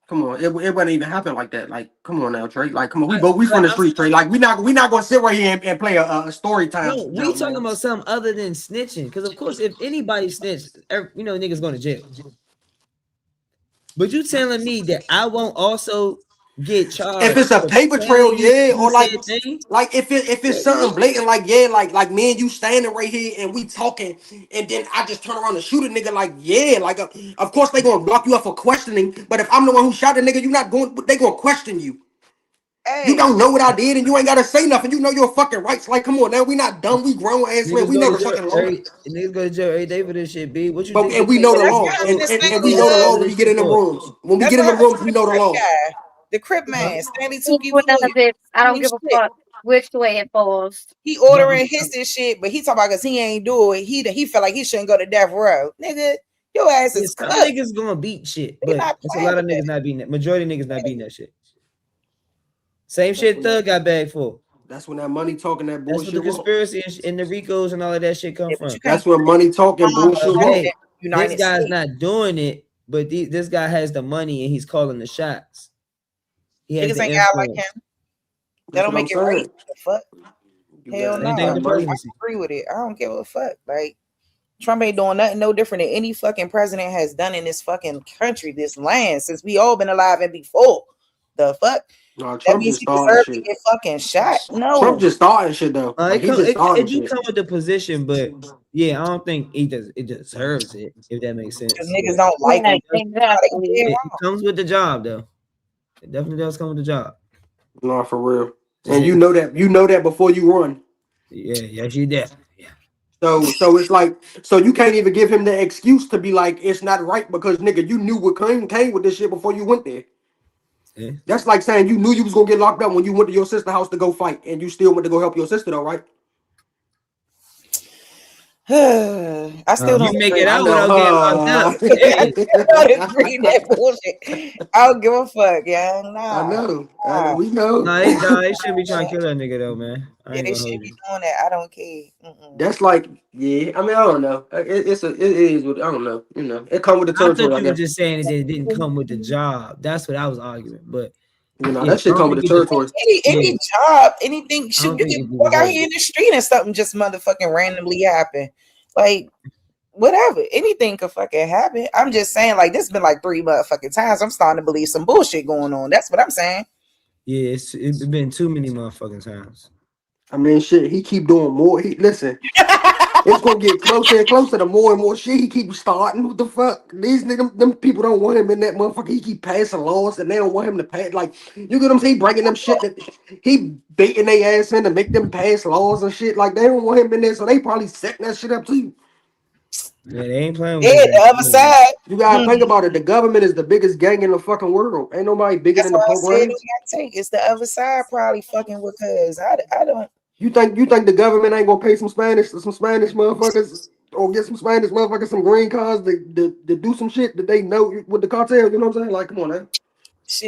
Come on, it wouldn't even happen like that. Like, come on now, Trey. Like, come on, we But from the I'm street, Trey. Like, we not gonna sit right here and play a story time no, we jump, talking man. about something other than snitching. Because of course, if anybody snitched, niggas going to jail. But you telling me that I won't also get If charged it's a for paper trail, telling you yeah, to do or said thing? like if it's What you something mean? blatant, like yeah, like me and you standing right here and we talking, and then I just turn around and shoot a nigga, like yeah, like of course they gonna block you up for questioning, but if I'm the one who shot the nigga, you not going, they gonna question you. You Hey, don't know what I did, and you ain't gotta say nothing. You know your fucking rights. Like, come on now, we not dumb, we grown ass men. Niggas We go know to the jail fucking law, every niggas go to jail every day for this shit, B. What you but think and they we take know the that that's law, what happened to and people we Stanley. know the for law when we this get shit in them for? rooms. When we That's get what in them happened to rooms, we the know the Crip law. guy, the Crip Huh? man, Stanley Tuki With none of Williams. it, I don't Same give a shit. fuck which way it falls. He But ordering his shit, but he talking about because he ain't do it. He felt like he shouldn't go to death row. Nigga, your ass yeah, is some cooked. niggas gonna beat shit, They but not it's a playing lot of with niggas that. not beating that. Majority of niggas not beating that shit. Same shit Thug got bagged for. That's when that money talking that That's what the bullshit wrong. conspiracy and the Ricos and all of that shit come Yeah, but from. you can't That's when money talking prom bullshit wrong. Okay, president of the this United guy's States. not doing it, but this guy has the money and he's calling the shots. He has Niggas the ain't got like influence. him. That That's don't what I'm make it right. saying. The fuck? You Hell gotta no. Same thing with have the money. I presidency. agree with it. I don't give a fuck. Like Trump ain't doing nothing no different than any fucking president has done in this fucking country, this land, since we all been alive and before. The fuck? No, That Trump means just he starting deserved to shit. get fucking shot. Trump No. just starting shit though. Like It he come just starting it do shit. come with the position, but yeah, I don't think it deserves it, if that makes Because sense. niggas But don't like him. Right, Nah, they exactly. dead it wrong. comes with the job though. It definitely does come with the job. No, for real. Just And ain't you know that before you run. yeah, yes you did. Yeah. So it's like so you can't even give him the excuse to be like it's not right because nigga you knew what came with this shit before you went there. Yeah. That's like saying you knew you was gonna get locked up when you went to your sister's house to go fight and you still went to go help your sister though, right? I still You don't make agree. it I out know. without getting locked up. I Hey, still don't agree with that bullshit. I don't give a fuck, yeah. I Nah. know. I know. Nah. We know. they shouldn't be trying to kill that nigga though, man. I Yeah, ain't they gonna should hold be you. doing that. I don't care. Mm-mm. That's like, yeah. I mean, I don't know. It is what I don't know. You know, it come with the I thought territory, I you were guess. just saying that it didn't come with the job. That's what I was arguing. But You know, yeah, that I shit don't come with think the it just territory. yeah, Any job, anything, I shoot, don't you think can it walk out deserves here it. in the street and something just motherfucking randomly happen. Like, whatever. Anything could fucking happen. I'm just saying, like, this been like 3 motherfucking times. I'm starting to believe some bullshit going on. That's what I'm saying. Yeah, it's been too many motherfucking times. I mean, shit, he keep doing more. Listen, it's gonna get closer and closer the more and more shit he keep starting. What the fuck? These niggas, them people don't want him in that motherfucker. He keep passing laws and they don't want him to pass. Like, you get what I'm saying? He breaking them shit that he baiting their ass in to make them pass laws and shit. Like, they don't want him in there, so they probably setting that shit up too. Yeah, they ain't playing with Yeah, his the other ass. side. You gotta think about it. The government is the biggest gang in the fucking world. Ain't nobody bigger That's than the why I said it programs. got take. It's the other side probably fucking with cuz. I don't. You think the government ain't gonna pay some Spanish motherfuckers or get some Spanish motherfuckers some green cards to do some shit that they know with the cartel? You know what I'm saying? Like, come on, man.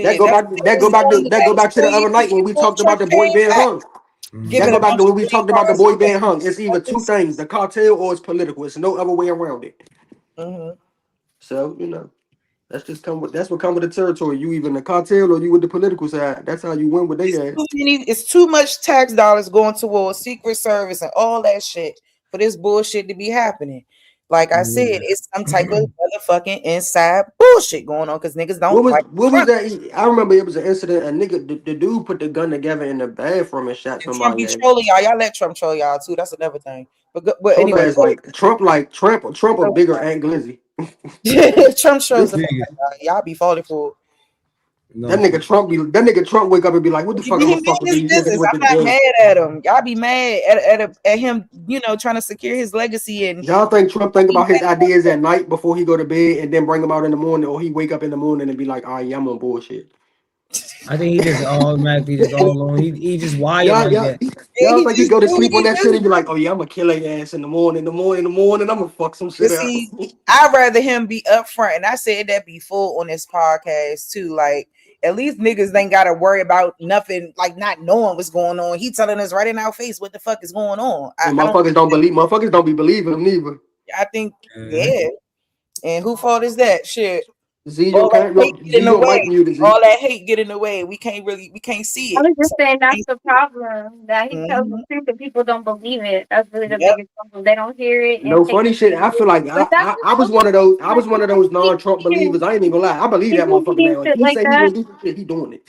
That Shit, go that's back. what they That go was back to doing the that go last back to the 2 other years night when we before talked about Trump the boy came being back, hung. Mm-hmm. That giving go a back bunch to of when we green talked about the cards boy to being hung. It's either two motherfuckers. things: the cartel or it's political. It's no other way around it. Mhm. So that's what come with the territory. You either in the cartel or you with the political side. That's how you win with they ass. It's too much tax dollars going towards Secret Service and all that shit for this bullshit to be happening. Like I said, it's some type of motherfucking inside bullshit going on because niggas don't like What was Trump. that? I remember it was an incident. A nigga, the dude put the gun together in the bathroom and shot And Trump somebody. be And trolling y'all. Y'all let Trump troll y'all too. That's another thing. But Trump anyway, has Trump a bigger Aunt Glizzy. Trump shows This the fuck out. Y'all be falling for it. that No, nigga Trump wake up and be like, what the He fuck I'm gonna mind fuck with his these niggas business. with I'm not today? mad at him. Y'all be mad at him, trying to secure his legacy and Y'all think Trump think about his ideas at night before he go to bed and then bring them out in the morning, or he wake up in the morning and be like, all right, yeah, I'm on bullshit. I think he just automatically just all alone. He just wired Y'all, like y'all, that. yeah, y'all he think he just go to do what sleep on he that shit and do. be like, oh yeah, I'm gonna kill their ass in the morning, I'm gonna fuck some But shit up. see, I'd rather him be upfront, and I said that before on this podcast too. Like, at least niggas ain't gotta worry about nothing, like not knowing what's going on. He telling us right in our face what the fuck is going on. And I don't. motherfuckers don't be believing him neither. I think, Uh-huh. yeah. And who fault is that? Shit. Z, All that hate get in the your mic way. muted, Z. All that hate get in the way. We can't see I it. was just So, saying that's the problem. That he tells the mhm. truth and people don't believe it. That's really the Yep. biggest problem. They don't hear it and No take funny it shit. I feel serious. like But that's just I like was one of those non-Trump believers. I ain't even gonna lie. I believe that people motherfucker mean now. If shit he like say he that. gonna do some shit, he doing it.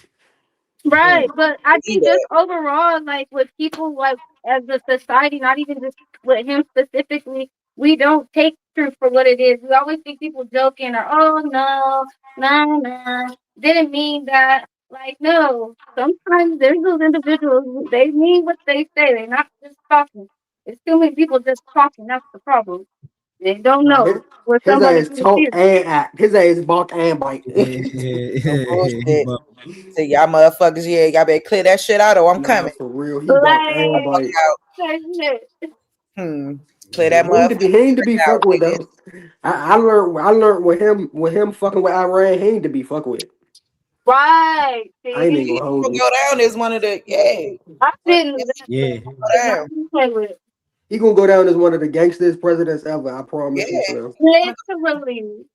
Mm. Right, but I Believe think just that. overall, like with people, like as a society, not even just with him specifically, we don't take truth for what it is. We always think people joking or oh no, no, no, didn't mean that. Like no, sometimes there's those individuals who they mean what they say. They're not just talking. There's too many people just talking. That's the problem. They don't Nah, know what his somebody ass really talk feels. and act. His ass bark and bite. No bullshit. But So y'all motherfuckers, yeah, y'all better clear that shit out or I'm Nah, coming. for real. He bark and Like, bite. Out. that's it. Clear yeah, that He motherfucker ain't to be out, fucked with nigga. though. I learned with him fucking with Iran, he ain't to be fucked with. Right. I ain't See, even He gonna hold gonna you. go down as one of the I One didn't. yeah. go Not down. play with. He gonna go down as one of the gangsters presidents ever. I Yeah. promise you, Slim. Literally.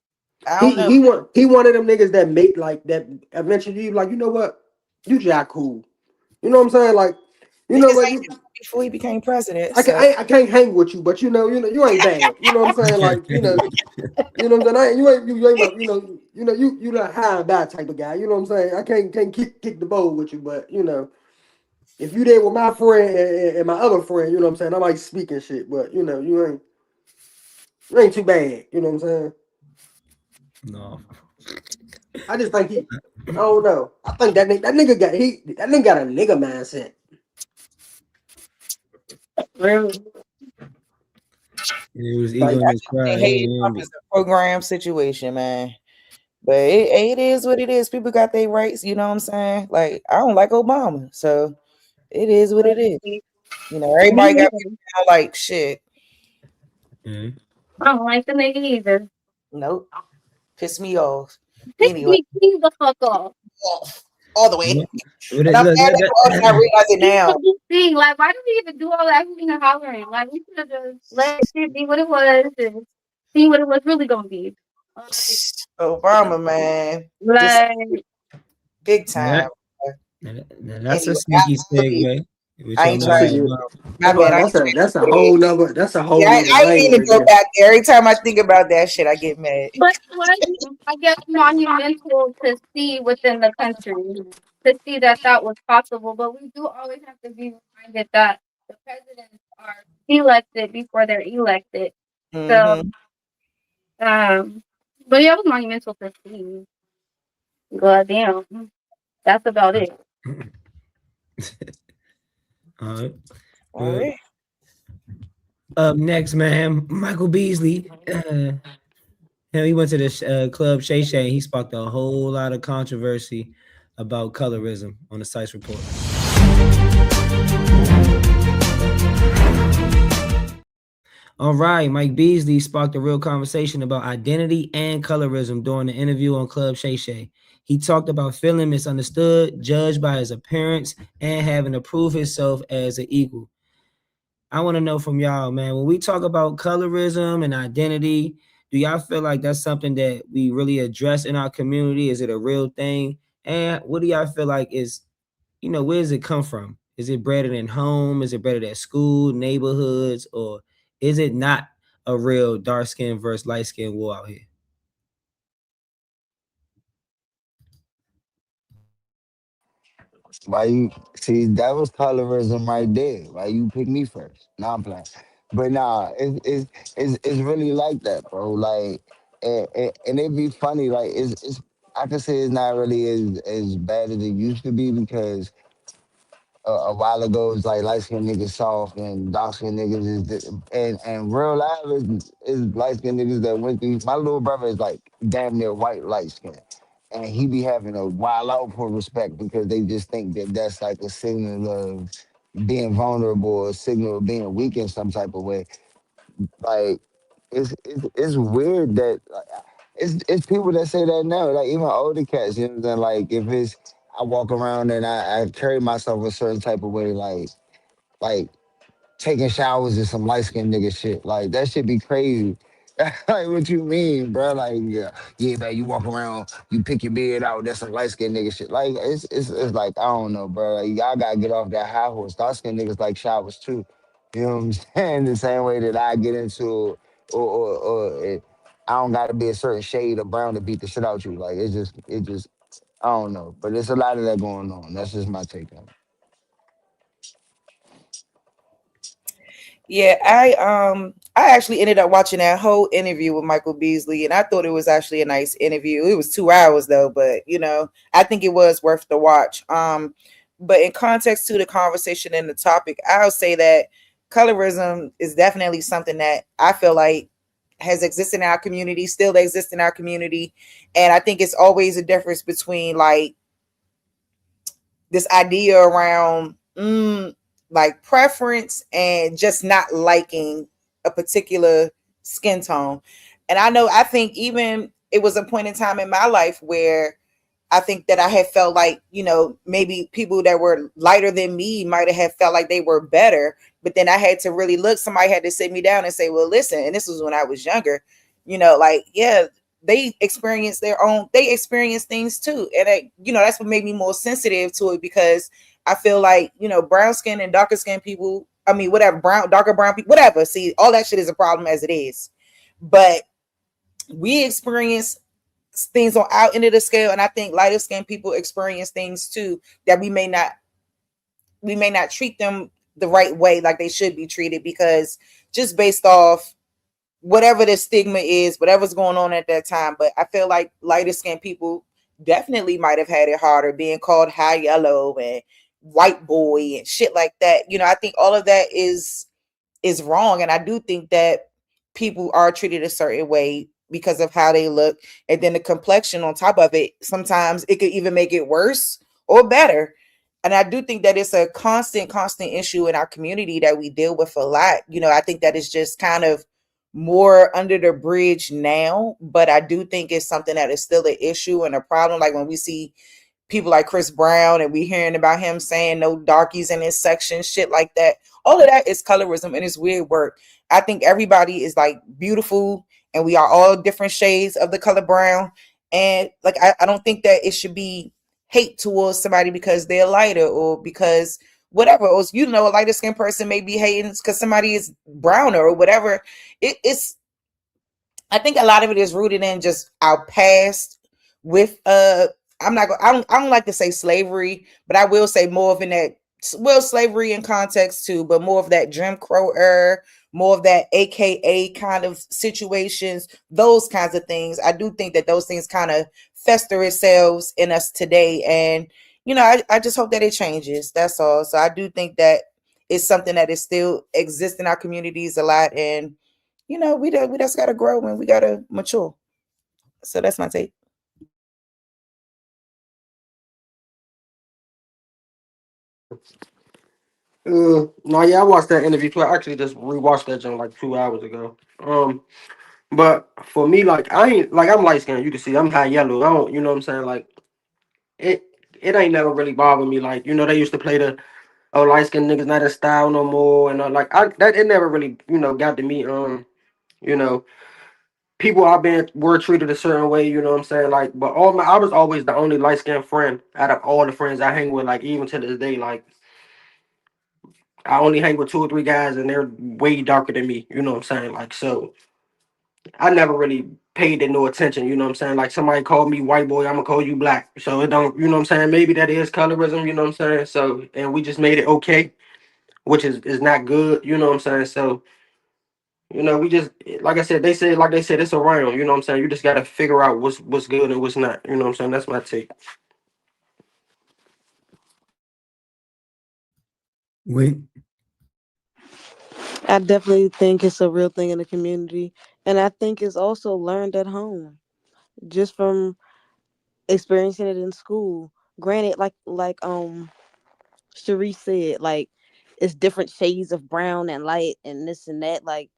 I don't know. He one of them niggas that make like that eventually you like, you know what? You jack cool. You know what I'm saying? Like, you know Niggas what? ain't You before he became president. So I can't hang with you, but you ain't bad. You know what I'm saying? Like, you know what I'm saying? You ain't my, you not high and bad type of guy. You know what I'm saying? I can't kick the bowl with you, but if you there with my friend and my other friend, you know what I'm saying? I might speak and shit, but you ain't too bad. You know what I'm saying? No. I just think I don't know. I think that nigga got a nigga mindset. Really. It was Like ego in his they pride. He hate ain't Trump in is a program situation, man. But it is what it is. People got their rights, you know what I'm saying? Like I don't like Obama, so it is what it is. You know, Me everybody got neither. people down like shit. it. I don't like the nigga either. Nope, piss me off. Piss Anyway, me clean the fuck off. off all the way, Yeah. But and it, I'm look, mad at him. Also, I realize it He's now. the big thing. Like, why do we even do all that hooting and hollering? Like, we should have just let shit be what it was and see what it was really gonna be. Obama, man, this Like, big that, time. that's a Anyway, sneaky segue. What I y'all ain't know that's about trying. a Obama? My bad. I ain't trying to that's a go there. whole Yeah, nother I lane ain't mean to right go there. back there. Every time I think about that shit, I get mad. but it was, I guess, monumental to see within the country to see that that was possible. But we do always have to be reminded that the presidents are elected before they're elected. So, Mm-hmm. um, but yeah, it was monumental for Steve. God damn, that's about it. All right. All Good. right. Up next, man, Michael Beasley. He went to the club Shay Shay. He sparked a whole lot of controversy about colorism on the Sice report. All right, Mike Beasley sparked a real conversation about identity and colorism during the interview on Club Shay Shay. He talked about feeling misunderstood, judged by his appearance, and having to prove himself as an equal. I want to know from y'all, man, when we talk about colorism and identity, do y'all feel like that's something that we really address in our community? Is it a real thing? And what do y'all feel like is, where does it come from? Is it bred in home? Is it bred at school, neighborhoods, or is it not a real dark skin versus light skin war out here? Why you see that was colorism right there? Why you pick me first? Nah, I'm playing. But nah, it's really like that, bro. Like, and it be funny. Like, it's I can say it's not really as bad as it used to be because a while ago it's like light skinned niggas soft and dark skinned niggas is and real life is light skinned niggas that went through. My little brother is like damn near white light skin, and he be having a wild out for respect because they just think that that's like a signal of being vulnerable or a signal of being weak in some type of way. Like it's weird that like, it's people that say that now, like even older cats, you know what I'm saying? Like if it's I walk around and I carry myself a certain type of way, like taking showers is some light skinned nigga shit. Like that should be crazy. Like what you mean, bro? Like yeah, man. You walk around, you pick your beard out. That's some light skinned nigga shit. Like it's like I don't know, bro. Like y'all gotta get off that high horse. Dark skinned niggas like showers too. You know what I'm saying? The same way that I get into, I don't gotta be a certain shade of brown to beat the shit out you. Like it just I don't know. But there's a lot of that going on. That's just my take on it. Yeah, I actually ended up watching that whole interview with Michael Beasley, and I thought it was actually a nice interview. It was 2 hours though, but I think it was worth the watch. But in context to the conversation and the topic, I'll say that colorism is definitely something that I feel like has existed in our community, still exists in our community, and I think it's always a difference between like this idea around like preference and just not liking a particular skin tone. And I think even it was a point in time in my life where I think that I had felt like, maybe people that were lighter than me might have felt like they were better. But then I had to really look, somebody had to sit me down and say, well, listen, and this was when I was younger, like, yeah, they experience things too. And that's what made me more sensitive to it because I feel like, brown skin and darker skin people, I mean, whatever, darker brown people, whatever. See, all that shit is a problem as it is. But we experience things on our end of the scale, and I think lighter skinned people experience things too that we may not treat them the right way like they should be treated because just based off whatever the stigma is, whatever's going on at that time. But I feel like lighter skinned people definitely might have had it harder being called high yellow and white boy and shit like that. I think all of that is wrong. And I do think that people are treated a certain way because of how they look. And then the complexion on top of it, sometimes it could even make it worse or better. And I do think that it's a constant issue in our community that we deal with a lot. I think that it's just kind of more under the bridge now, but I do think it's something that is still an issue and a problem. Like when we see people like Chris Brown and we hearing about him saying no darkies in his section, shit like that. All of that is colorism and it's weird work. I think everybody is like beautiful and we are all different shades of the color brown. And like I don't think that it should be hate towards somebody because they're lighter or because whatever. Or a lighter skinned person may be hating because somebody is browner or whatever. It's I think a lot of it is rooted in just our past with I don't like to say slavery, but I will say more of in that well, slavery in context too, but more of that Jim Crow era, more of that AKA kind of situations, those kinds of things. I do think that those things kind of fester itself in us today. And, I just hope that it changes. That's all. So I do think that it's something that is still exists in our communities a lot. And, we just got to grow and we got to mature. So that's my take. No, yeah, I watched that interview too. I actually just rewatched that joint like 2 hours ago. But for me, like I ain't like I'm light skinned. You can see I'm high yellow. I don't, you know what I'm saying? Like it, it ain't never really bothered me. Like they used to play the light skinned niggas not in style no more, and like that it never really got to me. You know, people I've been were treated a certain way. You know what I'm saying? Like, but I was always the only light skinned friend out of all the friends I hang with. Like even to this day, like I only hang with two or three guys, and they're way darker than me. You know what I'm saying? Like so. I never really paid it no attention, you know what I'm saying? Like somebody called me white boy, I'm gonna call you black. So it don't, you know what I'm saying? Maybe that is colorism, you know what I'm saying? So and we just made it okay, which is not good, you know what I'm saying? So, we just like they said, it's around, you know what I'm saying? You just gotta figure out what's good and what's not, you know what I'm saying? That's my take. Wait, I definitely think it's a real thing in the community, and I think it's also learned at home, just from experiencing it in school. Granted, like Cherie said, like it's different shades of brown and light and this and that. Like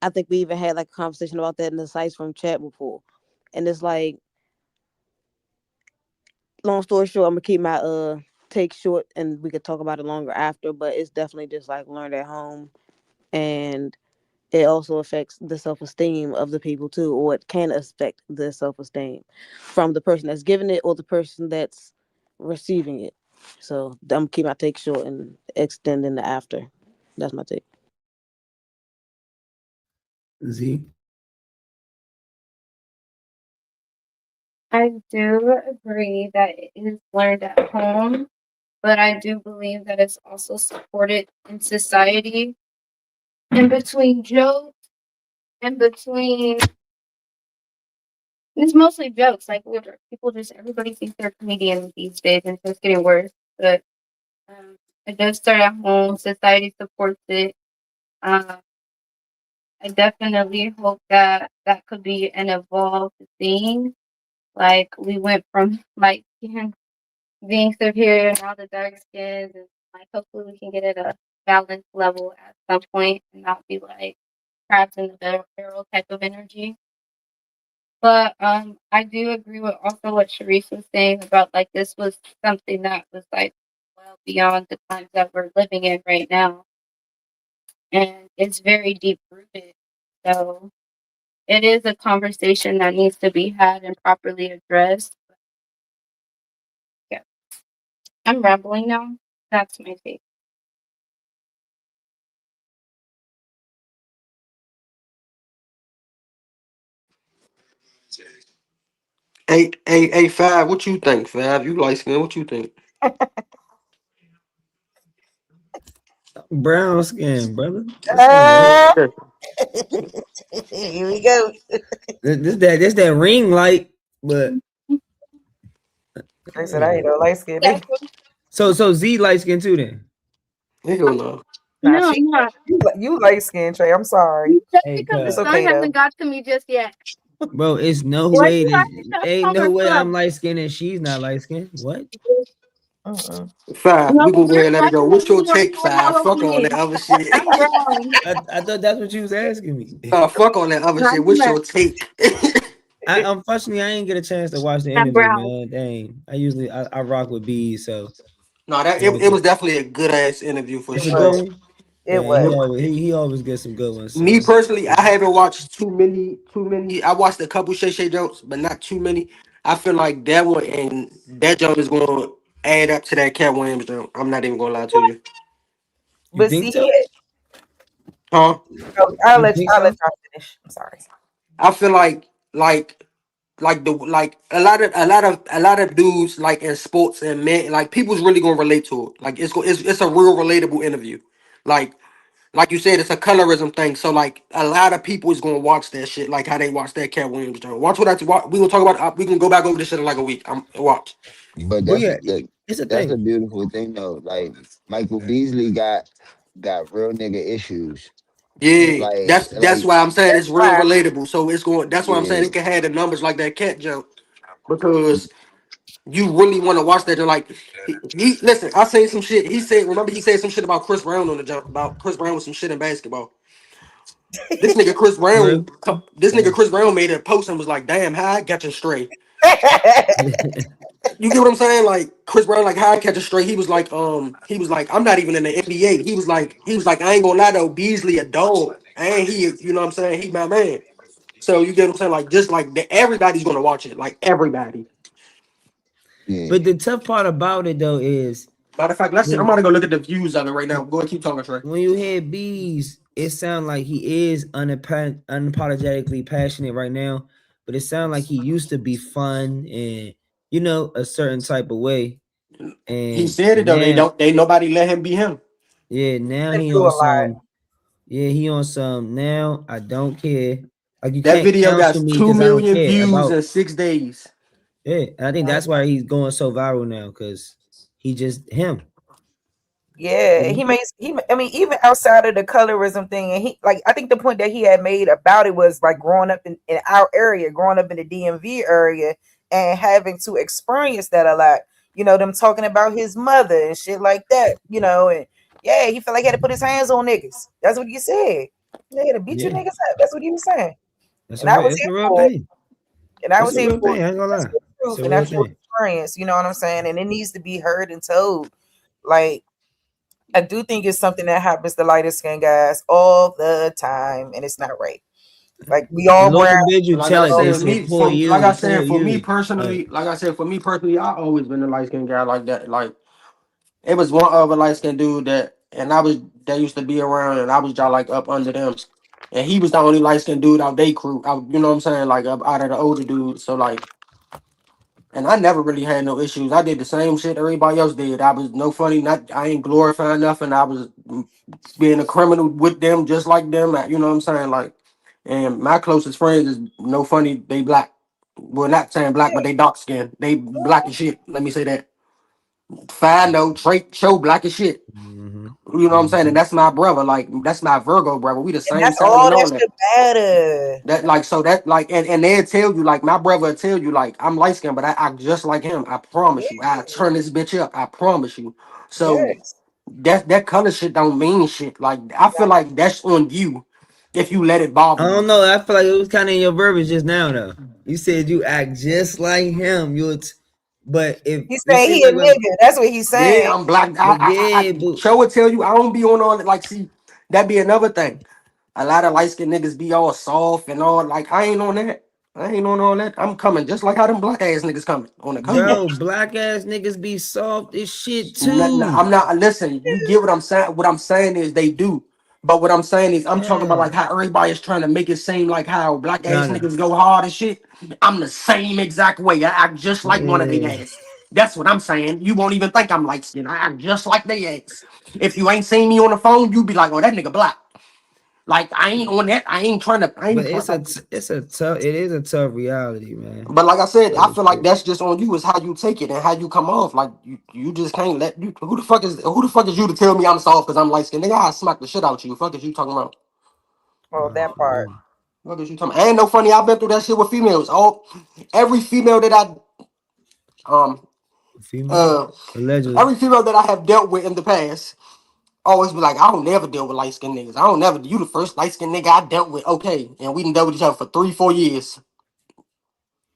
I think we even had like a conversation about that in the Sice from chat before, and it's like, long story short, I'm gonna keep my take short, and we could talk about it longer after. But it's definitely just like learned at home, and it also affects the self-esteem of the people too, or it can affect the self-esteem from the person that's giving it or the person that's receiving it. So I'm gonna keep my take short and extend in the after. That's my take. Z. I do agree that it is learned at home, but I do believe that it's also supported in society, in between jokes, in between it's mostly jokes. Like people just everybody thinks they're comedians these days, and so it's getting worse. But it does start at home. Society supports it. Um, I definitely hope that that could be an evolved thing. Like we went from like being severe and all the dark skins, and like hopefully we can get at a balanced level at some point and not be like trapped in the barrel type of energy. But I do agree with also what Sharice was saying about like this was something that was like well beyond the times that we're living in right now, and it's very deep rooted. So it is a conversation that needs to be had and properly addressed. Yeah, I'm rambling now. That's my take. Hey, Five, what you think, Five? You light skin, what you think? Brown skin, brother. What's up, man? Uh, Yeah. here we go. This that ring light, but They said I yeah. ain't no light skinned Yeah, nigga. So Z light skin too then. Hell no. Nah, no, I'm not. you light skinned, Trey. I'm sorry. Just Hey, because the It's sun okay hasn't though. got to me just yet. bro, it's no What way you that have to show ain't no color way I'm from? light skinned and she's not light skinned. What? Mm-mm. Five, No, we gonna go ahead and let it why go. you What's letting your me on take, your Five? yellow Fuck all that being? other shit. I'm brown. I thought that's what you was asking me. Nah, fuck all that other Not shit. What's much. your take? Unfortunately I ain't get a chance to watch the I'm interview, brown. man. Dang. I rock with bees, so No, I don't it get, was definitely a good ass interview for It it's a sure. good was. one. It Dang, was. he always gets some good ones. Me So personally, I haven't watched too many. I watched a couple Shay Shay jokes, but not too many. I feel like that one and that joke is going to add up to that Cat Williams joke. I'm not even going to lie to you. you But think see, so? Huh? oh, You think I'll let so? y'all finish. I'm sorry. I feel like like a lot of dudes like in sports and men like people's really gonna relate to it. Like it's a real relatable interview. Like you said, it's a colorism thing. So like a lot of people is gonna watch that shit like how they watch that Cat Williams joint. Watch what I watch. We gonna talk about. We can go back over this shit in like a week. Watch. But Well, yeah, it's a that's a thing. beautiful thing though. Like Michael Beasley got real nigga issues. Yeah, that's Like why I'm saying That's it's real why. relatable. So it's going. That's why I'm saying yeah, it can have the numbers like that cat jump because you really want to watch that. And like he listen, I say some shit. He said, remember he said some shit about Chris Brown on the jump about Chris Brown with some shit in basketball. This nigga Chris Brown, Real. this Yeah. nigga Chris Brown made a post and was like, "Damn, how I got you straight." You get what I'm saying? Like Chris Brown, like how I catch a straight. He was like, I'm not even in the NBA. He was like, I ain't gonna lie though, Beasley a dog, and you know what I'm saying? He my man. So you get what I'm saying? Like just like everybody's gonna watch it, like everybody. yeah. But the tough part about it though is Matter of fact, let's see. I'm when gonna go look at the views of it right now. Go ahead, keep talking, Trey. when you hear bees, it sounds like he is unapologetically passionate right now, but it sounds like he used to be fun and a certain type of way. He And said it though. now, Nobody let him be him. yeah, now Been he through on a lot. some, yeah, he on some now. I don't care. Like you That can't video got counsel me two because I don't million care views about. in 6 days. Yeah, and I think that's why he's going so viral now because he just him. Yeah, he makes he. I mean, even outside of the colorism thing, and he like I think the point that he had made about it was like growing up in our area, growing up in the DMV area, and having to experience that a lot. You know, them talking about his mother and shit like that. You know, and yeah, he felt like he had to put his hands on niggas. That's what you said. He had to beat you Yeah, niggas up. That's what he was saying, that's and I was it's here a real for it. thing. And I It's was a here real for it. thing. I ain't gonna That's lie. your It's truth, a and real that's your thing. experience. You know what I'm saying? And it needs to be heard and told. Like I do think it's something that happens to lighter skin guys all the time, and it's not right. Like we The all Lord brown, forbid you Like tell I it. you They said, say me poor for like I you, said poor for me you. personally, I always been a light skinned guy like that. Like it was one other light skinned dude that used to be around, and I was just like up under them, and he was the only light skinned dude out they crew. Out, you know what I'm saying? Like up out of the older dudes. So like, and I never really had no issues. I did the same shit everybody else did. I was no funny. Not I ain't glorifying nothing. I was being a criminal with them, just like them. You know what I'm saying? Like, and my closest friends is no funny. They black. Well, not saying black, but they dark skin. They black as shit. Let me say that. Fine though, trait show black as shit. Mm-hmm. You know what I'm saying? And Mm-hmm. that's my brother. Like that's my Virgo brother. We the and same that's sign all and that all that. should matter. That like so that like and they'll tell you like my brother will tell you like I'm light skinned, but I act just like him. I promise you. I Yeah, turn this bitch up. I promise you. So yes. that color shit don't mean shit. Like I feel like that's on you if you let it I bother don't you. know. I feel like it was kind of in your verbiage just now, though. You said you act just like him. But if He's you saying see, he a like, nigga. That's what he's Yeah, saying. I'm black. but yeah, but Show will tell you I don't be on all that. Like, see, that be another thing. A lot of light skinned niggas be all soft and all. Like, I ain't on that. I ain't on all that. I'm coming just like how them black ass niggas coming on the come up. bro, black ass niggas be soft as shit I'm too. not. Listen, you get what I'm saying. What I'm saying is they do. But what I'm saying is I'm talking about Yeah, like how everybody is trying to make it seem like how black ass no, no, niggas go hard and shit. I'm the same exact way. I act just like one of they yeah. ass. That's what I'm saying. You won't even think I'm light skinned. I act just like they ass. If you ain't seen me on the phone, you be like, oh, that nigga black. Like I ain't on that. I ain't trying to. I But ain't trying. Like, it is a tough reality, man. but like I said, I Real feel like shit. that's just on you. Is how you take it and how you come off. Like you just can't let you. Who the fuck is you to tell me I'm soft because I'm light skinned? Nigga, I smack the shit out you. Fuck is you talking about? Oh, No, that for part. real. What is you talking about? Ain't no funny. I've been through that shit with females. Every female that um Female, uh allegedly. every female that I have dealt with in the past always be like, I don't never deal with light skinned niggas. I don't never. You the first light skinned nigga I dealt with. Okay, and we done dealt with each other for 3-4 years.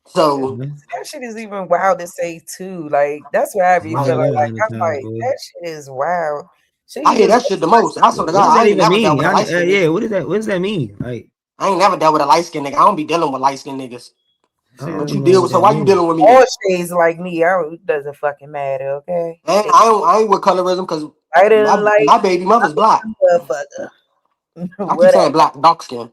So Yeah. That shit is even wild to say too. Like that's why I I be ain't heard feeling that like 100 I'm times, like boy. that shit is wild. Shit, I you hear just that shit the most. I swear to What does God, that I ain't even never dealt mean? with a light skinned nigga. Yeah, what does that mean? Like, I ain't never dealt with a light skinned nigga. I don't be dealing with light skinned niggas. I What don't you know deal what with? So that why you means. dealing with me all then? shades like me. It doesn't fucking matter. Okay, I ain't with colorism because lighter than my light, baby mother's black. motherfucker. I keep saying Whatever. black, dark skin.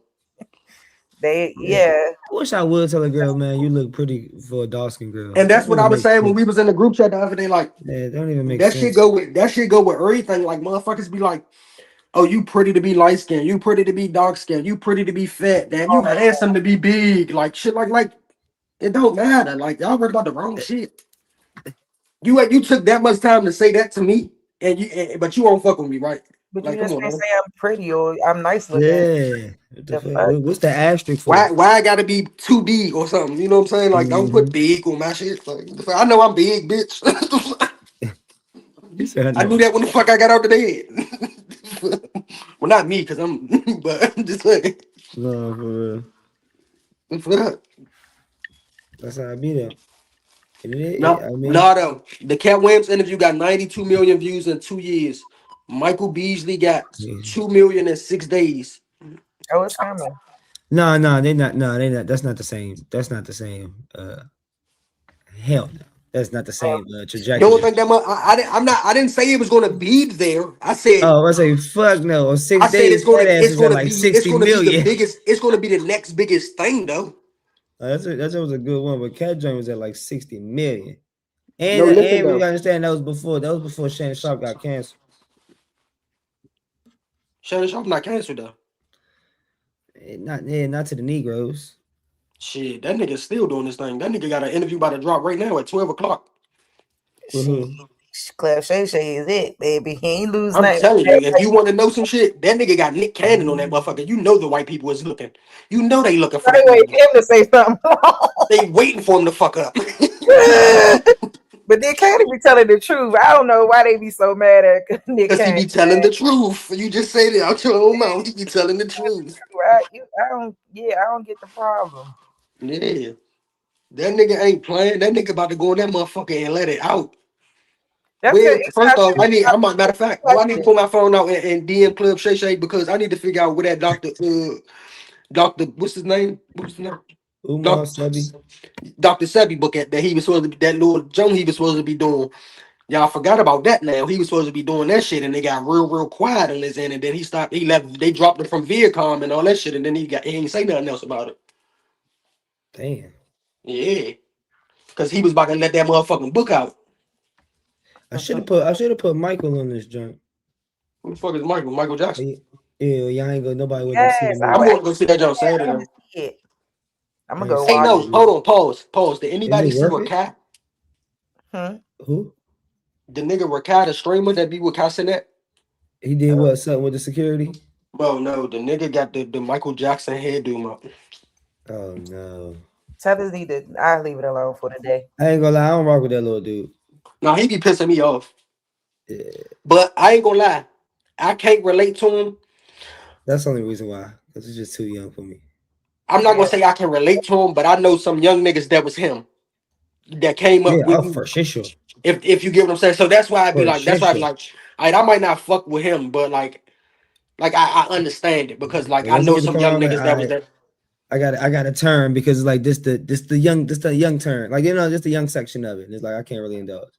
Yeah. I wish I would tell a girl, man, you look pretty for a dark skin girl. And That that's don't what I even was make saying when we sense. was in the group chat the other day. Like Yeah, it don't even make that shit sense. go with everything. Like motherfuckers be like, oh, you pretty to be light skinned, you pretty to be dark skinned, you pretty to be fat, damn, you handsome to be big, like shit like it don't matter. Like y'all worried about the wrong shit. You took that much time to say that to me, but you won't fuck with me, right? But you Like, come just on, can't man. say I'm pretty or I'm nice looking. Yeah. What the The fuck? fuck? What's the asterisk for? Why I gotta be too big or something? You know what I'm saying? Like, don't Mm-hmm. put big on my shit. Like, the fuck, I know I'm big, bitch. You said I I know. knew that when the fuck I got out the bed. Well, not me, cause I'm, but I'm just saying. No, for real. Fuck. That's how I be there. And No, I mean, no, though. The Cat Williams interview got 92 million views in 2 years. Michael Beasley got yeah. 2 million in 6 days. Oh, it's coming. No, they not. No, they not. That's not the same. That's not the same. Hell no. That's not the same You don't trajectory. think that much? I didn't say it was gonna be there. Oh, I say fuck no. On I six said days, that ass is at like it's 60 gonna be the million. biggest. It's gonna be the next biggest thing, though. That was a good one, but Cat Joint was at like 60 million. No, listen And we though. gotta understand that was before Shannon Sharp got canceled. Shannon Sharp not canceled though. Not to the Negroes. Shit, that nigga still doing this thing. That nigga got an interview about to drop right now at 12 o'clock. She, Claire Shay Shay is it, baby. He ain't lose I'm nothing. telling you, if you want to know some shit, that nigga got Nick Cannon on that motherfucker. You know the white people is looking. You know they looking for They that wait nigga. for him to say something. They waiting for him to fuck up. But they can't be telling the truth. I don't know why they be so mad at Nick Cause he Cannon. be telling the truth. You just say it out your own mouth. He be telling the truth. Right? I don't get the problem. Yeah. That nigga ain't playing. That nigga about to go in that motherfucker and let it out. That's Well, good. It's first not off, matter of fact, boy, I need to question. pull my phone out and DM Club Shay Shay because I need to figure out where that doctor, what's his name? What's his name? Umar Doc, Sebi. Dr. Sebi book at that he was supposed to be that little Joan he was supposed to be doing. Y'all forgot about that now. He was supposed to be doing that shit and they got real quiet on his end and then he stopped, he left, they dropped him from Viacom and all that shit and then he ain't say nothing else about it. Damn. Yeah. Cause he was about to let that motherfucking book out. I should have put Michael on this joint. Who the fuck is Michael? Michael Jackson. Yeah, y'all ain't go. Nobody went to see the Yes, I'm movie. going to go see that John I want Saturday. to see it. I'm I gonna ain't go seen Hey, it watch no, yet it. hold either. on, pause. Did Is anybody it see worth what it? Cat, Hmm? Who? the nigga Rakata streamer that be with Cassinet? He did what? Something with the security? Well, no, the nigga got the Michael Jackson hairdo up. Oh no. Tethers need to. I leave it alone for the day. I ain't gonna lie. I don't rock with that little dude. Now he be pissing me off, Yeah, but I ain't gonna lie, I can't relate to him. that's the only reason why. Cause it's just too young for me. I'm not gonna Yeah, say I can relate to him, but I know some young niggas that was him that came up Yeah. with Oh, me. for sure. If you get what I'm saying, so that's why For I sure. be like, I might not fuck with him, but like I understand it because like I Once you know get to some young prom, niggas that was I there. I got a turn because it's like this the young turn. Like just the young section of it. And it's like I can't really indulge.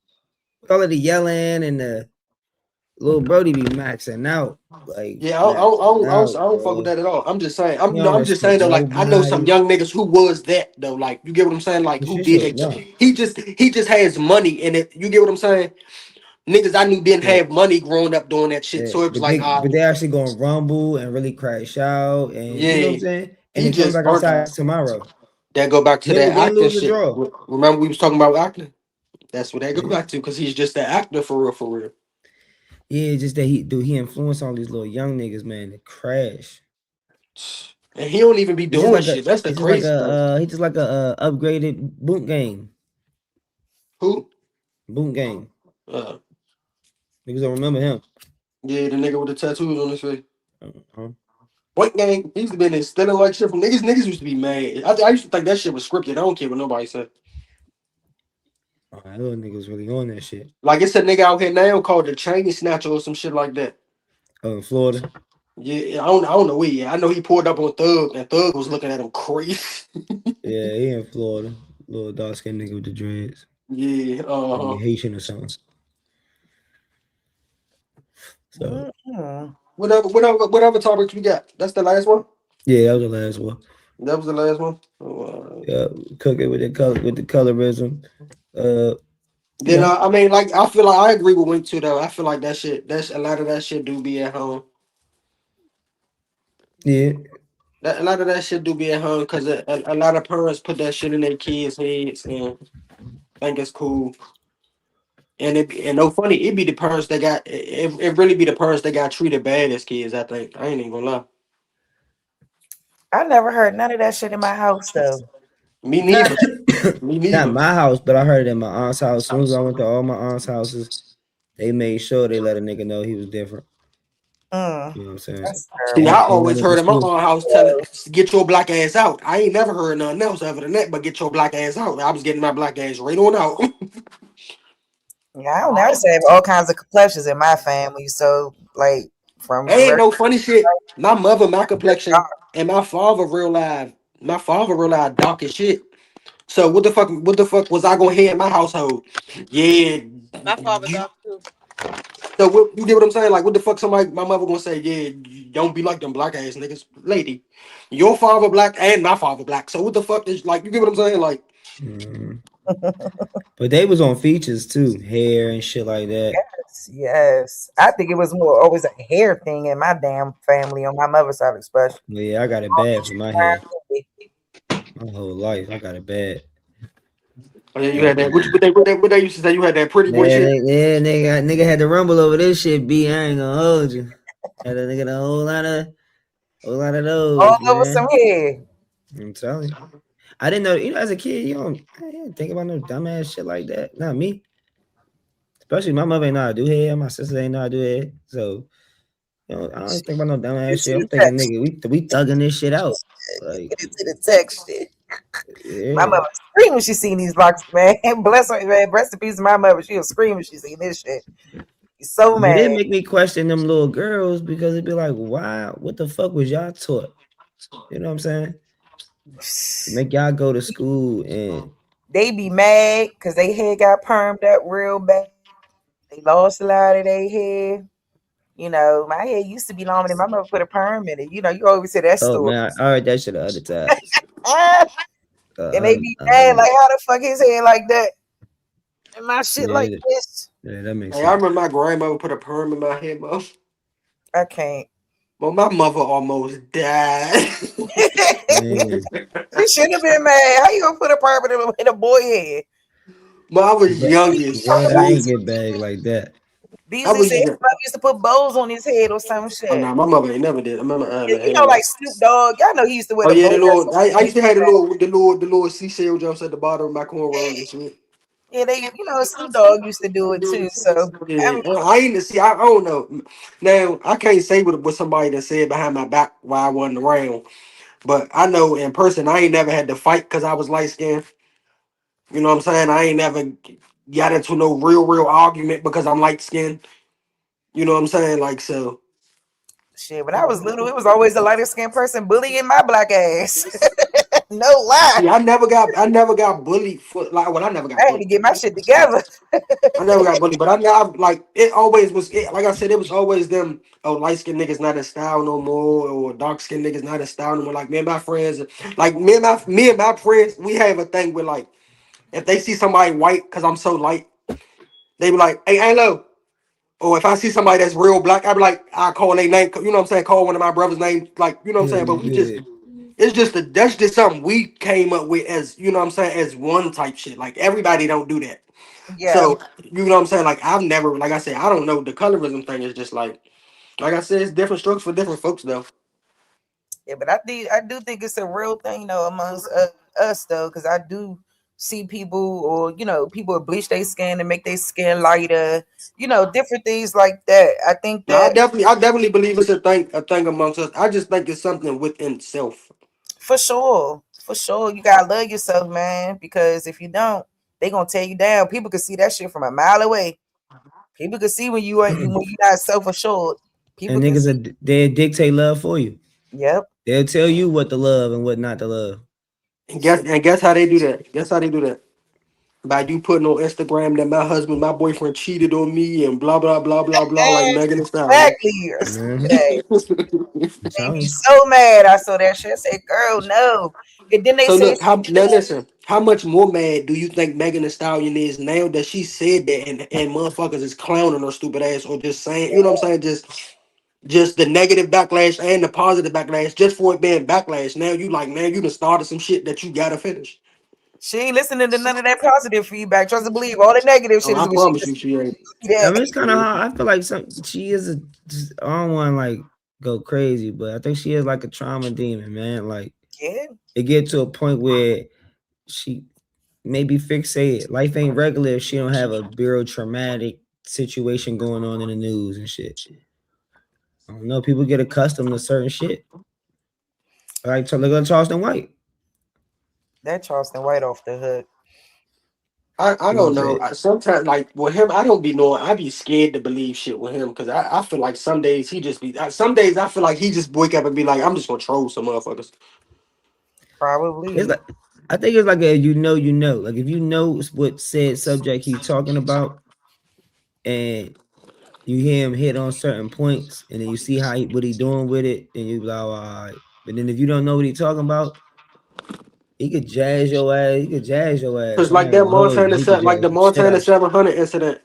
All of the yelling and the little Brody be maxing out. Like Yeah, maxing I out, don't fuck with bro. that at all. I'm just saying. He don't I'm just saying respect though. Like I know some nobody. young niggas who was that though. Like you get what I'm saying. Like For who sure. did it? No. He just has money in it. You get what I'm saying? Niggas I knew didn't Yeah. have money growing up doing that shit. Yeah, So it was but like, they actually gonna rumble and really crash out, and you know what I'm yeah, saying, and he then coming just back burnt outside out. tomorrow, That go back to that win, acting lose or shit. draw. Remember we was talking about acting. That's what that go Yeah, back to because he's just that actor for real, for real. yeah, just that he influenced all these little young niggas, man, to crash. And he don't even be It's just doing like a shit. That's the it's just like crazy thing. a he just like a upgraded boot game, Who? boot game. Uh, Niggas don't remember him. yeah, the nigga with the tattoos on his face. Uh-huh. White gang, he used to be in stealing like shit from niggas. Niggas used to be mad. I used to think that shit was scripted. I don't care what nobody said. All right, little niggas really on that shit. Like it's a nigga out here now called the chain snatcher or some shit like that. Oh, in Florida. Yeah, I don't know where. Yeah, I know he pulled up on Thug and Thug was looking at him crazy. Yeah, he in Florida. Little dark skinned nigga with the dreads. Yeah, He Haitian or something. So mm-hmm. whatever topics we got. That's the last one. yeah, that was the last one. That was the last one. Yeah, cook it with the colorism. Uh, Then yeah, I mean, like I feel like I agree with Wink too. Though I feel like that shit. That's a lot of that shit do be at home. yeah. That a lot of that shit do be at home because a lot of parents put that shit in their kids' heads and think it's cool. And no funny, it be the parents that got it really be the parents that got treated bad as kids. I think I ain't even gonna lie. I never heard none of that shit in my house though. Me None. neither. Me Not neither. my house, but I heard it in my aunt's house. As soon as I went to all my aunt's houses, they made sure they let a nigga know he was different. Mm, You know what I'm saying? that's See, I terrible. When I always went to heard in my school. own house telling get your black ass out. I ain't never heard nothing else other than that, but get your black ass out. I was getting my black ass right on out. Yeah, I don't know. I used to have all kinds of complexions in my family. So like from Ain't very no funny shit. My mother, my very complexion, dark. and my father real live. My father real live dark as shit. So what the fuck? What the fuck was I gonna hear in my household? Yeah. My father dog too. So what, you get what I'm saying? Like what the fuck? Somebody, my mother gonna say, yeah, you don't be like them black ass niggas, lady. Your father black and my father black. So what the fuck is like? You get what I'm saying? Like Mhm. But they was on features too, hair and shit like that. Yes, yes. I think it was more always a hair thing in my damn family on my mother's side, especially. But yeah, I got it bad for my hair. My whole life, I got it bad. oh yeah, you Uh, had that. What they used to say? You had that pretty boy shit. yeah, nigga had to rumble over this shit. B, I ain't gonna hold you. Had a nigga a whole lot of All those, over some man. hair. I'm telling you. I didn't know, as a kid, I didn't think about no dumbass shit like that. Not me. Especially my mother ain't know how to do hair. My sister ain't know how to do hair. So, I don't think about no You dumbass see shit. the I'm thinking, text. nigga, we thugging this shit out. Like, Get into the text shit. My yeah. mother screamed when she seen these boxes, man. Bless her, man. Rest in peace to my mother. She was screaming when she seen this shit. She's so But it mad. make me question them little girls because it'd be like, why? What the fuck was y'all taught? You know what I'm saying? To make y'all go to school and They be mad because they hair got permed up real bad. They lost a lot of their hair. You know, my hair used to be longer than my mother put a perm in it. You know, you always say that oh story. man, I heard that shit the other times. And they be mad like, how the fuck his hair like that? And my shit Yeah, like this. yeah, that makes Hey, I sense. remember my grandmother put a perm in my head, bro. I can't. Well, my mother almost died. Man, She should have been mad. How you gonna put a perm in a boy head? but I was but young as glad I ain't shit. get bagged like that. I Beasley said was his young. mother used to put bows on his head or some Oh shit. no, my mother ain't never did. I remember And you know, had. like Snoop Dogg. Y'all know he used to wear Oh the yeah, bow the that's little. on I his used to have head. the little seashell jumps at the bottom of my cornrows and shit. Yeah, Snoop Dogg used to do it too. So I Yeah, mean, I ain't see. I don't know. Now I can't say what somebody that said behind my back while I wasn't around, but I know in person I ain't never had to fight because I was light skinned. You know what I'm saying? I ain't never got into no real argument because I'm light skinned. You know what I'm saying? Like so. shit. When I was little, it was always a lighter skinned person bullying my black ass. No lie. See, I never got bullied for like. Well, I never I got had to bullied. get my shit together. I never got bullied, but I never like it. Always was it. Like I said, it was always them. Oh, light skinned niggas not in style no more, or dark skinned niggas not in style no more. Like me and my friends, like me and my friends, we have a thing with like if they see somebody white, cause I'm so light, they be like, "Hey, hello." Or if I see somebody that's real black, I be like, I call their name. You know what I'm saying? Call one of my brothers' names. Like you know what I'm Yeah, saying? But we just yeah. it's just that's just something we came up with as you know what I'm saying as one type shit. Like everybody don't do that. Yeah. So you know what I'm saying? Like I've never, like I said, I don't know. The colorism thing is just like I said, it's different strokes for different folks though. Yeah, but I do think it's a real thing, amongst us though, because I do see people, or people bleach their skin and make their skin lighter, different things like that. I think No, that I definitely believe it's a thing amongst us. I just think it's something within self. for sure, you gotta love yourself, man. Because if you don't, they gonna tear you down. People can see that shit from a mile away. People can see when you're not self assured. People And can niggas see. they dictate love for you. Yep. They'll tell you what to love and what not to love. And guess how they do that? Guess how they do that? by you putting on Instagram that my boyfriend cheated on me and blah blah blah blah blah like Megan Thee Stallion. Exactly. Mhm. Hey, I'm made me telling so mad. I saw that shit. I said, "Girl, no." And then they So said look, how she now knew. listen, how much more mad do you think Megan Thee Stallion is now that she said that and motherfuckers is clowning her stupid ass or just saying, you know what I'm saying? Just the negative backlash and the positive backlash just for it being backlash. Now you like, man, you done started some shit that you gotta finish. She ain't listening to none of that positive feedback. Trust and believe. All the negative Oh, shit is I what she promise you, listening she ain't. to. I That. mean, it's kind of hard. I feel like she is a. I don't want to like go crazy, but I think she is like a trauma demon, man. Like Yeah, it get to a point where she maybe fixated. Life ain't regular if she don't have a bureau traumatic situation going on in the news and shit. I don't know. People get accustomed to certain shit. Like look at Charleston White. that Charleston White off the hook. I People don't know. say Sometimes, like with him, I don't be knowing. I be scared to believe shit with him because I feel like some days he just be. Some days I feel like he just wake up and be like, I'm just gonna troll some motherfuckers. it's Probably. like I think it's like a you know. Like if you know what said subject he's talking about and you hear him hit on certain points and then you see what he doing with it, and you be like, all right. But then if you don't know what he talking about, he could jazz your ass. He could jazz your ass. Cause I'm like not that gonna hold you. Montana He could set, like jazz the the shit Montana out you. 700 incident.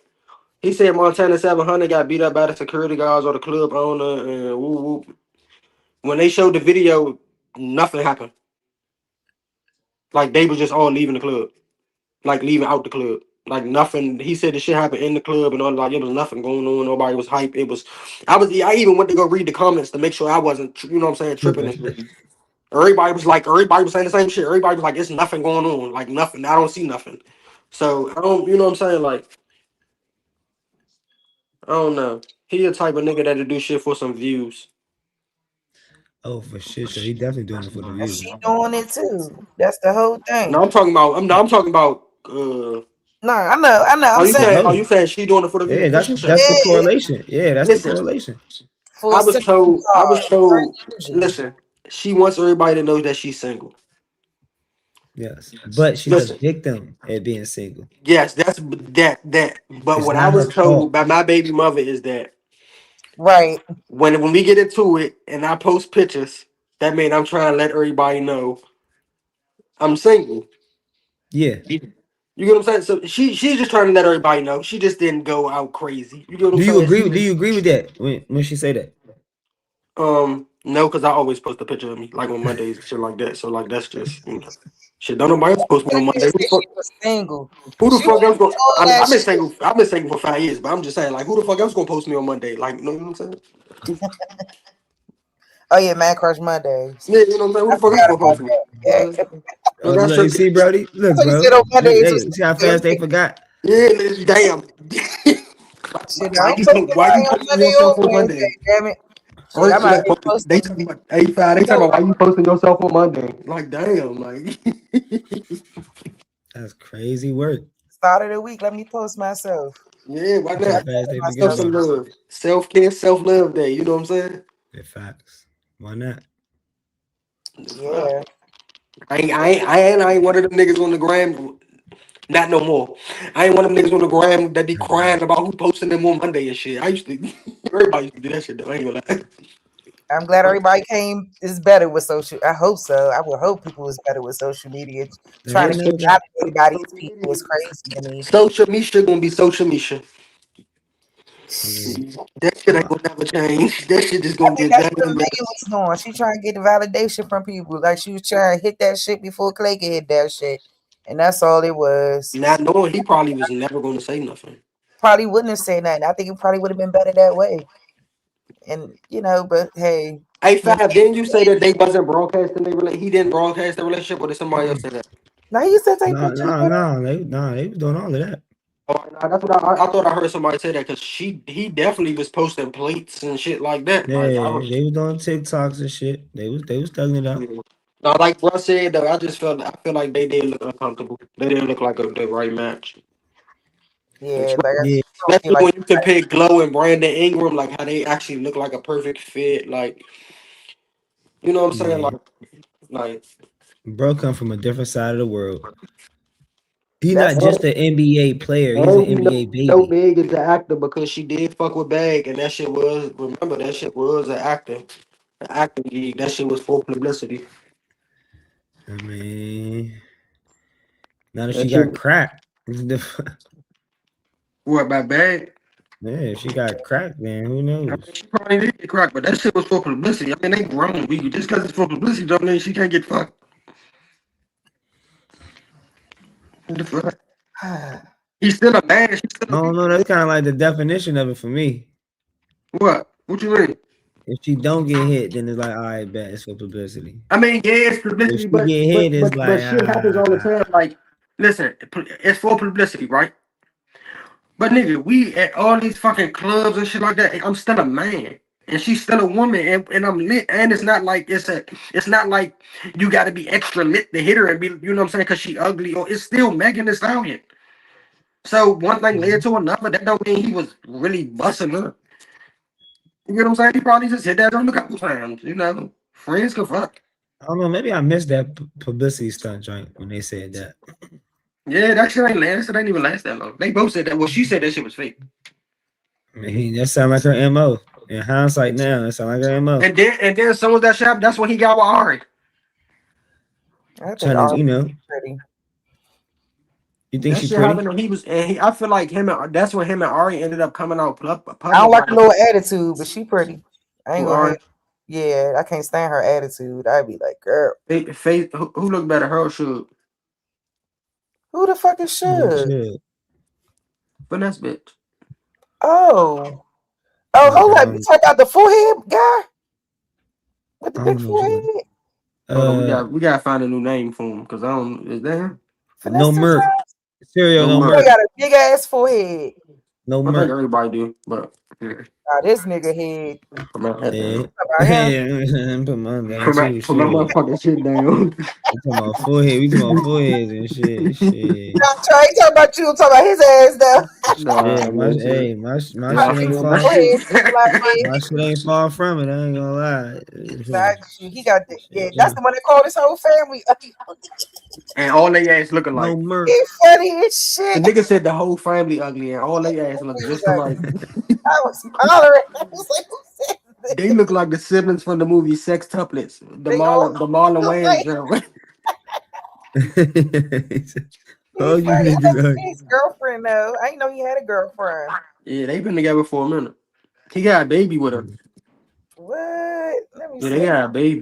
He said Montana 700 got beat up by the security guards or the club owner and woo woo. When they showed the video, nothing happened. Like they was just all leaving the club, like leaving out the club. Like nothing. He said the shit happened in the club and all. Like it was nothing going on. Nobody was hype. It was. I even went to go read the comments to make sure I wasn't. You know what I'm saying? Tripping and Tripping. shit. Everybody was saying the same shit. Everybody was like, it's nothing going on. Like nothing. I don't see nothing. So I don't. You know what I'm saying? Like I don't know. He the type of nigga that'll do shit for some views. Oh, for shit, sure. He definitely doing it for the And views. she doing it too. That's the whole No, thing. I'm talking about. I'm talking about. No, I know, I know. Oh, I'm you saying, The saying? Oh, you hoe. saying she doing it for the views? Yeah, For that's sure. the yeah, correlation. Yeah, that's the Listen, correlation. full I was sympathy told. I was card, told. crazy. Listen, she wants everybody to know that she's single. Yes. But she's a Listen, victim at being single. yes, that's that. But It's what I not was her told fault. by my baby mother is that Right. when we get into it and I post pictures, that means I'm trying to let everybody know I'm single. Yeah. You get what I'm saying? So she's just trying to let everybody know. She just didn't go out crazy. You get what I'm Do you saying? agree? Do She you agree with that when she say that? no, because I always post a picture of me like on Mondays and shit like that. So like that's just shit. Don't nobody else post me That on bitch Monday. said she was single. Who the She fuck went else going? through all I mean, that I've been shit. single. I've been single for 5 years, but I'm just saying, like, who the fuck else gonna post me on Monday? Like, you know what I'm saying? Oh yeah, Man Crush Mondays. Yeah, you know what I'm saying? Who I the fuck else forgot gonna about post me? that. You know what I'm Yeah. saying? So Oh, that's look, you just see, Brody? I Look, thought you bro. said on Look, Mondays. hey, see how fast they forgot? yeah, damn. Shit, I why don't you post why you nobody on posting Monday yourself or on Wednesday. Monday? Damn it. Shit, I First, might look, be posting. they talking about 85. They talking about why you posting yourself on Monday. Like, damn, like. That's crazy work. Start of the week. Let me post myself. Yeah, why See not? how I fast they forget myself Myself. some about it. love, self care, self love day. You know what I'm saying? Yeah, facts. Why not? Fuck. Yeah. I ain't one of them niggas on the gram. Not no more. I ain't one of them niggas on the gram that be crying about who posting them on Monday and shit. I used to, everybody used to do that shit though. I ain't gonna lie. I'm glad everybody came is better with social. I hope so. I would hope people was better with social media. They Trying ain't to get never got. validated by these people is crazy to me. Social Misha gonna be social Misha. Mm, That shit ain't gonna never change. That shit just I gonna think get that's better what and better. Megan was doing. She trying to get the validation from people. Like she was trying to hit that shit before Clay could hit that shit. And that's all it was. Not knowing he probably was never gonna say nothing. Probably wouldn't have said nothing. I think it probably would have been better that way. And but hey, Hey when Fab, didn't you say that they wasn't broadcasting he didn't broadcast the relationship or did somebody else say that? now you said take No, pictures no, with her. no. They was doing all of that. Oh, nah, that's what I thought I heard somebody say that because he definitely was posting plates and shit like that. Like I Yeah, was, they was doing TikToks and shit. They was thugging it out. yeah. Now, like bro said though, I feel like they did look uncomfortable. They didn't look like the right match. Yeah, like I Yeah, don't feel Especially like when you compare Glow and Brandon Ingram, like how they actually look like a perfect fit. Like you know what I'm saying? yeah. Like Bro come from a different side of the world. He's That's not it. just an NBA player. He's an And we NBA know baby. Big is the actor because she did fuck with Bag, and that shit was, remember, that shit was an acting gig. That shit was for publicity. I mean, now that she That shit, got cracked, what, by Bag? yeah, if she got cracked, man, who I knows? mean, she probably did get cracked, but that shit was for publicity. I mean, they grown. Just because it's for publicity don't mean she can't get fucked. What the fuck? He's still a man. She's I still a don't know. That's kind of like the definition of it for me. what? What you mean? If she don't get hit, then it's like, all right, bet it's for publicity. I mean, yeah, it's If publicity, she get hit, it's but like, shit happens all the time. Like, listen, it's for publicity, right? But nigga, we at all these fucking clubs and shit like that. I'm still a man, and she's still a woman, and I'm lit. And it's not like you got to be extra lit to hit her and be, you know what I'm saying? Because she ugly, or it's still Megan Thee Stallion. So one thing led to another. That don't mean he was really busting her. You know what I'm saying? He probably just hit that on a couple times. You know, friends can fuck. I don't know. Maybe I missed that publicity stunt joint when they said that. Yeah, that shit ain't last. It ain't even last that long. They both said that. Well, she said that shit was fake. I mean, that sound like her MO. In hindsight, now that sound like her MO. And then as soon as that shit happened, that's when he got with Ari. I think Trying to, all you know, pretty. you think That she shit pretty? happened when he was, I feel like that's when him and Ari ended up coming out public. I don't like a little attitude, but she pretty. I ain't Who gonna Ari? hate. Yeah, I can't stand her attitude. I'd be like, girl, Face, who looked better, her or Suge? who the fuck is Oh, should? shit. Finesse bitch. Oh, Okay, hold up. You talk about the forehead guy with the I big don't know. Shit. forehead? Hold on, we gotta find a new name for him because I don't. Is there? Finesse No two Merc. times. Cereal, No no more. Boy Merc. got a big ass forehead. No I think Merc. everybody do, but yeah. This nigga head. Put my head Yeah. down. About him. Yeah. Put mine down too. Put my Shit. motherfucking shit down. We talking about forehead. We talking about foreheads and shit. Shit. Trey talking about you. I'm talking about his ass though. Nah, Yeah, my listen. hey, my Nah, shit He ain't got for the my far. shit. forehead, black My man. shit ain't far from it. I ain't gonna lie. Got you. He got the yeah. That's Shit. the one that called his whole family. And all they ass looking No like. Merc. He funny as The shit. nigga said the whole family ugly and all they ass look He was just like, alike. I was hollering. I was like, who said They this? look like the siblings from the movie Sex Tuplets. They all The Marlon look Wayans like joint. he Oh, you funny. I never niggas seen his girlfriend though. I didn't know he had a girlfriend. Yeah, they been together for a minute. He got a baby with her. What? Let me Yeah, they see. got a baby.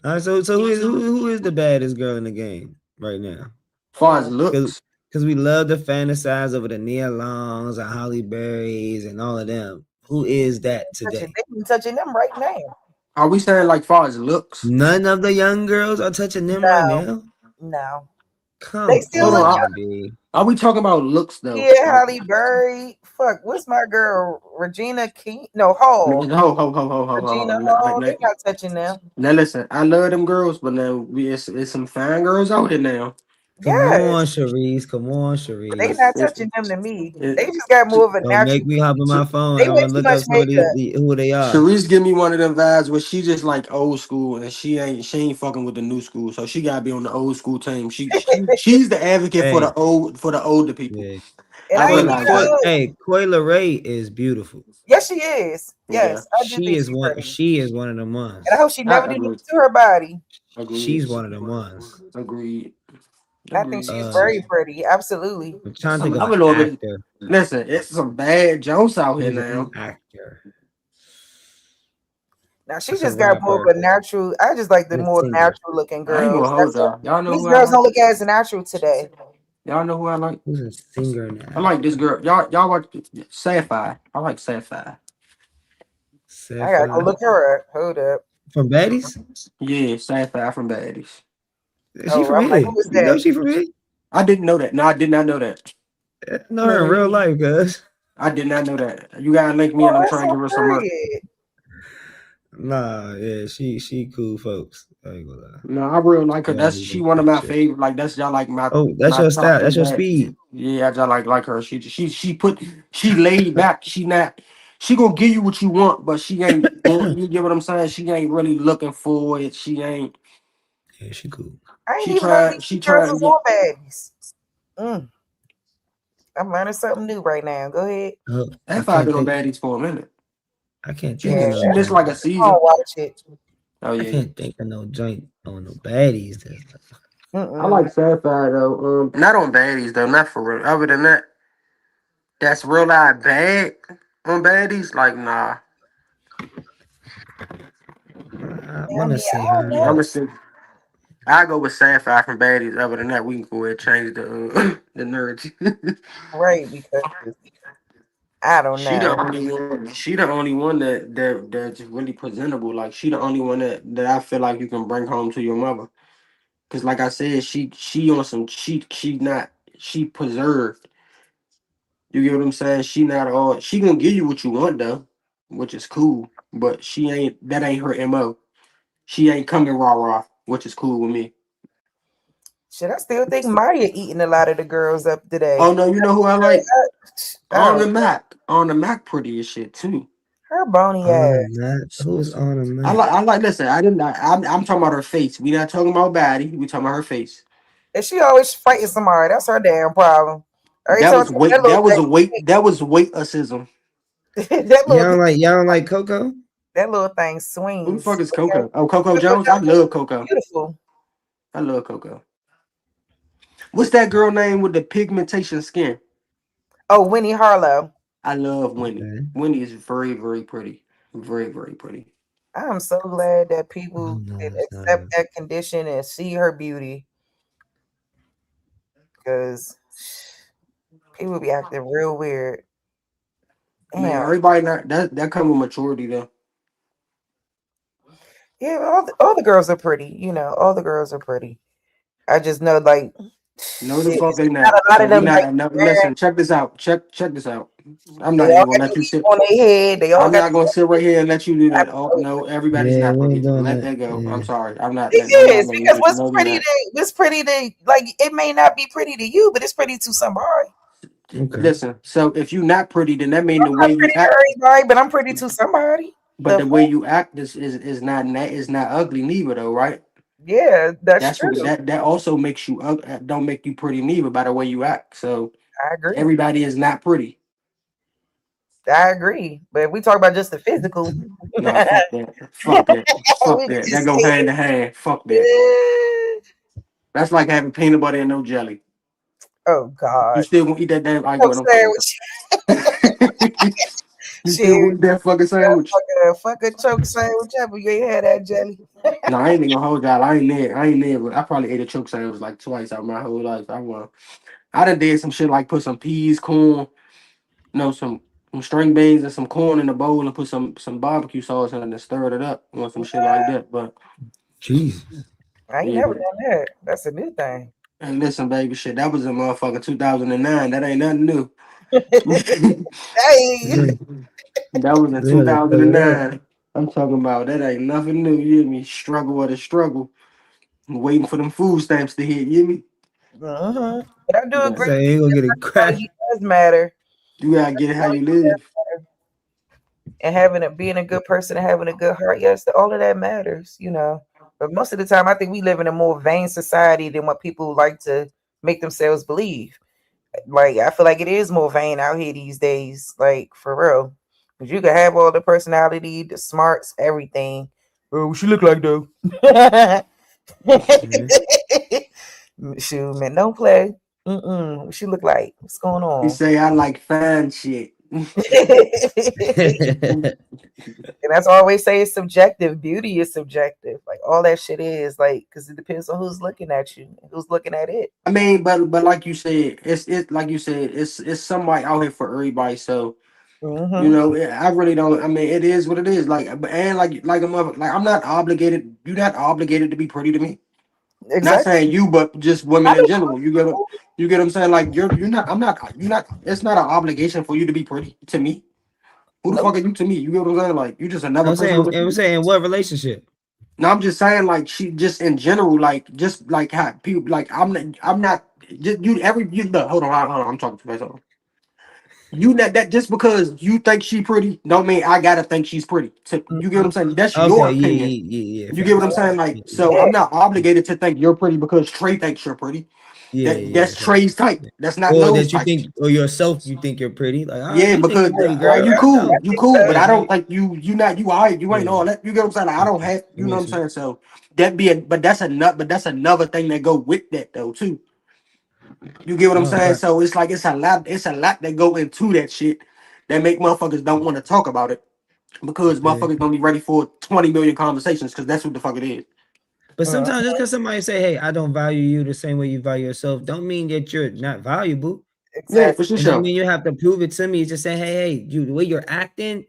All right, so who is the baddest girl in the game right now? Far as Because looks, we love to fantasize over the Nia Longs and Holly Berries and all of them. Who is that today? They been touching them right now. are we saying like far as looks? None of the young girls are touching them right No, now. no. They Come still Hold look on. on, B. Are we talking about looks though? yeah, Holly Berry. Fuck, what's my girl? Regina King? No, Hall. Ho. Regina Hall. They not touching them. Now listen, I love them girls, but now it's some fine girls out here now. Come on, Yes. Sharice. Come on, But they Sharice. not touching them to me. It, They just got more of a Don't make natural. me hop on my phone. They I'm wear gonna too look much up some of makeup. who they are. Sharice give me one of them vibes where she just like old school and she ain't fucking with the new school, so she gotta be on the old school team. She's the advocate for Hey, the older people. yeah. And I I ain't realize even that. Coi Leray is beautiful. yes, she is. Yeah, Yes, I do think she's pretty. She is one of them And I ones. hope she never I do agree. nothing to her body. Agreed. She's one of them ones. Agreed. I think Agreed. she's very pretty. Absolutely. I'm trying to think of I'm an a little bit. actor. Listen, it's some bad jokes out here Who's now. an actor? Now she That's a just got more rapper of a natural. I just like the and a more singer. natural looking I ain't girls. gonna hold y'all. Y'all know These who I girls like. don't look as natural today. Y'all know who I like. Who's a singer and an I like this actor? girl. Y'all watch Sapphire. I like Sapphire. I gotta go Sapphire look her up. Hold up. from Baddies. Yeah, Sapphire from Baddies. Is she Oh, from I'm like, here? who is You know that? she from here? I didn't know that. No, I did not know that. I know her in real life, cuz. I did not know that. You gotta link me Oh, and I'm that's trying to so give her some money. period. Nah, yeah, she cool folks. I ain't gonna lie. No, I really like her. Yeah, That's she one of my favorite. Like that's y'all like oh, that's my your top style. three That's your bad. speed. Yeah, I just like her. She laid back. She gonna give you what you want, but she ain't. You get what I'm saying? She ain't really looking for it. She ain't. Yeah, she cool. I ain't She even know tried. these She girls tried to was get. on baddies. Mm, I'm learning something new right now. Go ahead. I F5 can't been on think. baddies for a minute. I can't She think of Yeah, missed. no She missed joint. like a I don't season. watch it. Oh I yeah, yeah. can't think of no joint on no baddies. That's I Mm-mm. like Sapphire though. Not on baddies though. Not for real. Other than that, that's real life bad on baddies. Like nah. I I want to mean, see I don't her. Yeah, I'm know. gonna say I go with Sapphire from baddies. Other than that, we can go ahead and change the the nerds. Right, because I don't She the know. only one. She the only one that's really presentable. Like she the only one that I feel like you can bring home to your mother. Cause like I said, she on some she not she preserved. You get what I'm saying? She not all she gonna give you what you want though, which is cool. But she ain't that ain't her MO. She ain't coming rah rah, which is cool with me. Should I still think Maya eating a lot of the girls up today? Oh no, you know who I like? I On the don't. Mac. On the Mac pretty as shit too. Her bony On a ass. mat. Who's on a mat? I like listen, I'm talking about her face. We not talking about body, we talking about her face. And she always fighting somebody. That's her damn problem. Every That time I was turn that weight little that was a weight that was weight assism. thing, that little thing, Y'all don't like Coco? that little thing Who the fuck swings. is Coco? Oh, Coco Coco Jones? I Jones love is Coco. beautiful. I love Coco. What's that girl name with the pigmentation skin? Oh, Winnie Harlow. I love Winnie. Okay. Winnie is very, very pretty. Very, very pretty. I'm so glad that Oh people no, can it's not accept her. that condition and see her beauty. Because people be acting real weird. I mean, Damn. everybody not that come with maturity though. Yeah, all the girls are pretty. All the girls are pretty. I just know, like, No, the shit, fuck it's they not not. a lot So of we them like not. No, wearing. listen, check this out. Check this out. I'm They not all even gonna got let the you weave sit. on their head. They all I'm got not the gonna sit right here and let you do that. Oh absolutely. no, everybody's Yeah, not we ain't pretty. doing Let that. that go. I'm Yeah. sorry. I'm It not is letting you because do. No, we not. what's pretty to like it may not be pretty to you, but it's pretty to somebody. Okay. Listen, so if you not pretty, then that mean the I'm way not you pretty to act, everybody, but I'm pretty to somebody. but The the way fuck? you act is not ugly neither though, right? Yeah, that's That's what true. that also makes you don't make you pretty neither by the way you act. So I agree. everybody is not pretty. I agree. But if we talk about just the physical, we Nah, fuck that. Fuck that. Fuck can that. That just go say hand to hand. Fuck that. it. That's like having peanut butter and no jelly. Oh You God. still gonna eat that damn? I Coke go. I'm fucking. sandwich. You still Shit. gonna eat that fucking sandwich? Fuck a choke sandwich ever. You ain't had that jelly. No, I ain't even gonna hold y'all. I ain't there. I ain't there. But I probably ate a choke sandwich like twice out my whole life. I done did some shit like put some peas, corn, no, some string beans and some corn in a bowl and put some barbecue sauce in it and stir it up or some shit like that. But Jesus. I ain't yeah, never done that. That's a new thing. and listen, baby, shit, that was in motherfucking 2009. That ain't nothing new. Hey. That was in They had to throw it up. 2009. I'm talking about that ain't nothing new. You hear me? Struggle with a struggle. Waiting for them food stamps to hit. You hear me? But I do Yeah. agree Say ain't gonna get it cracked. personality does matter. You gotta get it how you live. And being a good person and having a good heart, yes, all of that matters. But most of the time I think we live in a more vain society than what people like to make themselves believe. Like I feel like it is more vain out here these days, like for real. Because you can have all the personality, the smarts, everything. Oh, what she look like though? Yeah. Shoot, man, don't play. What she look like? What's going You on? say I like fine shit. And that's why I always say it's subjective. Beauty is subjective. Like all that shit is like because it depends on who's looking at you, and who's looking at it. I mean, but like you said, it's like you said, it's somebody out here for everybody. So you Hmm. know, I really don't. I mean, it is what it is. And like a mother, like I'm not obligated. You're not obligated to be pretty to me. Not Exactly. saying you, but just I women in general. know. You get what I'm saying? Like you're not. I'm not. You're not. It's not an obligation for you to be pretty to me. Who the fuck Nope. are you to me? You get what I'm saying? Like you just another I'm person. saying, I'm saying, what relationship? No, I'm just saying, like she just in general, like just like how people like I'm not just you every you no, hold on, I'm talking to myself. You not that just because you think she pretty, don't mean I gotta think she's pretty. So, you get what I'm saying? That's your Okay, yeah, opinion. yeah, yeah, yeah. You get what Facts, I'm saying? facts. Like, Yeah, yeah, so Yeah. I'm not obligated to think you're pretty because Trey thinks you're pretty. yeah, That's yeah. Facts. Trey's type. Yeah. That's not Or No's that you type. think, or yourself, you think you're pretty. Like, all right, Yeah, you think because you're pretty, you girl. I cool, know. you cool, but Yeah, I don't right. like you. You not you. All right, you ain't Yeah, all that. You get what I'm saying? Like, I yeah. don't have. That You know what makes I'm sense. saying? So that be a, but that's another. But that's another thing that go with that though too. You get what I'm No, saying? fact. So it's like it's a lot. It's a lot that go into that shit that make motherfuckers don't want to talk about it because Yeah. motherfuckers don't be ready for 20 million conversations because that's what the fuck it is. But Uh, sometimes just because somebody say, "Hey, I don't value you the same way you value yourself," don't mean that you're not valuable. Yeah, exactly. for sure. And don't Sure. mean you have to prove it to me. It's just saying, hey, you the way you're acting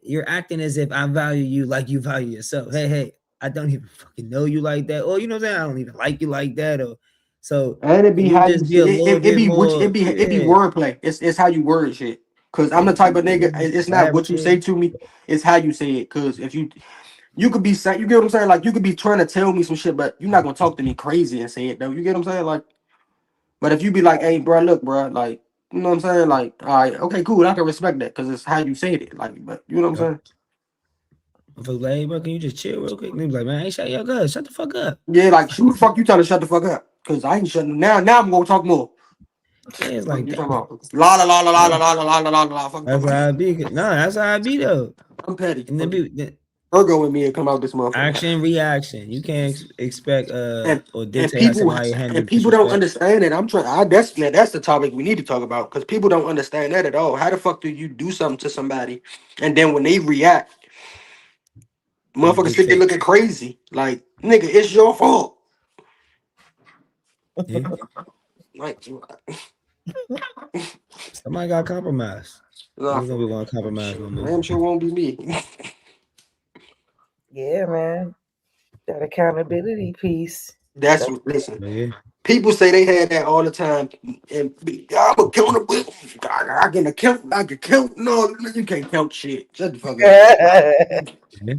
as if I value you like you value yourself. Hey, I don't even fucking know you like that. Or you know what I'm saying? I don't even like you like that. Or so And it be you how you just be say a it. little It bit be which more, it be yeah, wordplay. It's how you word shit. Cause I'm the type of nigga. It's not what you say fabricated. to me. It's how you say it. Cause if you could be saying, you get what I'm saying? Like you could be trying to tell me some shit, but you're not gonna talk to me crazy and say it though. You get what I'm saying? Like, but if you be like, hey, bro, look, bro, like, you know what I'm saying? Like, all right, okay, cool, I can respect that because it's how you said it. Like, but you know what I'm Yep. saying? I feel like, hey, bro, can you just chill real quick? And they be like, man, hey, shut your guts, shut the fuck up. Yeah, like, who the fuck you trying to shut the fuck up? Cause I ain't shutting now. Now I'm gonna talk more. Yeah, it's Fuck like you that. talking about? La la la la la Yeah, la la la la la la. Fuck you that's talking how about? I be. No, that's how I be though. I'm petty. And then Fuck. people, Virgo with me and come out this motherfucker. action, reaction. You can't expect And or and dictate how people somebody handle and people don't disrespect. understand it. I'm trying. That's the topic we need to talk about because people don't understand that at all. How the fuck do you do something to somebody and then when they react, You motherfuckers think they dictate. looking crazy? Like nigga, it's your fault. Yeah. Like Somebody got compromised. nah, Niggas don't for be real. want to compromise no more. Damn sure won't be me. Yeah, man. That accountability piece. That's That's what. Listen, But yeah. people say they had that all the time, and I'm accountable. I can account. I can count. No, you can't count shit. Shut the fuck up. it. Yeah.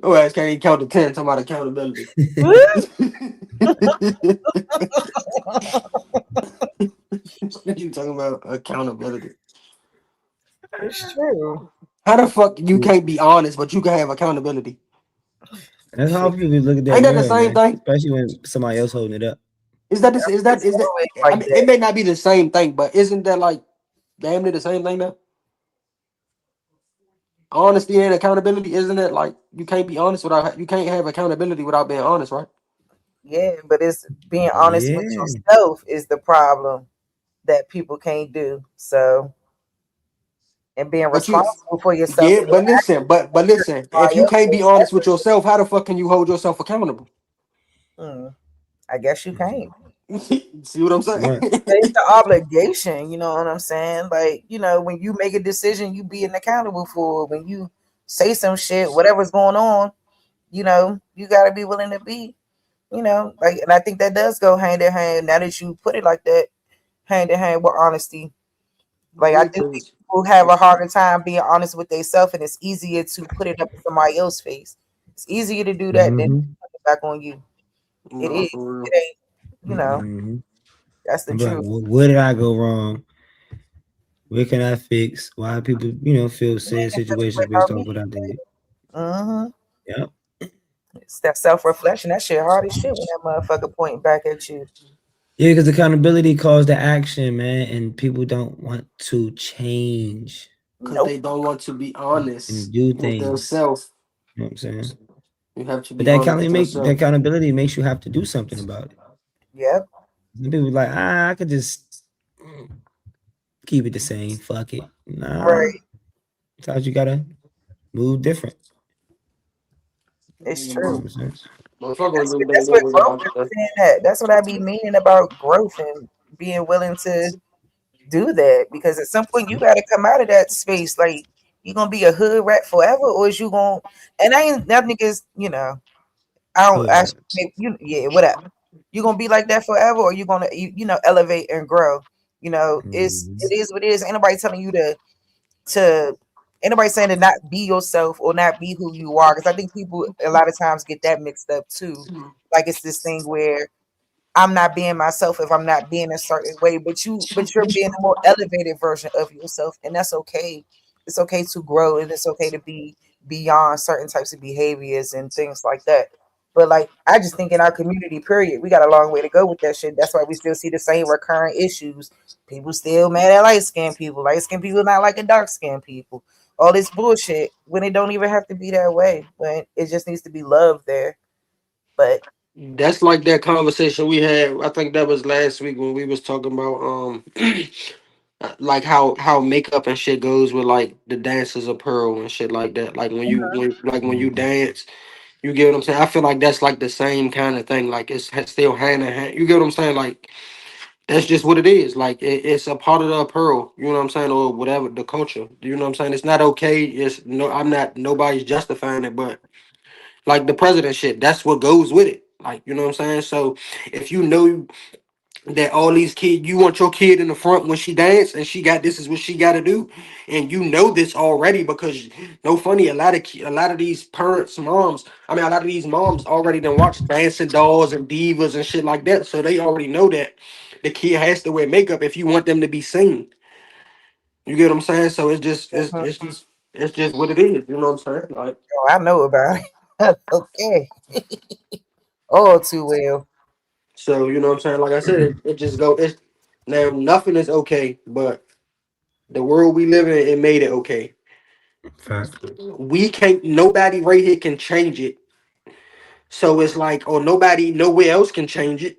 Your ass can't even count to 10. Talking about accountability. Woo! You talking about accountability? It's true. How the fuck you can't be honest, but you can have accountability? That's how Shit. people look at that Ain't that the mirror, same man. thing? Especially when somebody else holding it up. Is that this? It's Is that? always I like mean, it that. may not be the same thing, but isn't that like damn near the same thing now? Honesty and accountability, isn't it? Like you can't be honest without you can't have accountability without being honest, right? Yeah, but it's being honest with Yeah. yourself is the problem that people can't do. So, and being But you, responsible for yourself yeah, and your actions but before listen, if somebody you else can't be is honest with separate. yourself, how the fuck can you hold yourself accountable? I guess you can't. See what I'm saying? Right. It's the obligation, you know what I'm saying? Like, when you make a decision, you being accountable for it. When you say some shit, whatever's going on, you gotta be willing to be, like, and I think that does go hand in hand. Now that you put it like that, hand in hand with honesty. Like, I Yeah, think cause people have a harder time being honest with themselves, and it's easier to put it up in somebody else's face. It's easier to do that than Mm-hmm. put it back on you. It nah, is. for real. It ain't. Mm-hmm. That's the I'm like, truth. where did I go wrong? Where can I fix? Why people, feel Yeah, said because it situations went based on off me. what I did. Mm-hmm. Yep. It's that self reflection. That shit hard as shit when that motherfucker pointing back at you. Yeah, because accountability calls to action, man, and people don't want to change Cause they Nope. don't want to be and honest do with things. themselves. You know what I'm saying? You have to But be honest with the yourself. accountability makes you have to do something about it. Yep. Some people like, I could just keep it the same. Fuck it. Nah, Right. sometimes you gotta move different. It's You know true. what I'm saying? Motherfucker That's was what doing that's that what was growth about is stuff. saying that. That's what I be meaning about growth and being willing to do that. Because at some point you gotta come out of that space. Like, you gonna be a hood rat forever, or is you gonna, and I ain't that niggas, I don't Hood actually rats. yeah, whatever. You gonna be like that forever, or you gonna elevate and grow. It Mhm. is what it is. Ain't nobody telling you to anybody saying to not be yourself or not be who you are, because I think people a lot of times get that mixed up too. Like, it's this thing where I'm not being myself if I'm not being a certain way, but you're being a more elevated version of yourself, and that's okay. It's okay to grow, and it's okay to be beyond certain types of behaviors and things like that. But like, I just think in our community, period, we got a long way to go with that shit. That's why we still see the same recurring issues. People still mad at light skinned people not liking dark skinned people. All this bullshit when it don't even have to be that way. When it just needs to be love there. But That's like that conversation we had. I think that was last week when we was talking about like how makeup and shit goes with like the dances of pearl and shit like that. Like when you dance, you get what I'm saying. I feel like that's like the same kind of thing. Like it's still hand in hand. You get what I'm saying? Like that's just what it is. Like it's a part of the pearl. You know what I'm saying, or whatever the culture. You know what I'm saying? It's not okay. It's no. I'm not. Nobody's justifying it, but like the president shit, that's what goes with it. Like you know what I'm saying. So if you know that all these kids, you want your kid in the front when she dance and she got this is what she got to do, and you know this already because no funny, a lot of these parents, moms, I mean a lot of these moms already done watch dancing dolls and divas and shit like that, so they already know that the kid has to wear makeup if you want them to be seen. You get what I'm saying? So it's just it's just what it is. You know what I'm saying? Like oh, I know about it. Okay. All too well. so, you know what I'm saying? Like I said, it just go. It's now nothing is okay, but the world we live in, it made it okay. Fact. We can't. Nobody right here can change it. So it's like, or nobody nowhere else can change it.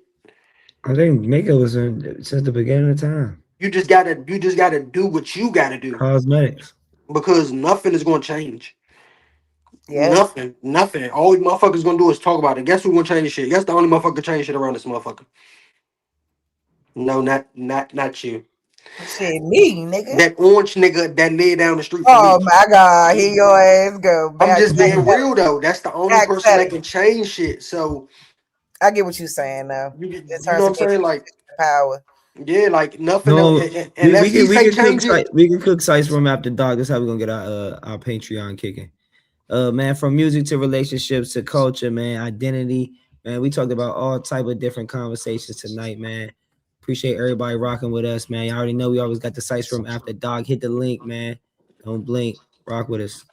I think makeup was in since the beginning of time. You just gotta do what you gotta do Cosmetics. because nothing is gonna change. Yeah. Nothing. All you motherfuckers gonna do is talk about it. Guess who gonna change the shit? Guess the only motherfucker change shit around this motherfucker. No, not you. Shit, me, nigga. That orange nigga that lay down the street from Oh me. my God, here your ass go. I'm Back, just back being at it. real though. That's the only Back person at that it. can change shit. So I get what you're saying now. In you know terms what of I'm being saying? in a Like, position of power. yeah, like nothing else. No, Unless he we say can cook change it. we can cook sites from after dark. That's how we're gonna get our Patreon kicking. Man, from music to relationships to culture, man, identity, man. We talked about all type of different conversations tonight, man. Appreciate everybody rocking with us, man. You already know we always got the sites from after dark. Hit the link, man. Don't blink. Rock with us.